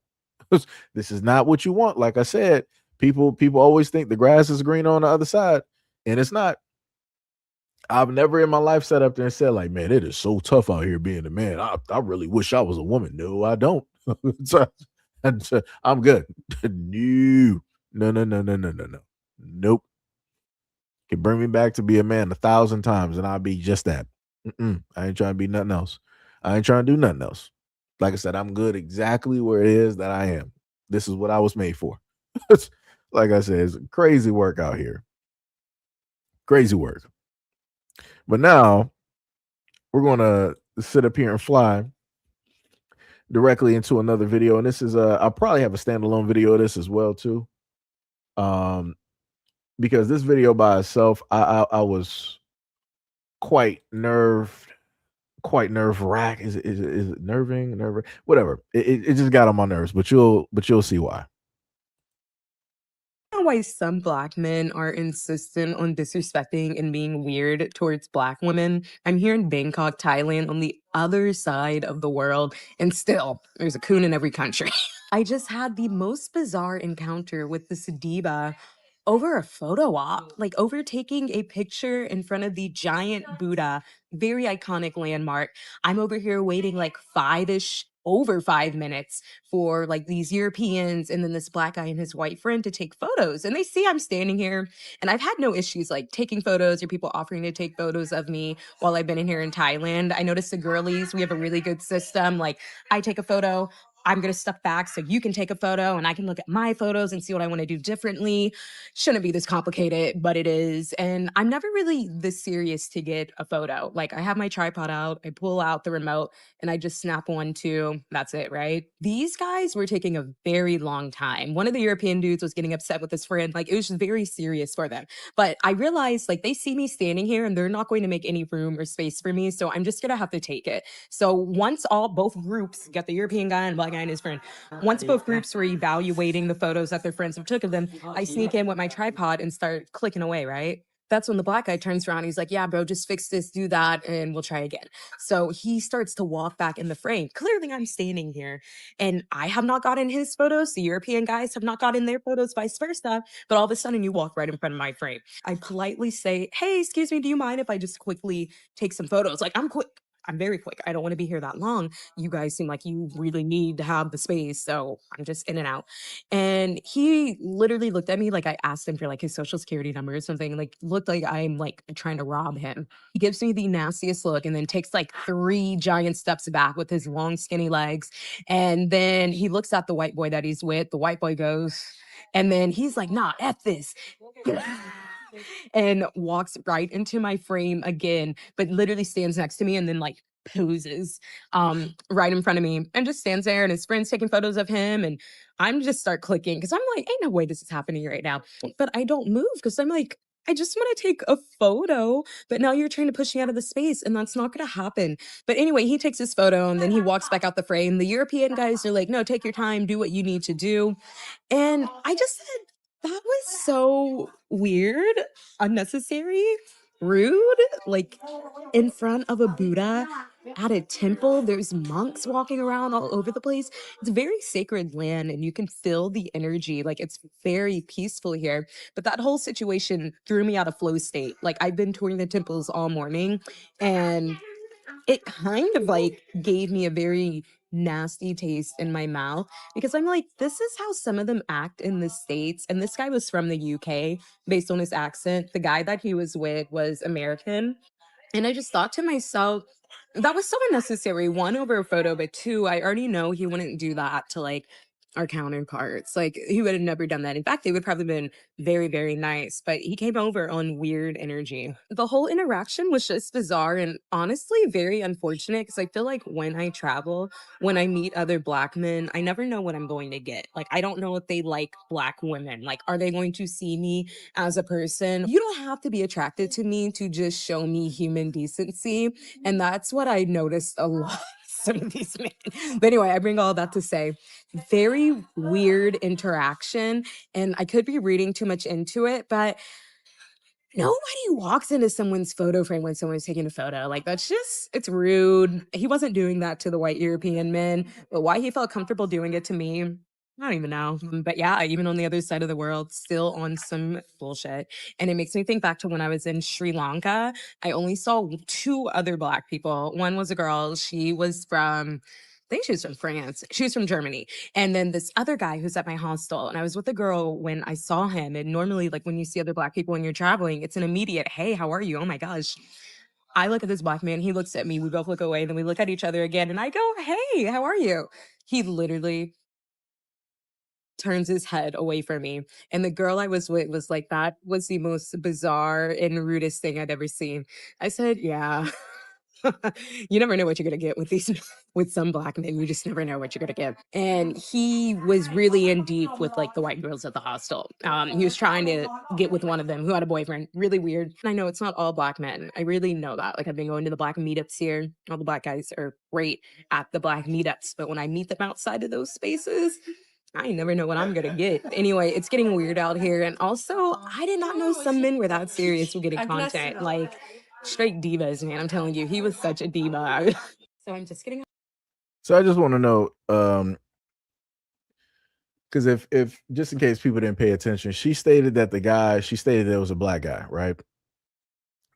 This is not what you want. Like I said, people always think the grass is green on the other side, and it's not. I've never in my life sat up there and said, like, man, it is so tough out here being a man. I really wish I was a woman. No, I don't. So, I'm good. No. Nope. Can bring me back to be a man 1,000 times and I'll be just that. I ain't trying to be nothing else. I ain't trying to do nothing else. Like I said, I'm good exactly where it is that I am. This is what I was made for. Like I said, it's crazy work out here. Crazy work. But now we're going to sit up here and fly directly into another video. And this is I'll probably have a standalone video of this as well too. Because this video by itself, I was quite nerve wrack. Is it nerving? Whatever. It just got on my nerves, but you'll see why. Why some black men are insistent on disrespecting and being weird towards black women. I'm here in Bangkok, Thailand, on the other side of the world, and still there's a coon in every country. I just had the most bizarre encounter with this diva over a photo op, like overtaking a picture in front of the giant Buddha, very iconic landmark. I'm over here waiting like over 5 minutes for like these Europeans and then this black guy and his white friend to take photos. And they see I'm standing here, and I've had no issues like taking photos or people offering to take photos of me while I've been in here in Thailand. I noticed the girlies, we have a really good system. Like, I take a photo, I'm going to step back so you can take a photo and I can look at my photos and see what I want to do differently. Shouldn't be this complicated, but it is. And I'm never really this serious to get a photo. Like, I have my tripod out, I pull out the remote, and I just snap one, two. That's it, right? These guys were taking a very long time. One of the European dudes was getting upset with his friend. Like, it was just very serious for them. But I realized, like, they see me standing here and they're not going to make any room or space for me. So I'm just going to have to take it. So once both groups, got the European guy and black guy and his friend, once both groups were evaluating the photos that their friends have took of them, I sneak in with my tripod and start clicking away, right? That's when the black guy turns around. He's like, yeah, bro, just fix this, do that, and we'll try again. So he starts to walk back in the frame. Clearly, I'm standing here and I have not gotten his photos. The European guys have not gotten their photos, vice versa. But all of a sudden, you walk right in front of my frame. I politely say, hey, excuse me, do you mind if I just quickly take some photos? Like, I'm quick. I'm very quick. I don't want to be here that long. You guys seem like you really need to have the space. So I'm just in and out. And he literally looked at me like I asked him for like his social security number or something, like looked like I'm like trying to rob him. He gives me the nastiest look and then takes like 3 giant steps back with his long, skinny legs. And then he looks at the white boy that he's with. The white boy goes, and then he's like, nah, F this. And walks right into my frame again, but literally stands next to me and then like poses right in front of me and just stands there, and his friends taking photos of him, and I'm just start clicking because I'm like, ain't no way this is happening right now. But I don't move because I'm like, I just want to take a photo, but now you're trying to push me out of the space, and that's not going to happen. But anyway, he takes his photo and then he walks back out the frame. The European guys are like, no, take your time, do what you need to do. And I just said, that was so weird, unnecessary, rude. Like in front of a Buddha at a temple, there's monks walking around all over the place. It's a very sacred land and you can feel the energy. Like it's very peaceful here. But that whole situation threw me out of flow state. Like I've been touring the temples all morning and it kind of like gave me a very nasty taste in my mouth because I'm like, this is how some of them act in the States. And this guy was from the UK based on his accent. The guy that he was with was American. And I just thought to myself, that was so unnecessary. 1, over a photo, but 2, I already know he wouldn't do that to like our counterparts. Like he would have never done that. In fact, they would probably been very, very nice. But he came over on weird energy. The whole interaction was just bizarre and honestly very unfortunate because I feel like when I travel, when I meet other black men, I never know what I'm going to get. Like I don't know if they like black women. Like, are they going to see me as a person? You don't have to be attracted to me to just show me human decency. And that's what I noticed a lot. Some of these men. But anyway, I bring all that to say, very weird interaction. And I could be reading too much into it, but nobody walks into someone's photo frame when someone's taking a photo. Like that's just, it's rude. He wasn't doing that to the white European men, but why he felt comfortable doing it to me, I don't even know. But yeah, even on the other side of the world, still on some bullshit. And it makes me think back to when I was in Sri Lanka. I only saw 2 other black people. One was a girl. She was from, I think she was from France. She was from Germany. And then this other guy who's at my hostel. And I was with a girl when I saw him. And normally, like when you see other black people when you're traveling, it's an immediate, hey, how are you? Oh my gosh. I look at this black man. He looks at me. We both look away. Then we look at each other again. And I go, hey, how are you? He literally turns his head away from me. And the girl I was with was like, that was the most bizarre and rudest thing I'd ever seen. I said, yeah. You never know what you're gonna get with these with some black men. You just never know what you're gonna get. And he was really in deep with like the white girls at the hostel. He was trying to get with one of them who had a boyfriend. Really weird. And I know it's not all black men. I really know that. Like I've been going to the black meetups here. All the black guys are great at the black meetups, but when I meet them outside of those spaces, I never know what I'm gonna get. Anyway, it's getting weird out here. And also, I did not know some men were that serious with getting content. Like straight divas, man. I'm telling you, he was such a diva. So I'm just kidding. So I just want to know, because if just in case people didn't pay attention, she stated that it was a black guy, right?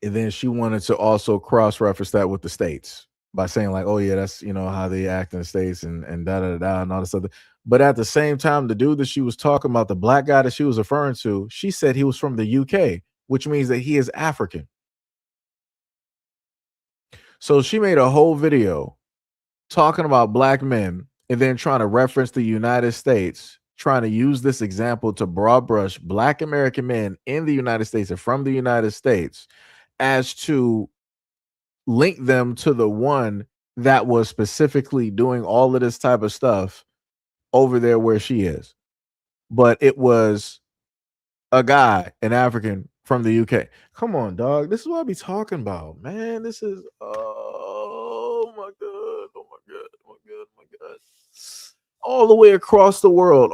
And then she wanted to also cross-reference that with the states by saying like, oh yeah, that's how they act in the states and da da da and all this other. But at the same time, the dude that she was talking about, the black guy that she was referring to, she said he was from the UK, which means that he is African. So she made a whole video talking about black men and then trying to reference the United States, trying to use this example to broad brush black American men in the United States and from the United States as to link them to the one that was specifically doing all of this type of stuff over there where she is. But it was a guy, an African from the UK. Come on, dog. This is what I be talking about, man. This is, oh my God. Oh my God. Oh my God. Oh my God. All the way across the world,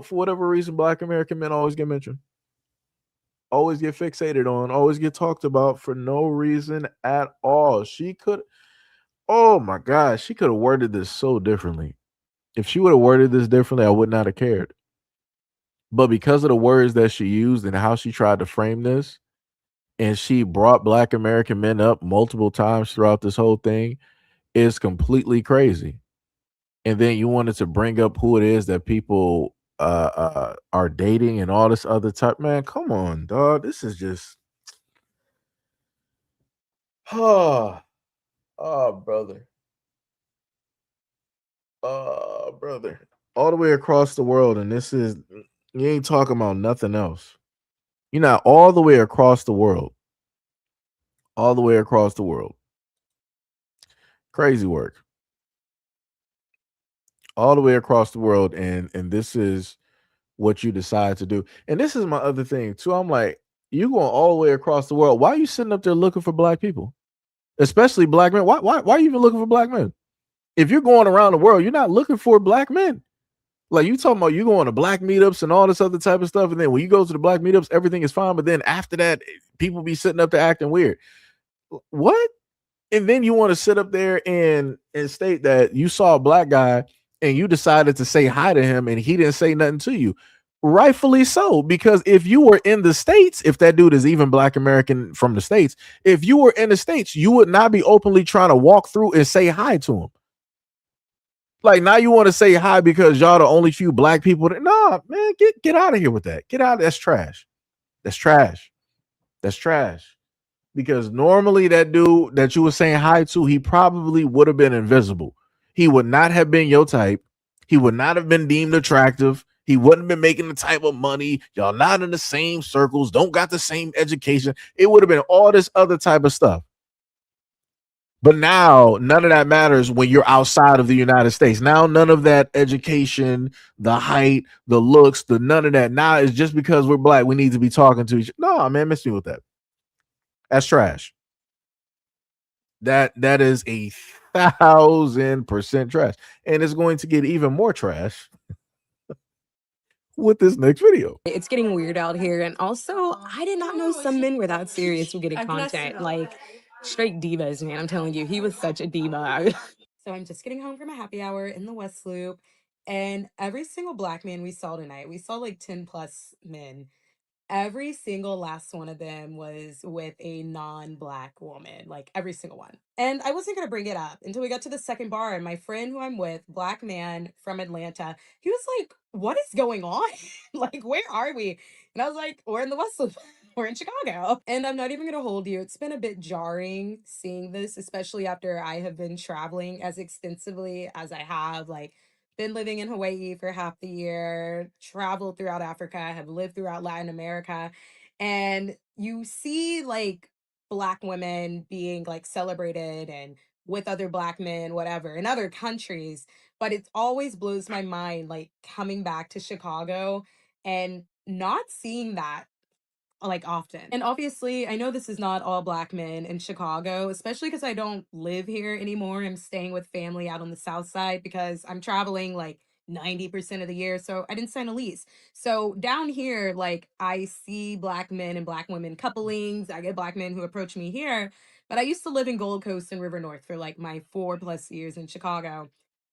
for whatever reason, black American men always get mentioned. always get fixated on, always get talked about for no reason at all. She could, oh my gosh, she could have worded this so differently. If she would have worded this differently, I would not have cared. But because of the words that she used and how she tried to frame this, and she brought Black American men up multiple times throughout this whole thing, is completely crazy. And then you wanted to bring up who it is that people are dating and all this other type. Man, come on, dog. This is just oh, brother. Brother. All the way across the world, and this is you ain't talking about nothing else. You're not all the way across the world. All the way across the world. Crazy work. All the way across the world, and this is what you decide to do. And this is my other thing too. I'm like, you going all the way across the world. Why are you sitting up there looking for Black people? Especially Black men. Why are you even looking for Black men? If you're going around the world, you're not looking for Black men. Like you talking about you going to Black meetups and all this other type of stuff. And then when you go to the Black meetups, everything is fine. But then after that, people be sitting up there acting weird. What? And then you want to sit up there and state that you saw a Black guy and you decided to say hi to him and he didn't say nothing to you. Rightfully so, because if you were in the States, if that dude is even Black American from the States, if you were in the States, you would not be openly trying to walk through and say hi to him. Like now you want to say hi because y'all the only few Black people. Nah, man, get out of here with that. Get out. That's trash. That's trash. That's trash. Because normally that dude that you were saying hi to, he probably would have been invisible. He would not have been your type. He would not have been deemed attractive. He wouldn't have been making the type of money. Y'all not in the same circles, don't got the same education. It would have been all this other type of stuff. But now none of that matters when you're outside of the United States. Now none of that education, the height, the looks, the none of that. Now it's just because we're Black, we need to be talking to each other. No, man, miss me with that. That's trash. That is 1,000% trash. And it's going to get even more trash with this next video. It's getting weird out here. And also, I did not know some men were that serious with getting content. Like, straight divas, man. I'm telling you, he was such a diva. So I'm just getting home from a happy hour in the West Loop. And every single Black man we saw tonight, we saw like 10 plus men. Every single last one of them was with a non-Black woman, like every single one. And I wasn't going to bring it up until we got to the second bar. And my friend who I'm with, Black man from Atlanta, he was like, what is going on? Like, where are we? And I was like, we're in the West Loop. We're in Chicago. And I'm not even going to hold you. It's been a bit jarring seeing this, especially after I have been traveling as extensively as I have. Like, been living in Hawaii for half the year, traveled throughout Africa, have lived throughout Latin America. And you see like Black women being like celebrated and with other Black men, whatever, in other countries. But it always blows my mind, like coming back to Chicago and not seeing that like often. And obviously, I know this is not all Black men in Chicago, especially because I don't live here anymore. I'm staying with family out on the South Side because I'm traveling like 90% of the year. So I didn't sign a lease. So down here, like I see Black men and Black women couplings. I get Black men who approach me here. But I used to live in Gold Coast and River North for like my 4+ years in Chicago.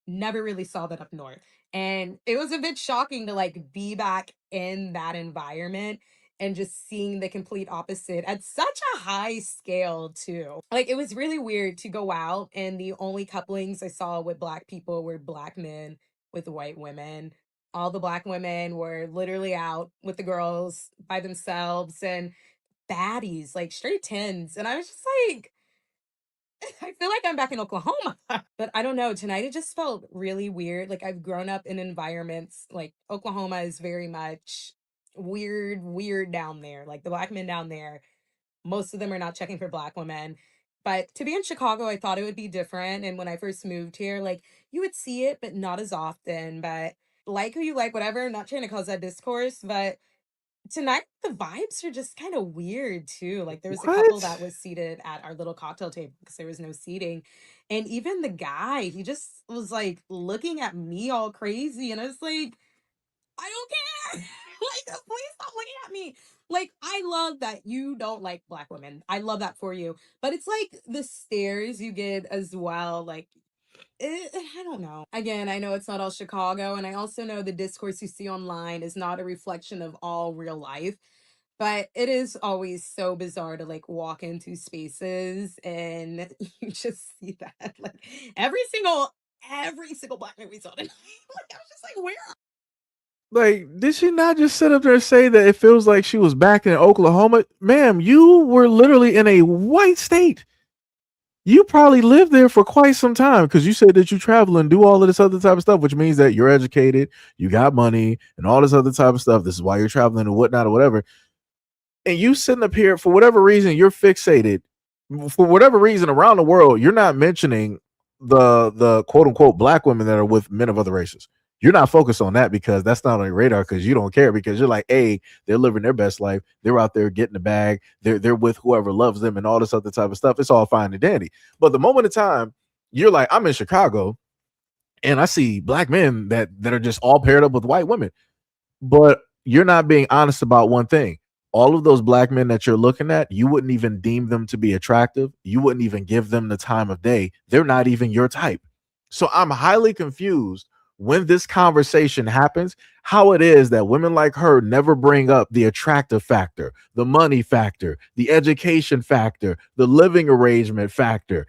Never really saw that up north. And it was a bit shocking to like be back in that environment and just seeing the complete opposite at such a high scale too. Like it was really weird to go out and the only couplings I saw with Black people were Black men with white women. All the Black women were literally out with the girls by themselves and baddies, like straight tens. And I was just like, I feel like I'm back in Oklahoma. But I don't know, tonight it just felt really weird. Like I've grown up in environments like Oklahoma is very much weird down there. Like the Black men down there, most of them are not checking for Black women. But to be in Chicago, I thought it would be different. And when I first moved here, like you would see it, but not as often. But like who you like, whatever. I'm not trying to cause that discourse, but tonight the vibes are just kind of weird too. Like there was a couple that was seated at our little cocktail table because there was no seating, and even the guy, he just was like looking at me all crazy, and I was like, I don't care. Like, please stop looking at me. Like, I love that you don't like Black women. I love that for you. But it's like the stares you get as well. Like, I don't know. Again, I know it's not all Chicago, and I also know the discourse you see online is not a reflection of all real life. But it is always so bizarre to like walk into spaces and you just see that like every single Black man we saw tonight. Like, I was just like, where Like, did she not just sit up there and say that it feels like she was back in Oklahoma? Ma'am, you were literally in a white state. You probably lived there for quite some time because you said that you travel and do all of this other type of stuff, which means that you're educated, you got money, and all this other type of stuff. This is why you're traveling and whatnot or whatever. And you sitting up here, for whatever reason, you're fixated. For whatever reason around the world, you're not mentioning the quote unquote Black women that are with men of other races. You're not focused on that because that's not on your radar because you don't care because you're like, hey, they're living their best life. They're out there getting the bag. They're with whoever loves them and all this other type of stuff. It's all fine and dandy. But the moment of time, you're like, I'm in Chicago and I see Black men that are just all paired up with white women. But you're not being honest about one thing. All of those Black men that you're looking at, you wouldn't even deem them to be attractive. You wouldn't even give them the time of day. They're not even your type. So I'm highly confused when this conversation happens, how it is that women like her never bring up the attractive factor, the money factor, the education factor, the living arrangement factor,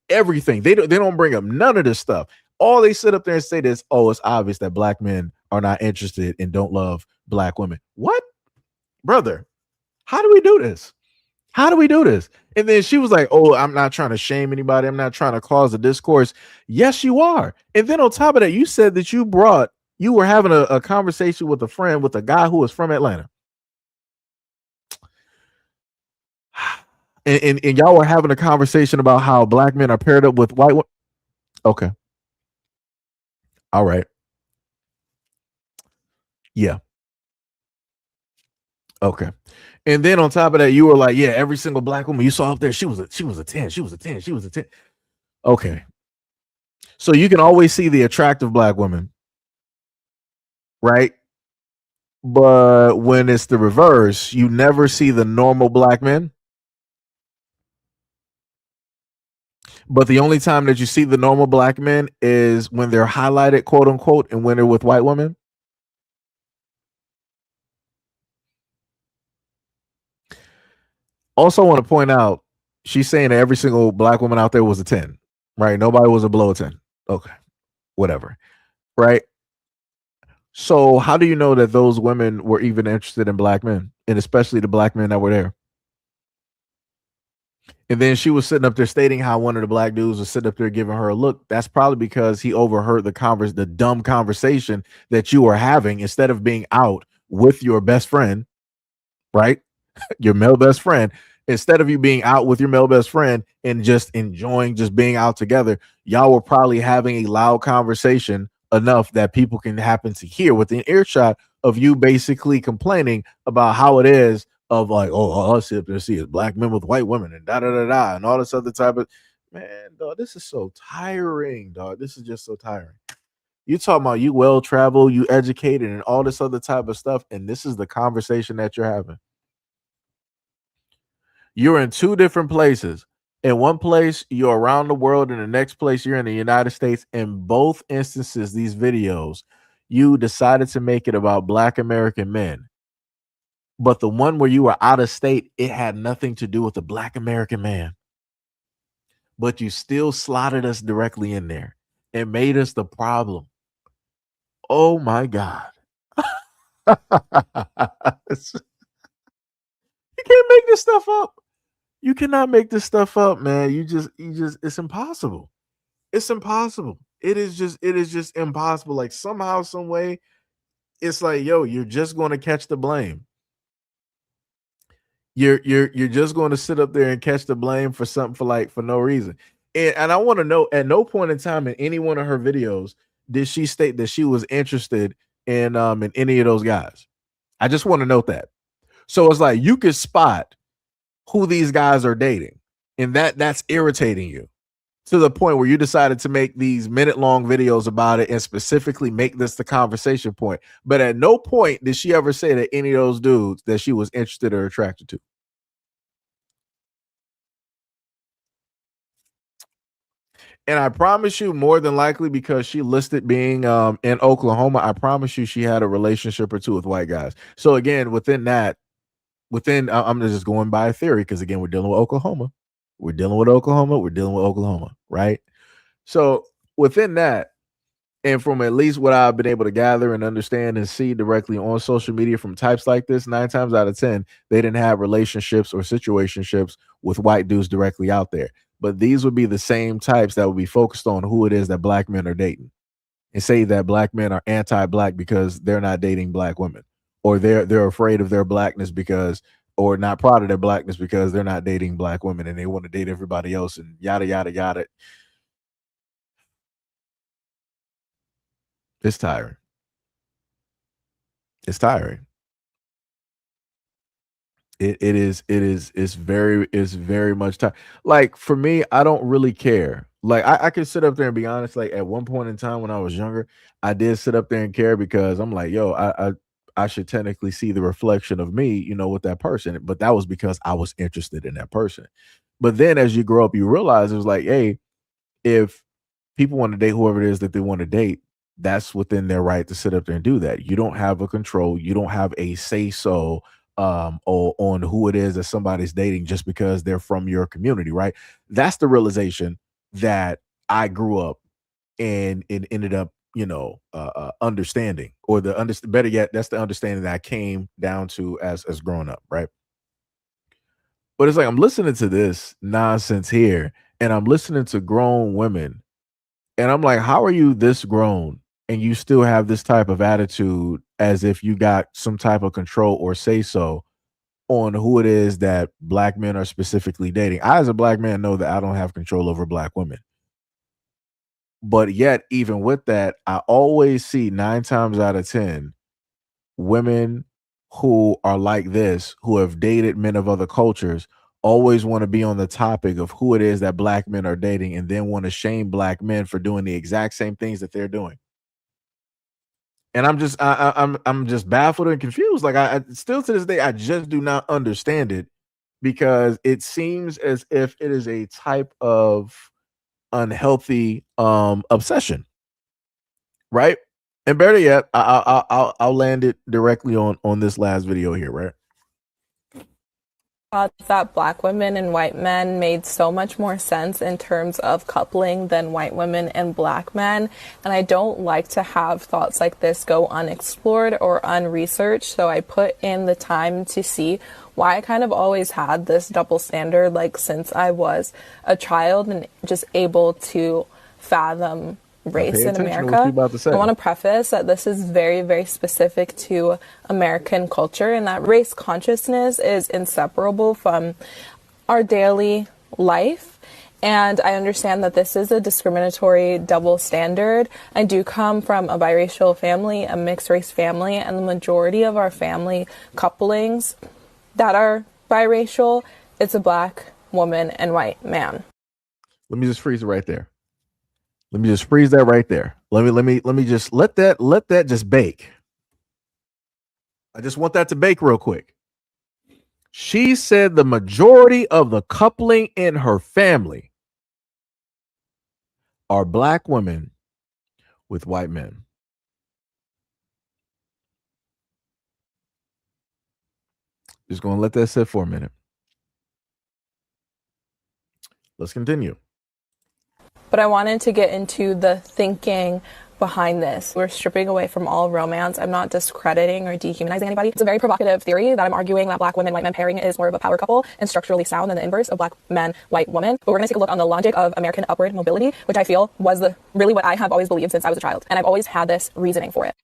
everything. They don't bring up none of this stuff. All they sit up there and say this, oh, it's obvious that Black men are not interested and don't love Black women. What? Brother, how do we do this? How do we do this? And then she was like, oh, I'm not trying to shame anybody. I'm not trying to cause a discourse. Yes, you are. And then on top of that, you said that you were having a conversation with a friend with a guy who was from Atlanta. And y'all were having a conversation about how Black men are paired up with white women. Okay. All right. Yeah. Okay. And then on top of that, you were like, yeah, every single Black woman you saw up there, she was a 10. She was a 10. She was a 10. Okay. So you can always see the attractive Black women, right? But when it's the reverse, you never see the normal Black men. But the only time that you see the normal Black men is when they're highlighted, quote unquote, and when they're with white women. Also, want to point out, she's saying that every single Black woman out there was a 10, right? Nobody was a below a 10. Okay, whatever, right? So how do you know that those women were even interested in Black men, and especially the Black men that were there? And then she was sitting up there stating how one of the Black dudes was sitting up there giving her a look. That's probably because he overheard the dumb conversation that you were having instead of being out with your best friend, right? Your male best friend. Instead of you being out with your male best friend and just enjoying just being out together, y'all were probably having a loud conversation enough that people can happen to hear within earshot of you basically complaining about how it is of like, oh, all I sit up there see is Black men with white women and da da da da and all this other type of, man, dog, this is so tiring, dog. This is just so tiring. You talking about you well traveled, you educated, and all this other type of stuff, and this is the conversation that you're having. You're in two different places. In one place, you're around the world. In the next place, you're in the United States. In both instances, these videos, you decided to make it about Black American men. But the one where you were out of state, it had nothing to do with the Black American man. But you still slotted us directly in there and made us the problem. Oh my God. You can't make this stuff up. You cannot make this stuff up, man. You just, it's impossible. It's impossible. It is just impossible. Like somehow, some way, it's like, yo, you're just going to catch the blame. You're just going to sit up there and catch the blame for something for no reason. And I want to know, at no point in time in any one of her videos did she state that she was interested in any of those guys. I just want to note that. So it's like you could spot who these guys are dating, and that's irritating you. to the point where you decided to make these minute-long videos about it and specifically make this the conversation point. But at no point did she ever say that any of those dudes that she was interested or attracted to. And I promise you, more than likely, because she listed being in Oklahoma, I promise you she had a relationship or two with white guys. So again, within that, I'm just going by a theory, because again, we're dealing with Oklahoma. We're dealing with Oklahoma, right? So within that, and from at least what I've been able to gather and understand and see directly on social media from types like this, 9 times out of 10, they didn't have relationships or situationships with white dudes directly out there. But these would be the same types that would be focused on who it is that black men are dating and say that black men are anti-black because they're not dating black women, or they're afraid of their blackness because, or not proud of their blackness because they're not dating black women and they want to date everybody else and yada, yada, yada. It's tiring. It's tiring. It's very much time. Like for me, I don't really care. Like I can sit up there and be honest. Like at one point in time when I was younger, I did sit up there and care because I'm like, yo, I should technically see the reflection of me, you know, with that person. But that was because I was interested in that person. But then as you grow up, you realize it was like, hey, if people want to date whoever it is that they want to date, that's within their right to sit up there and do that. You don't have a control. You don't have a say so or on who it is that somebody's dating just because they're from your community, right? That's the realization that I grew up and it ended up, you know, understanding, or better yet, that's the understanding that I came down to as growing up, right? But it's like I'm listening to this nonsense here, and I'm listening to grown women, and I'm like, how are you this grown and you still have this type of attitude as if you got some type of control or say so on who it is that black men are specifically dating? I, as a black man, know that I don't have control over black women. But yet, even with that, I always see 9 times out of 10 women who are like this, who have dated men of other cultures, always want to be on the topic of who it is that black men are dating and then want to shame black men for doing the exact same things that they're doing. And I'm just baffled and confused. Like I still to this day, I just do not understand it, because it seems as if it is a type of unhealthy obsession, right? And better yet, I'll land it directly on this last video here, right? Thought that black women and white men made so much more sense in terms of coupling than white women and black men. And I don't like to have thoughts like this go unexplored or unresearched. So I put in the time to see why I kind of always had this double standard, like since I was a child and just able to fathom race in America. I want to preface that this is very, very specific to American culture, and that race consciousness is inseparable from our daily life. And I understand that this is a discriminatory double standard. I do come from a biracial family, a mixed race family, and the majority of our family couplings that are biracial, it's a black woman and white man. Let me just freeze it right there. Let me just freeze that right there. Let me just let that just bake. I just want that to bake real quick. She said the majority of the coupling in her family are black women with white men. Just going to let that sit for a minute. Let's continue. But I wanted to get into the thinking behind this. We're stripping away from all romance. I'm not discrediting or dehumanizing anybody. It's a very provocative theory that I'm arguing that black women, white men pairing is more of a power couple and structurally sound than the inverse of black men, white woman. But we're going to take a look on the logic of American upward mobility, which I feel was really what I have always believed since I was a child. And I've always had this reasoning for it.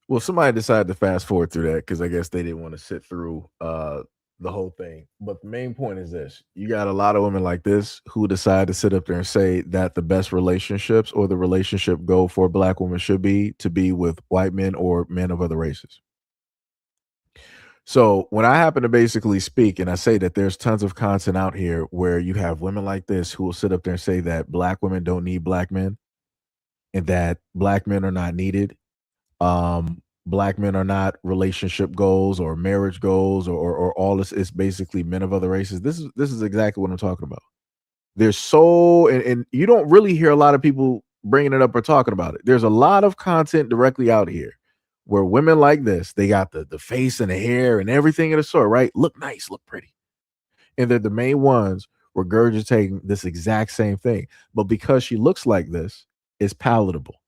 Well, somebody decided to fast forward through that because I guess they didn't want to sit through the whole thing. But the main point is this: you got a lot of women like this who decide to sit up there and say that the best relationships or the relationship goal for a black woman should be to be with white men or men of other races. So when I happen to basically speak and I say that there's tons of content out here where you have women like this who will sit up there and say that black women don't need black men and that black men are not needed. Black men are not relationship goals or marriage goals or all this. It's basically men of other races. This is exactly what I'm talking about. There's so and you don't really hear a lot of people bringing it up or talking about it. There's a lot of content directly out here where women like this, they got the face and the hair and everything of the sort, right? Look nice, look pretty. And they're the main ones regurgitating this exact same thing. But because she looks like this, it's palatable.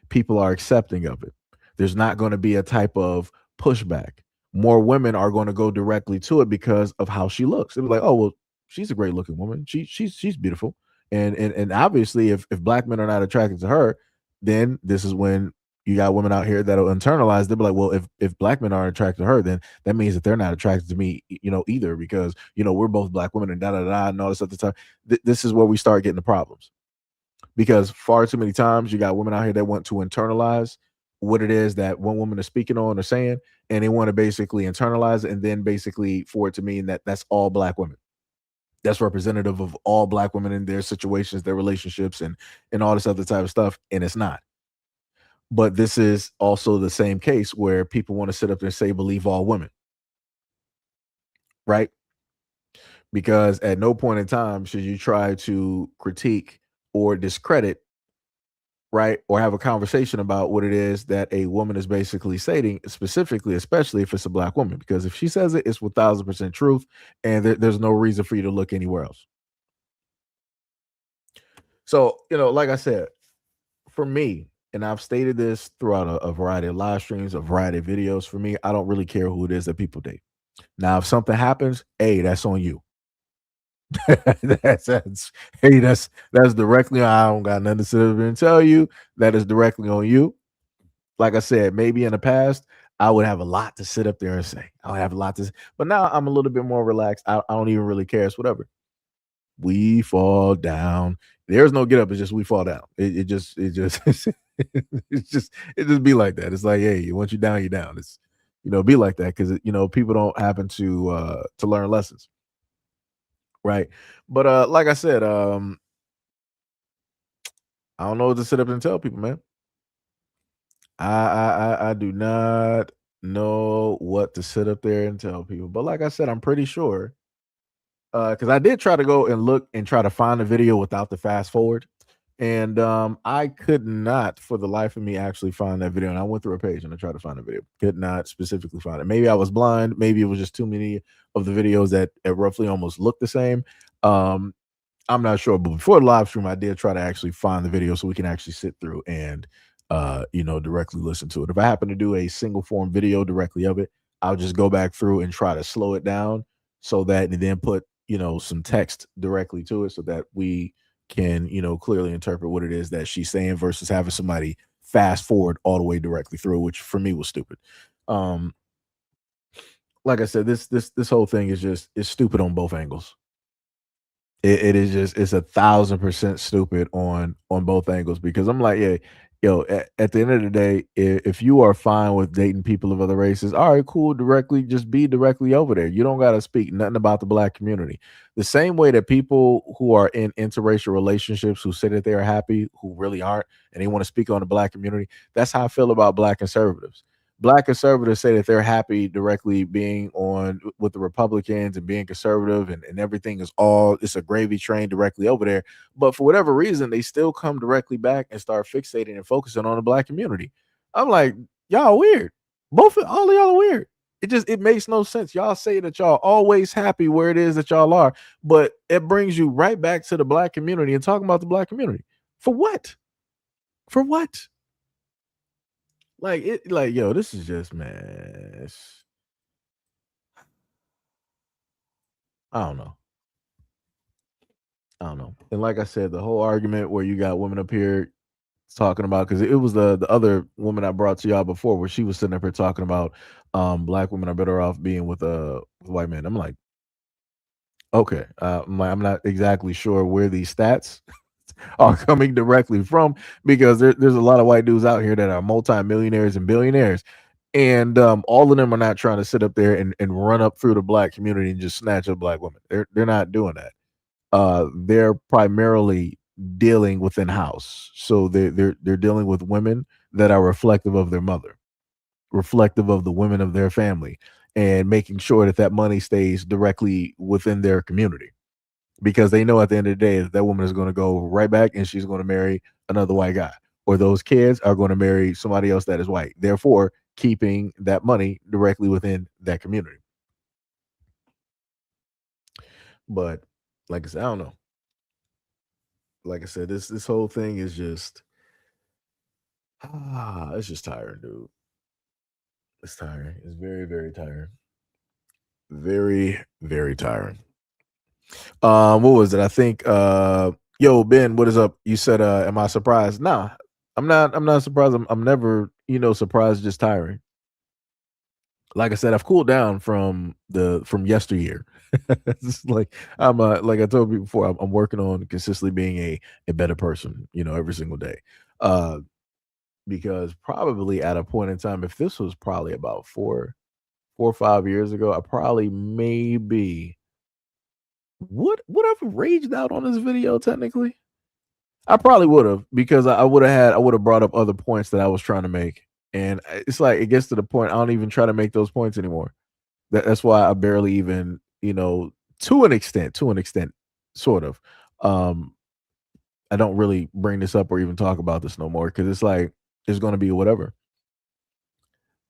People are accepting of it. There's not going to be a type of pushback. More women are going to go directly to it because of how she looks. It'll be like, oh well, she's a great looking woman. She's beautiful. And obviously if black men are not attracted to her, then this is when you got women out here that'll internalize. They'll be like, well, if black men aren't attracted to her, then that means that they're not attracted to me, either, because we're both black women and da da da and all this other stuff. This is where we start getting the problems. Because far too many times you got women out here that want to internalize what it is that one woman is speaking on or saying, and they want to basically internalize it, and then basically for it to mean that that's all black women. That's representative of all black women in their situations, their relationships, and all this other type of stuff, and it's not. But this is also the same case where people want to sit up there and say believe all women, right? Because at no point in time should you try to critique or discredit, right, or have a conversation about what it is that a woman is basically saying, specifically, especially if it's a black woman, because if she says it, it's 1,000% truth, and there's no reason for you to look anywhere else. So, like I said, for me, and I've stated this throughout a variety of live streams, a variety of videos, for me, I don't really care who it is that people date. Now, if something happens, hey, that's on you. that's directly. I don't got nothing to sit up and tell you. That is directly on you. Like I said, maybe in the past I would have a lot to sit up there and say. I would have a lot to, but now I'm a little bit more relaxed. I don't even really care. It's whatever. We fall down. There's no get up. It's just we fall down. It just it just be like that. It's like, hey, once you're down, you're down. It's be like that because people don't happen to learn lessons. Right. But like I said, I don't know what to sit up and tell people, man. I do not know what to sit up there and tell people. But like I said, I'm pretty sure because I did try to go and look and try to find a video without the fast forward. And I could not for the life of me actually find that video. And I went through a page and I tried to find a video. Could not specifically find it. Maybe I was blind. Maybe it was just too many of the videos that roughly almost look the same. I'm not sure. But before the live stream, I did try to actually find the video so we can actually sit through and directly listen to it. If I happen to do a single form video directly of it, I'll just go back through and try to slow it down so that and then put some text directly to it so that we can clearly interpret what it is that she's saying versus having somebody fast forward all the way directly through, which for me was stupid. Like I said, this whole thing is stupid on both angles. It is just it's 1,000% stupid on both angles because I'm like, yeah, at the end of the day, if you are fine with dating people of other races, all right, cool, just be directly over there. You don't got to speak nothing about the black community. The same way that people who are in interracial relationships who say that they're happy, who really aren't, and they want to speak on the black community, that's how I feel about black conservatives. Black conservatives say that they're happy directly being on with the Republicans and being conservative and everything it's a gravy train directly over there. But for whatever reason, they still come directly back and start fixating and focusing on the black community. I'm like, y'all weird. All of y'all are weird. It makes no sense. Y'all say that y'all always happy where it is that y'all are, but it brings you right back to the black community and talking about the black community. For what? For what? Yo, this is just, man. I don't know. And like I said, the whole argument where you got women up here talking about, because it was the other woman I brought to y'all before where she was sitting up here talking about black women are better off being with white men. I'm like, okay. I'm not exactly sure where these stats are coming directly from because there's a lot of white dudes out here that are multimillionaires and billionaires. And all of them are not trying to sit up there and run up through the black community and just snatch up black women. They're not doing that. They're primarily dealing within house. So they're dealing with women that are reflective of their mother, reflective of the women of their family, and making sure that that money stays directly within their community, because they know at the end of the day that that woman is going to go right back and she's going to marry another white guy, or those kids are going to marry somebody else that is white, therefore keeping that money directly within that community. But like I said, I don't know. Like I said, this whole thing is just it's just tiring, dude. It's tiring. It's very, very tiring. Very, very tiring. What was it? I think yo, Ben, what is up? You said am I surprised? Nah, I'm not surprised. I'm never, surprised, just tiring. Like I said, I've cooled down from yesteryear. It's like I'm like I told you before, I'm working on consistently being a better person, every single day. Because probably at a point in time, if this was probably about 4 or 5 years ago, I probably maybe would have raged out on this video technically. I probably would have, because I would have brought up other points that I was trying to make. And it's like it gets to the point I don't even try to make those points anymore. That's why I barely even, to an extent, sort of. I don't really bring this up or even talk about this no more, because it's like it's gonna be whatever.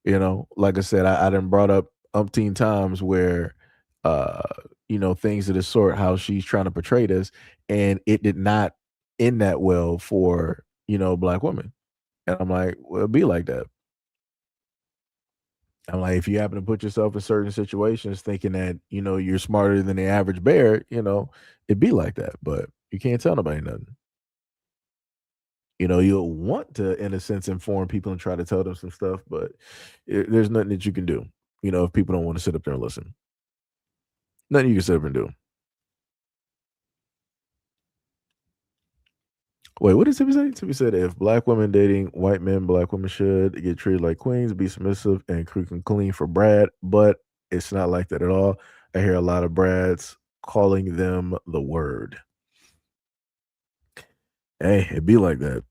Like I said, I done brought up umpteen times where uh, things of this sort, how she's trying to portray this, and it did not end that well for, black women. And I'm like, well, it'd be like that. I'm like, if you happen to put yourself in certain situations thinking that, you're smarter than the average bear, it'd be like that. But you can't tell nobody nothing. You'll want to, in a sense, inform people and try to tell them some stuff, but there's nothing that you can do, if people don't want to sit up there and listen. Nothing you can sit up and do. Wait, what did Tippy say? Tippy said, if black women dating white men, black women should get treated like queens, be submissive, and cook and clean for Brad. But it's not like that at all. I hear a lot of Brads calling them the word. Hey, it'd be like that.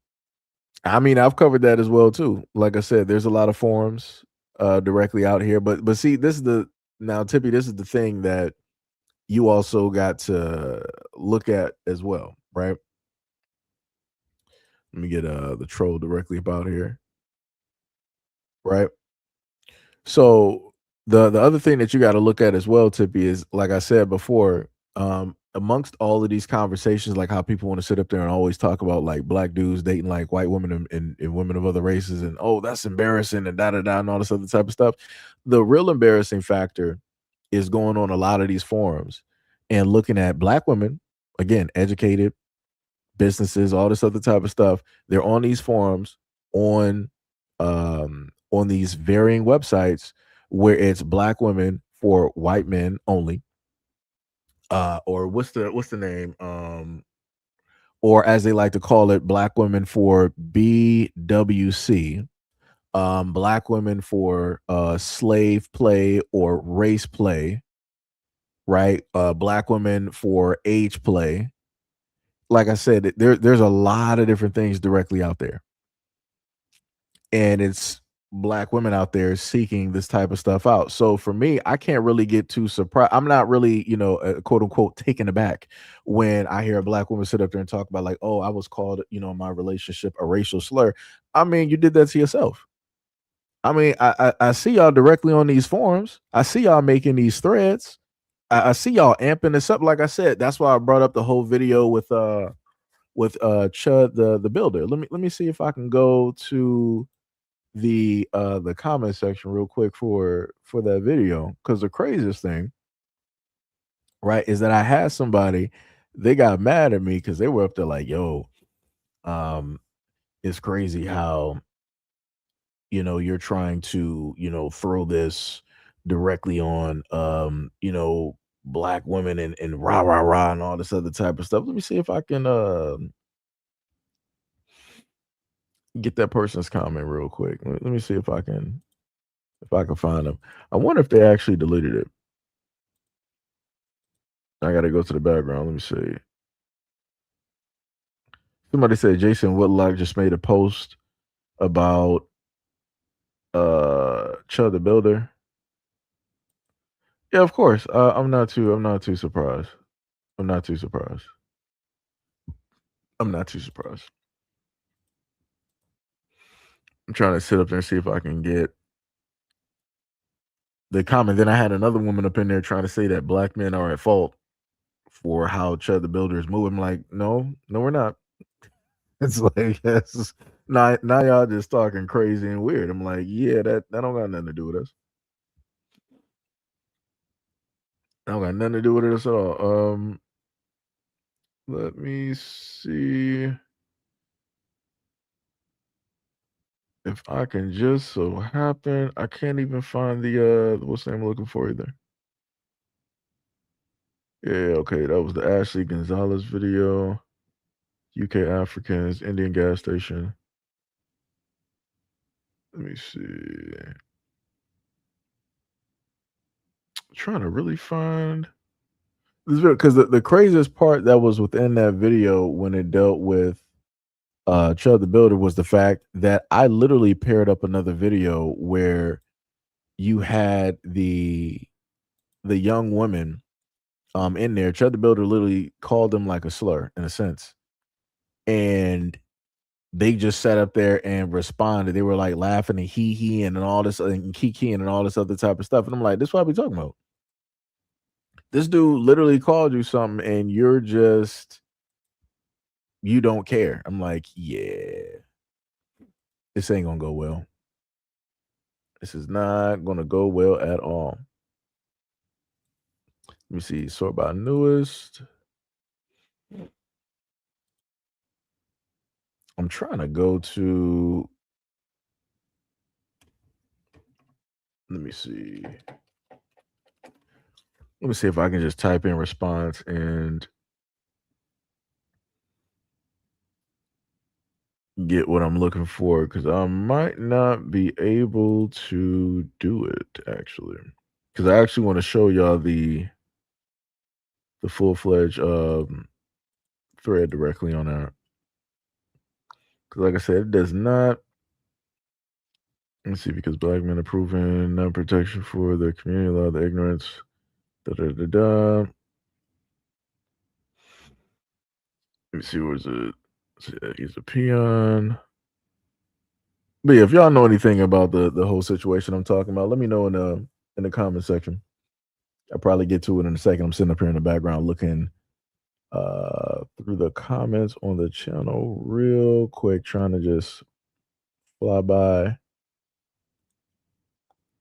I mean, I've covered that as well too. Like I said, there's a lot of forums directly out here. But see, Tippy, this is the thing that you also got to look at as well, right? Let me get the troll directly about here. Right. So the other thing that you got to look at as well, Tippy, is like I said before, amongst all of these conversations, like how people want to sit up there and always talk about like black dudes dating like white women and women of other races, and oh, that's embarrassing, and da da da and all this other type of stuff. The real embarrassing factor is going on a lot of these forums and looking at black women, again, educated, businesses, all this other type of stuff. They're on these forums on these varying websites where it's black women for white men only. Or what's the name? Or as they like to call it, black women for BWC. Black women for slave play or race play, right? Black women for age play. Like I said, there's a lot of different things directly out there. And it's black women out there seeking this type of stuff out. So for me, I can't really get too surprised. I'm not really, quote unquote, taken aback when I hear a black woman sit up there and talk about like, oh, I was called, in my relationship a racial slur. I mean, you did that to yourself. I mean, I see y'all directly on these forums. I see y'all making these threads. I see y'all amping this up. Like I said, that's why I brought up the whole video with Chud the builder. Let me see if I can go to the comment section real quick for that video, because the craziest thing, right, is that I had somebody, they got mad at me because they were up there like, yo, it's crazy how you're trying to throw this directly on black women and rah rah rah and all this other type of stuff. Let me see if I can get that person's comment real quick. Let me see if I can If I can find them. I wonder if they actually deleted it. I gotta go to the background. Let me see. Somebody said Jason Whitlock just made a post about Chud the Builder. Yeah, of course. I'm not too surprised. I'm not too surprised. I'm not too surprised. I'm trying to sit up there and see if I can get the comment. Then I had another woman up in there trying to say that black men are at fault for how Chud the Builder is moving. I'm like, no, we're not. It's like, yes, now y'all just talking crazy and weird. I'm like, yeah, that don't got nothing to do with us. That don't got nothing to do with us at all. Let me see if I can just so happen. I can't even find the what's the name I'm looking for either. Yeah, okay, that was the Ashley Gonzalez video. UK Africans, Indian gas station. Let me see. I'm trying to really find this video because the craziest part that was within that video when it dealt with Chud the Builder was the fact that I literally paired up another video where you had the young woman in there. Chud the Builder literally called them like a slur in a sense. And they just sat up there and responded. They were like laughing and hee and all this and kikiing and all this other type of stuff. And I'm like, this is what we talking about. This dude literally called you something and you don't care. I'm like, yeah, this ain't gonna go well. This is not gonna go well at all. Let me see. Sort by newest. I'm trying to go to. Let me see. Let me see if I can just type in response and get what I'm looking for because I might not be able to do it actually. Because I actually want to show y'all the full-fledged thread directly on that. Because like I said, it does not. Let's see, because black men are proven no protection for the community, allow the ignorance. Let me see, where's it? He's a peon. But yeah, if y'all know anything about the whole situation I'm talking about, let me know in the comment section. I'll probably get to it in a second. I'm sitting up here in the background looking through the comments on the channel real quick, trying to just fly by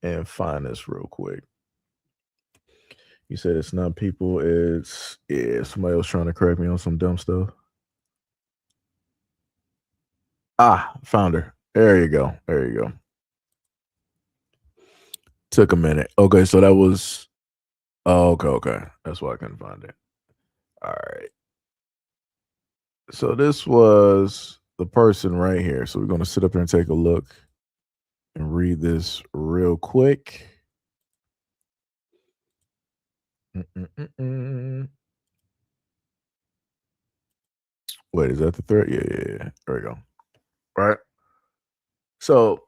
and find this real quick. You said it's not people, it's somebody else trying to correct me on some dumb stuff. Found her. There you go. Took a minute. Okay, so that was okay. That's why I couldn't find it. All right. So this was the person right here. So we're going to sit up here and take a look and read this real quick. Wait, is that the thread? Yeah. There we go. Right. So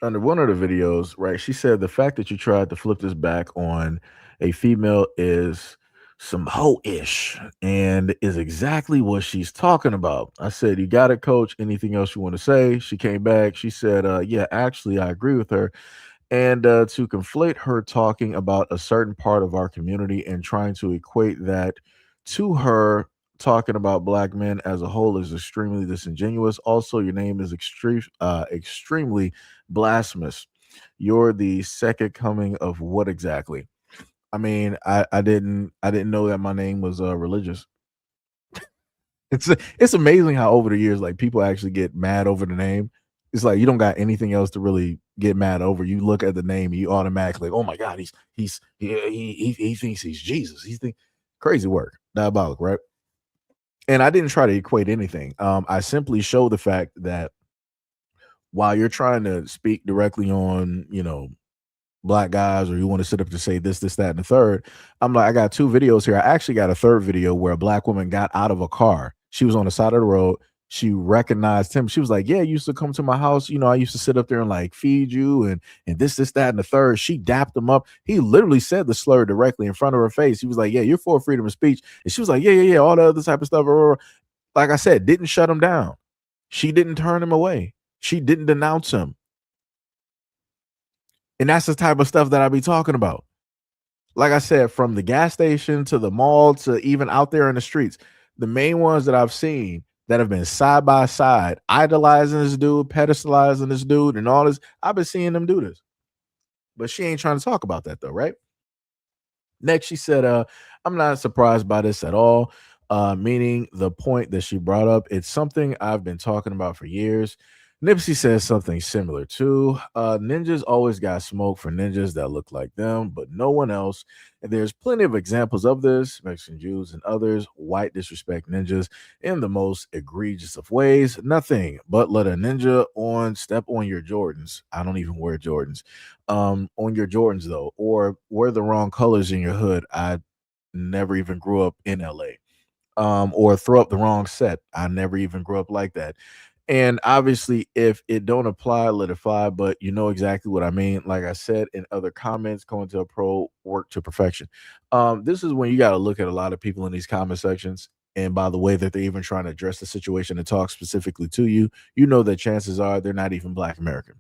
under one of the videos, right, she said the fact that you tried to flip this back on a female is some hoe-ish and is exactly what she's talking about. I said, you got it, coach. Anything else you want to say? She came back. She said, yeah, actually, I agree with her. And to conflate her talking about a certain part of our community and trying to equate that to her talking about black men as a whole is extremely disingenuous. Also, your name is extremely blasphemous. You're the second coming of what exactly? I mean, I didn't know that my name was religious. It's amazing how over the years, like people actually get mad over the name. It's like you don't got anything else to really get mad over. You look at the name, and you automatically, oh my God, he thinks he's Jesus. He's crazy work, diabolical, right? And I didn't try to equate anything. I simply show the fact that while you're trying to speak directly on, black guys, or you want to sit up to say this, that, and the third. I'm like, I got 2 videos here. I actually got a third video where a black woman got out of a car. She was on the side of the road. She recognized him. She was like, yeah, you used to come to my house. I used to sit up there and like feed you and this, that, and the third. She dapped him up. He literally said the slur directly in front of her face. He was like, yeah, you're for freedom of speech. And she was like, yeah, all the other type of stuff. Like I said, didn't shut him down. She didn't turn him away. She didn't denounce him. And that's the type of stuff that I be talking about. Like I said, from the gas station to the mall to even out there in the streets, the main ones that I've seen that have been side by side, idolizing this dude, pedestalizing this dude, and all this, I've been seeing them do this. But she ain't trying to talk about that though, right? Next, she said, I'm not surprised by this at all. Meaning the point that she brought up, it's something I've been talking about for years. Nipsey says something similar too. Ninjas always got smoke for ninjas that look like them, but no one else. And there's plenty of examples of this. Mexican Jews and others, white disrespect ninjas in the most egregious of ways. Nothing but let a ninja step on your Jordans. I don't even wear Jordans. On your Jordans though, or wear the wrong colors in your hood. I never even grew up in LA. Or throw up the wrong set. I never even grew up like that. And obviously, if it don't apply, let it fly. But you know exactly what I mean. Like I said in other comments, going to a pro, work to perfection. This is when you got to look at a lot of people in these comment sections. And by the way that they're even trying to address the situation and talk specifically to you, you know that chances are they're not even Black American.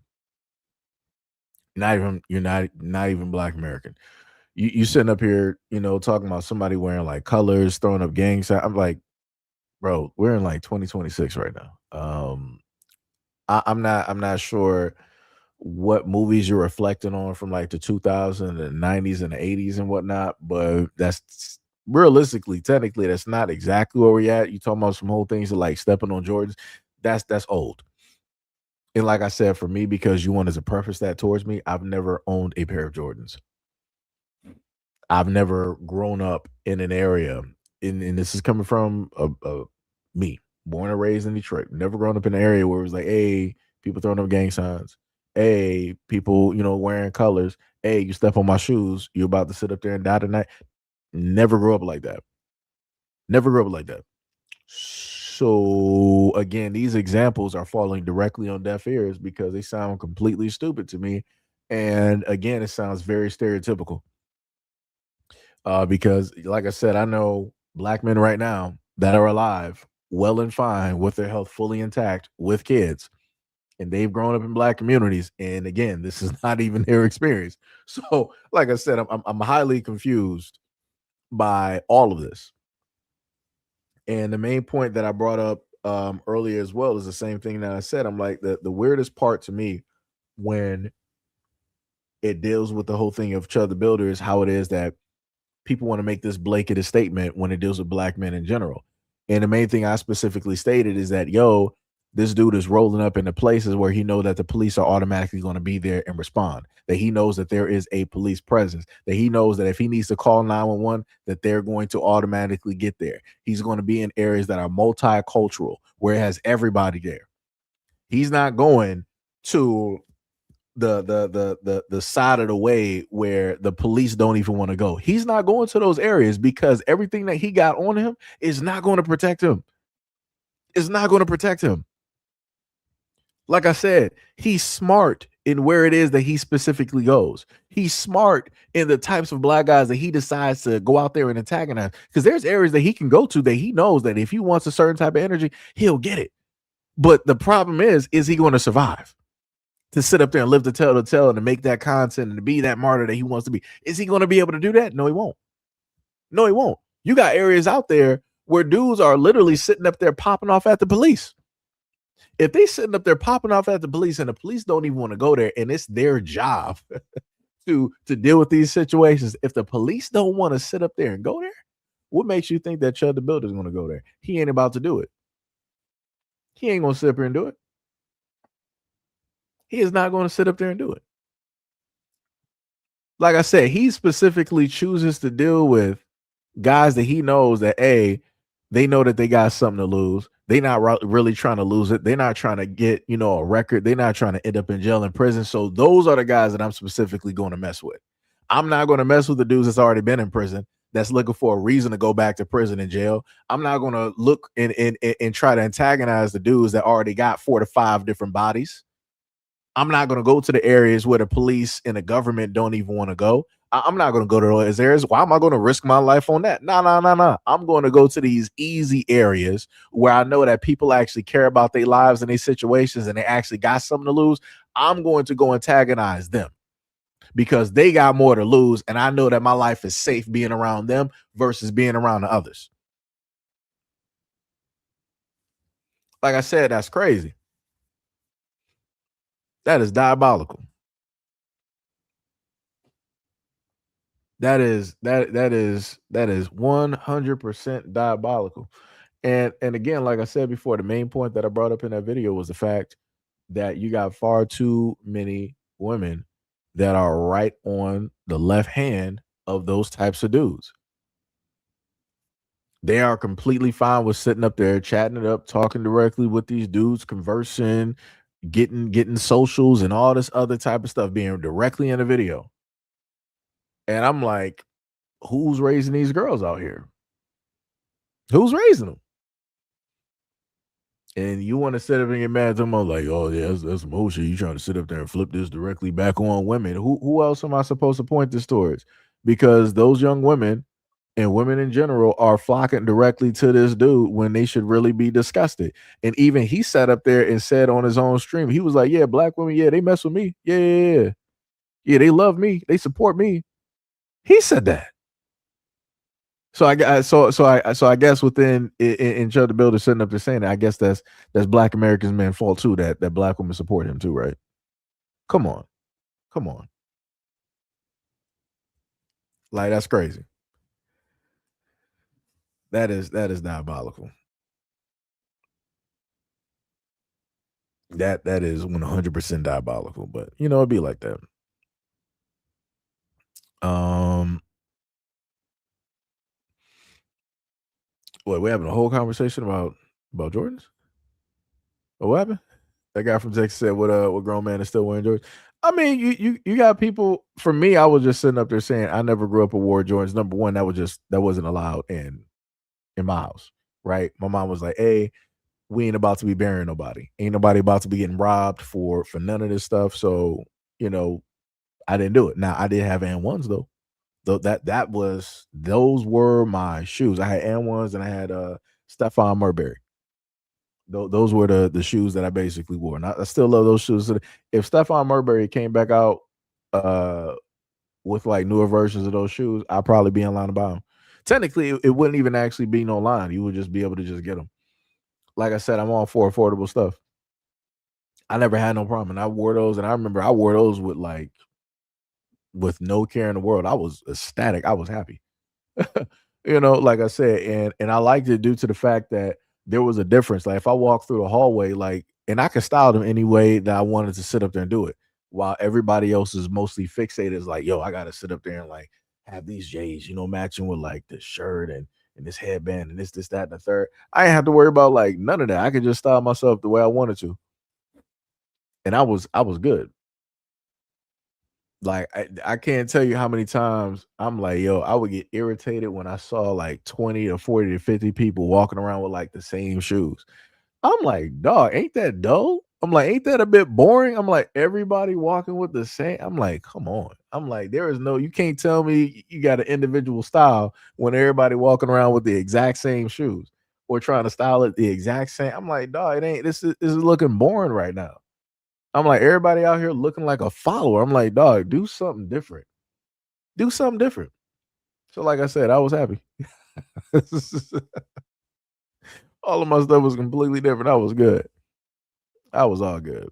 You're not even Black American. You sitting up here, talking about somebody wearing like colors, throwing up gang signs. I'm like, bro, we're in like 2026 right now. I'm not sure what movies you're reflecting on from like the 2000s and 90s and the 80s and whatnot, but that's realistically, technically, that's not exactly where we're at. You talking about some whole things like stepping on Jordans. That's old. And like I said, for me, because you wanted to preface that towards me, I've never owned a pair of Jordans. I've never grown up in an area, and this is coming from me, born and raised in Detroit. Never grown up in an area where it was like, hey, people throwing up gang signs. Hey, people, wearing colors. Hey, you step on my shoes, you about to sit up there and die tonight. Never grew up like that. Never grew up like that. So again, these examples are falling directly on deaf ears because they sound completely stupid to me. And again, it sounds very stereotypical. Because like I said, I know Black men right now that are alive, well and fine, with their health fully intact, with kids, and they've grown up in Black communities. And again, this is not even their experience. So, like I said, I'm highly confused by all of this. And the main point that I brought up earlier as well is the same thing that I said. I'm like, the weirdest part to me when it deals with the whole thing of Chud the Builder is how it is that people want to make this blanketed statement when it deals with Black men in general. And the main thing I specifically stated is that, this dude is rolling up into places where he knows that the police are automatically going to be there and respond, that he knows that there is a police presence, that he knows that if he needs to call 911, that they're going to automatically get there. He's going to be in areas that are multicultural, where it has everybody there. He's not going to the side of the way where the police don't even want to go. He's not going to those areas because everything that he got on him is not going to protect him. It's not going to protect him. Like I said, he's smart in where it is that he specifically goes. He's smart in the types of Black guys that he decides to go out there and antagonize, because there's areas that he can go to that he knows that if he wants a certain type of energy, he'll get it. But the problem is he going to survive? To sit up there and live to tell and to make that content and to be that martyr that he wants to be. Is he going to be able to do that? No, he won't. No, he won't. You got areas out there where dudes are literally sitting up there popping off at the police. If they sitting up there popping off at the police and the police don't even want to go there, and it's their job to deal with these situations, if the police don't want to sit up there and go there, what makes you think that Chud the Builder is going to go there? He ain't about to do it. He ain't going to sit up here and do it. He is not going to sit up there and do it. Like I said, he specifically chooses to deal with guys that he knows that A, they know that they got something to lose. They not really trying to lose it. They're not trying to get, a record. They're not trying to end up in jail and prison. So those are the guys that I'm specifically going to mess with. I'm not going to mess with the dudes that's already been in prison, that's looking for a reason to go back to prison and jail. I'm not going to look and try to antagonize the dudes that already got 4 to 5 different bodies. I'm not going to go to the areas where the police and the government don't even want to go. I'm not going to go to those areas. Why am I going to risk my life on that? No. I'm going to go to these easy areas where I know that people actually care about their lives and their situations and they actually got something to lose. I'm going to go antagonize them because they got more to lose. And I know that my life is safe being around them versus being around the others. Like I said, that's crazy. That is diabolical. That is 100% diabolical. And again, like I said before, the main point that I brought up in that video was the fact that you got far too many women that are right on the left hand of those types of dudes. They are completely fine with sitting up there, chatting it up, talking directly with these dudes, conversing, getting socials and all this other type of stuff, being directly in the video. And I'm like, who's raising these girls out here? Who's raising them? And you want to sit up and get mad at them like, oh yeah, that's some bullshit. You trying to sit up there and flip this directly back on women. Who else am I supposed to point this towards? Because those young women and women in general are flocking directly to this dude when they should really be disgusted. And even he sat up there and said on his own stream, he was like, yeah, black women, yeah, they mess with me. Yeah, they love me. They support me. He said that. So I guess within in Joe the Builder sitting up there saying that, I guess that's Black Americans' man's fault too, that black women support him too, right? Come on. Like, that's crazy. That is diabolical. That is 100% diabolical, but it'd be like that. We're having a whole conversation about Jordans? What happened? That guy from Texas said, "What grown man is still wearing Jordans?" I mean, you got people. For me, I was just sitting up there saying I never grew up with wore Jordans. Number one, that wasn't allowed in my house, right? My mom was like, "Hey, we ain't about to be burying nobody. Ain't nobody about to be getting robbed for none of this stuff." So I didn't do it. Now I did have AN1s though. Those were my shoes. I had AN1s and I had Stephon Marbury. Those were the shoes that I basically wore. And I still love those shoes. If Stephon Marbury came back out with like newer versions of those shoes, I'd probably be in line to buy them. Technically, it wouldn't even actually be no line. You would just be able to just get them. Like I said, I'm all for affordable stuff. I never had no problem. And I wore those. And I remember I wore those with no care in the world. I was ecstatic. I was happy. Like I said, and I liked it due to the fact that there was a difference. Like if I walk through the hallway, and I could style them any way that I wanted to sit up there and do it, while everybody else is mostly fixated is like, yo, I gotta sit up there and like have these J's, matching with like this shirt and this headband and this, that, and the third. I didn't have to worry about like none of that. I could just style myself the way I wanted to. And I was good. Like I can't tell you how many times I'm like, yo, I would get irritated when I saw like 20 to 40 to 50 people walking around with like the same shoes. I'm like, dog, ain't that dull? I'm like, ain't that a bit boring? I'm like, everybody walking with the same. I'm like, come on. I'm like, you can't tell me you got an individual style when everybody walking around with the exact same shoes or trying to style it the exact same. I'm like, dog, this is looking boring right now. I'm like, everybody out here looking like a follower. I'm like, dog, do something different. Do something different. So like I said, I was happy. All of my stuff was completely different. I was good. I was all good.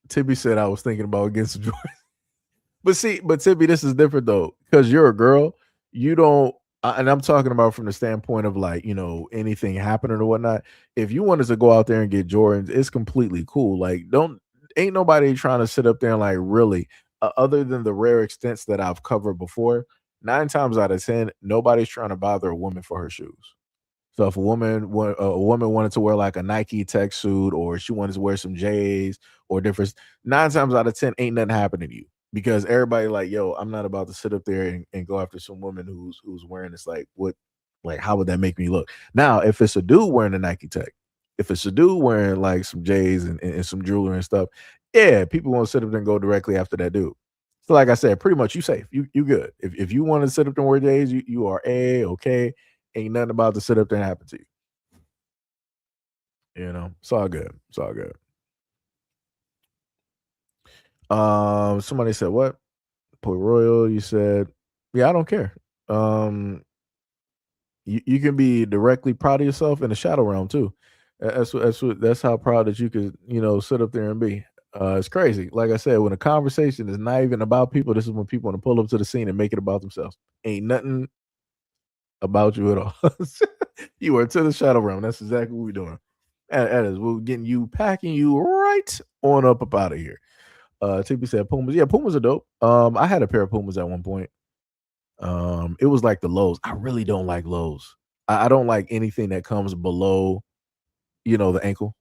Tibby said I was thinking about getting some Jordans. But Tibby, this is different though, because you're a girl. You don't, and I'm talking about from the standpoint of like, anything happening or whatnot. If you wanted to go out there and get Jordans, it's completely cool. Like, ain't nobody trying to sit up there and like really, other than the rare extents that I've covered before, 9 times out of 10, nobody's trying to bother a woman for her shoes. So if a woman wanted to wear like a Nike tech suit, or she wanted to wear some J's or different, 9 times out of 10 ain't nothing happening to you, because everybody like, yo, I'm not about to sit up there and go after some woman who's wearing this. Like, what, like, how would that make me look? Now, if it's a dude wearing a Nike tech, if it's a dude wearing like some J's and some jewelry and stuff, yeah, people won't sit up there and go directly after that dude. So like I said, pretty much you safe. You good. If you want to sit up there and wear J's, you are okay. Ain't nothing about to sit up there and happen to you. You know, it's all good. It's all good. Somebody said what? Port Royal, you said, yeah, I don't care. You can be directly proud of yourself in the shadow realm too. That's how proud that you could, sit up there and be. It's crazy. Like I said, when a conversation is not even about people, this is when people want to pull up to the scene and make it about themselves. Ain't nothing about you at all. You are to the shadow realm. That's exactly what we're doing. That is, we're packing you right on up out of here. TP said Pumas. Yeah, Pumas are dope. I had a pair of Pumas at one point. It was like the lows. I really don't like lows. I don't like anything that comes below, the ankle.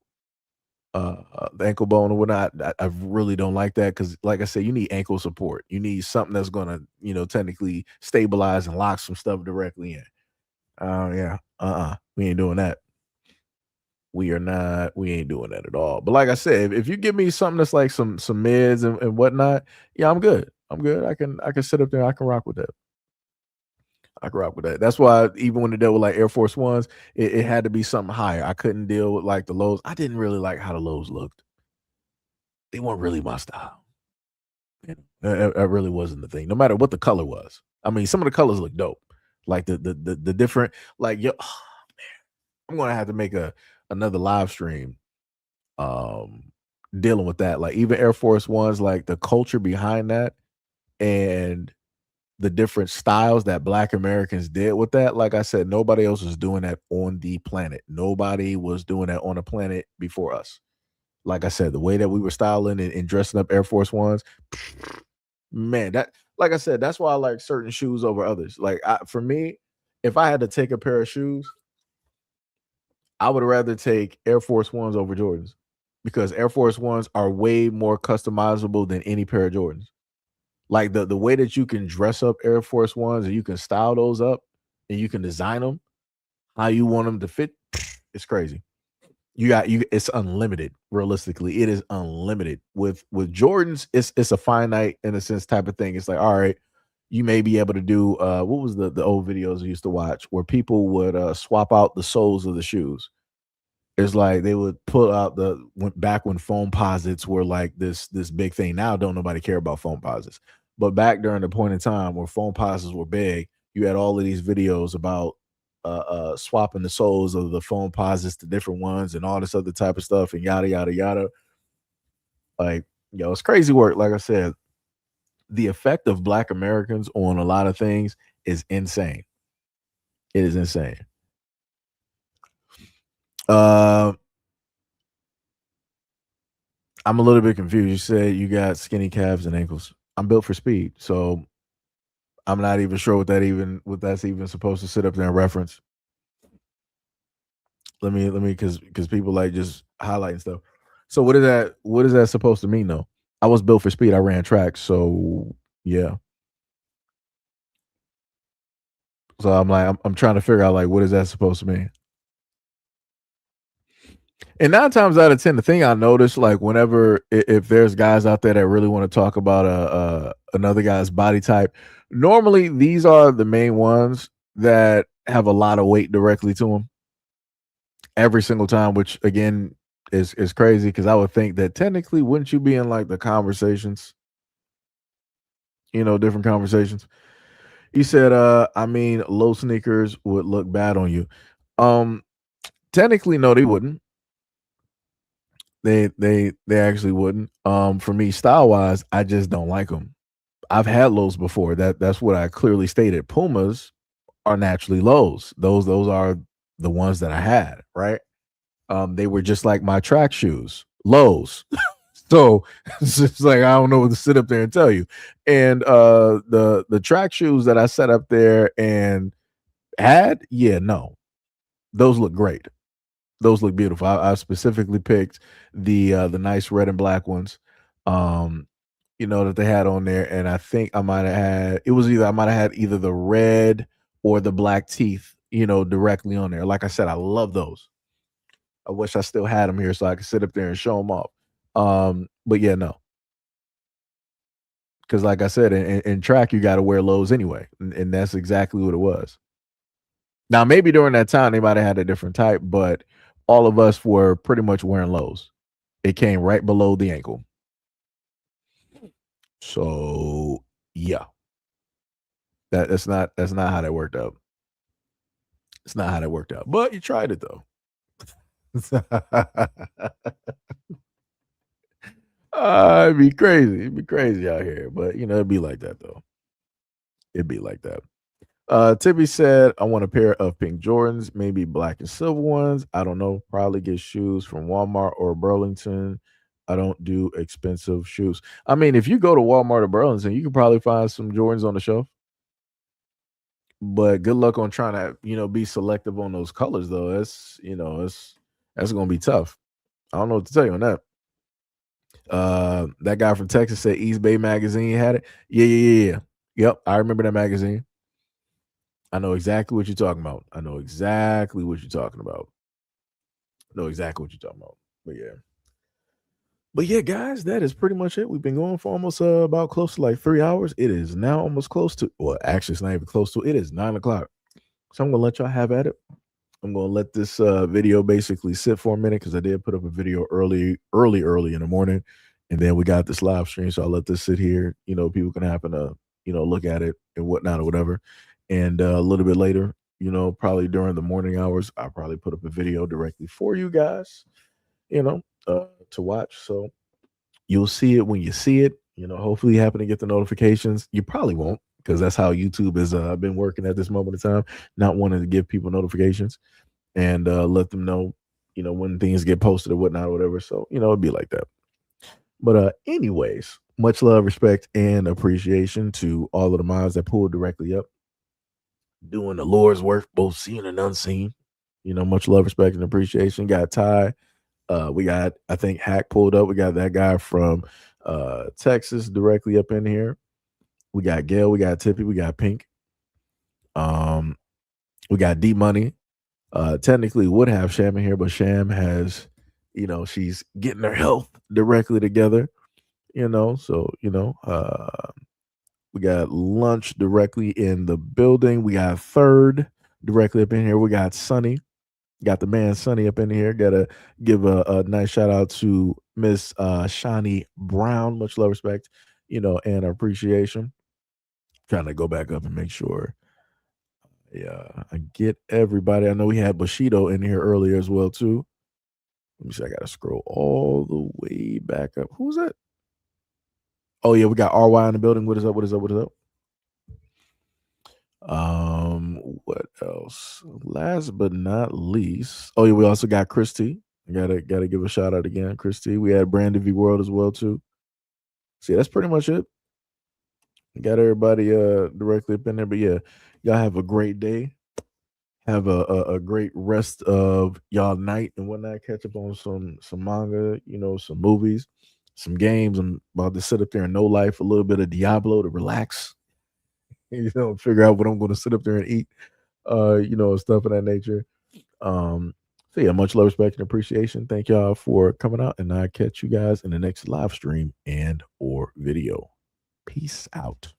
The ankle bone or whatnot. I really don't like that, because like I said, you need ankle support. You need something that's gonna, technically stabilize and lock some stuff directly in. Yeah. We ain't doing that. We ain't doing that at all. But like I said, if you give me something that's like some mids and whatnot, yeah, I'm good. I can sit up there, I can rock with that. That's why even when they dealt with like Air Force Ones, it had to be something higher. I couldn't deal with like the lows. I didn't really like how the lows looked. They weren't really my style. That really wasn't the thing. No matter what the color was. I mean, some of the colors look dope. Like the different, like, yo, oh, man, I'm gonna have to make another live stream dealing with that. Like even Air Force Ones, like the culture behind that and the different styles that Black Americans did with that. Like I said, nobody else was doing that on the planet. Nobody was doing that on the planet before us. Like I said, the way that we were styling and dressing up Air Force Ones, man, that, like I said, that's why I like certain shoes over others. Like for me, if I had to take a pair of shoes, I would rather take Air Force Ones over Jordans, because Air Force Ones are way more customizable than any pair of Jordans. Like the way that you can dress up Air Force Ones and you can style those up and you can design them how you want them to fit, it's crazy. It's unlimited. Realistically, it is unlimited. With Jordans, it's a finite in a sense type of thing. It's like, all right, you may be able to do what was the old videos I used to watch where people would swap out the soles of the shoes. It's like they would pull out back when foam posits were like this big thing. Now don't nobody care about foam posits. But back during the point in time where foam posits were big, you had all of these videos about swapping the soles of the foam posits to different ones and all this other type of stuff and yada yada yada. Like, it's crazy work. Like I said, the effect of Black Americans on a lot of things is insane. It is insane. I'm a little bit confused. You said you got skinny calves and ankles. I'm built for speed, so I'm not even sure what that's even supposed to sit up there and reference. Let me, because people like just highlighting stuff. So what is that supposed to mean though? I was built for speed. I ran track, so yeah. So I'm like, I'm trying to figure out like what is that supposed to mean? And 9 times out of 10, the thing I notice, like whenever if there's guys out there that really want to talk about another guy's body type, normally these are the main ones that have a lot of weight directly to them every single time, which again is crazy, because I would think that technically wouldn't you be in like the conversations, different conversations. You said I mean low sneakers would look bad on you. Technically no, they wouldn't. They actually wouldn't. For me, style wise, I just don't like them. I've had lows before. That's what I clearly stated. Pumas are naturally lows. Those are the ones that I had, right? They were just like my track shoes, lows. So it's just like I don't know what to sit up there and tell you. And the track shoes that I set up there and had, yeah, no, those look great. Those look beautiful. I specifically picked the nice red and black ones, that they had on there, and I think I might have had I might have had either the red or the black teeth, directly on there. Like I said, I love those. I wish I still had them here so I could sit up there and show them off. But yeah, no, because like I said, in track you got to wear lows anyway, and that's exactly what it was. Now maybe during that time they might have had a different type, but all of us were pretty much wearing lows. It came right below the ankle. So yeah, that's not how that worked out. It's not how that worked out. But you tried it though. It'd be crazy. It'd be crazy out here. But it'd be like that though. It'd be like that. Tippy said, I want a pair of pink Jordans, maybe black and silver ones. I don't know. Probably get shoes from Walmart or Burlington. I don't do expensive shoes. I mean, if you go to Walmart or Burlington, you can probably find some Jordans on the shelf. But good luck on trying to, be selective on those colors though. That's gonna be tough. I don't know what to tell you on that. That guy from Texas said East Bay Magazine had it. Yeah. Yep, I remember that magazine. I know exactly what you're talking about. But yeah, guys, that is pretty much it. We've been going for almost about close to like 3 hours. It is now almost close to, well, actually, it's not even close to, it is 9 o'clock. So I'm going to let y'all have at it. I'm going to let this video basically sit for a minute because I did put up a video early in the morning. And then we got this live stream. So I'll let this sit here. People can happen to, look at it and whatnot or whatever. And a little bit later, probably during the morning hours, I'll probably put up a video directly for you guys, to watch. So you'll see it when you see it. Hopefully you happen to get the notifications. You probably won't because that's how YouTube has been working at this moment in time, not wanting to give people notifications and let them know, when things get posted or whatnot or whatever. So, it'd be like that. But anyways, much love, respect, and appreciation to all of the mods that pulled directly up, doing the Lord's work, both seen and unseen. Much love, respect, and appreciation. Got Ty. We got, I think, Hack pulled up. We got that guy from Texas directly up in here. We got Gail. We got Tippy. We got Pink. We got D Money. Technically would have Sham in here, but Sham has, she's getting her health directly together. So we got Lunch directly in the building. We got Third directly up in here. We got Sunny. Got the man Sunny up in here. Gotta give a nice shout out to Miss Shawnee Brown. Much love, respect, and appreciation. Trying to go back up and make sure. Yeah, I get everybody. I know we had Bushido in here earlier as well, too. Let me see. I gotta scroll all the way back up. Who's that? Oh, yeah, we got RY in the building. What is up? What else? Last but not least, oh yeah, we also got Christy. Gotta give a shout out again, Christy. We had Brandon V World as well too. See, that's pretty much it. Got everybody directly up in there, but yeah, y'all have a great day. Have a great rest of y'all night and whatnot. Catch up on some manga, some movies, some games. I'm about to sit up there and no life, a little bit of Diablo to relax. Figure out what I'm going to sit up there and eat, stuff of that nature. So yeah, much love, respect, and appreciation. Thank y'all for coming out, and I'll catch you guys in the next live stream and or video. Peace out.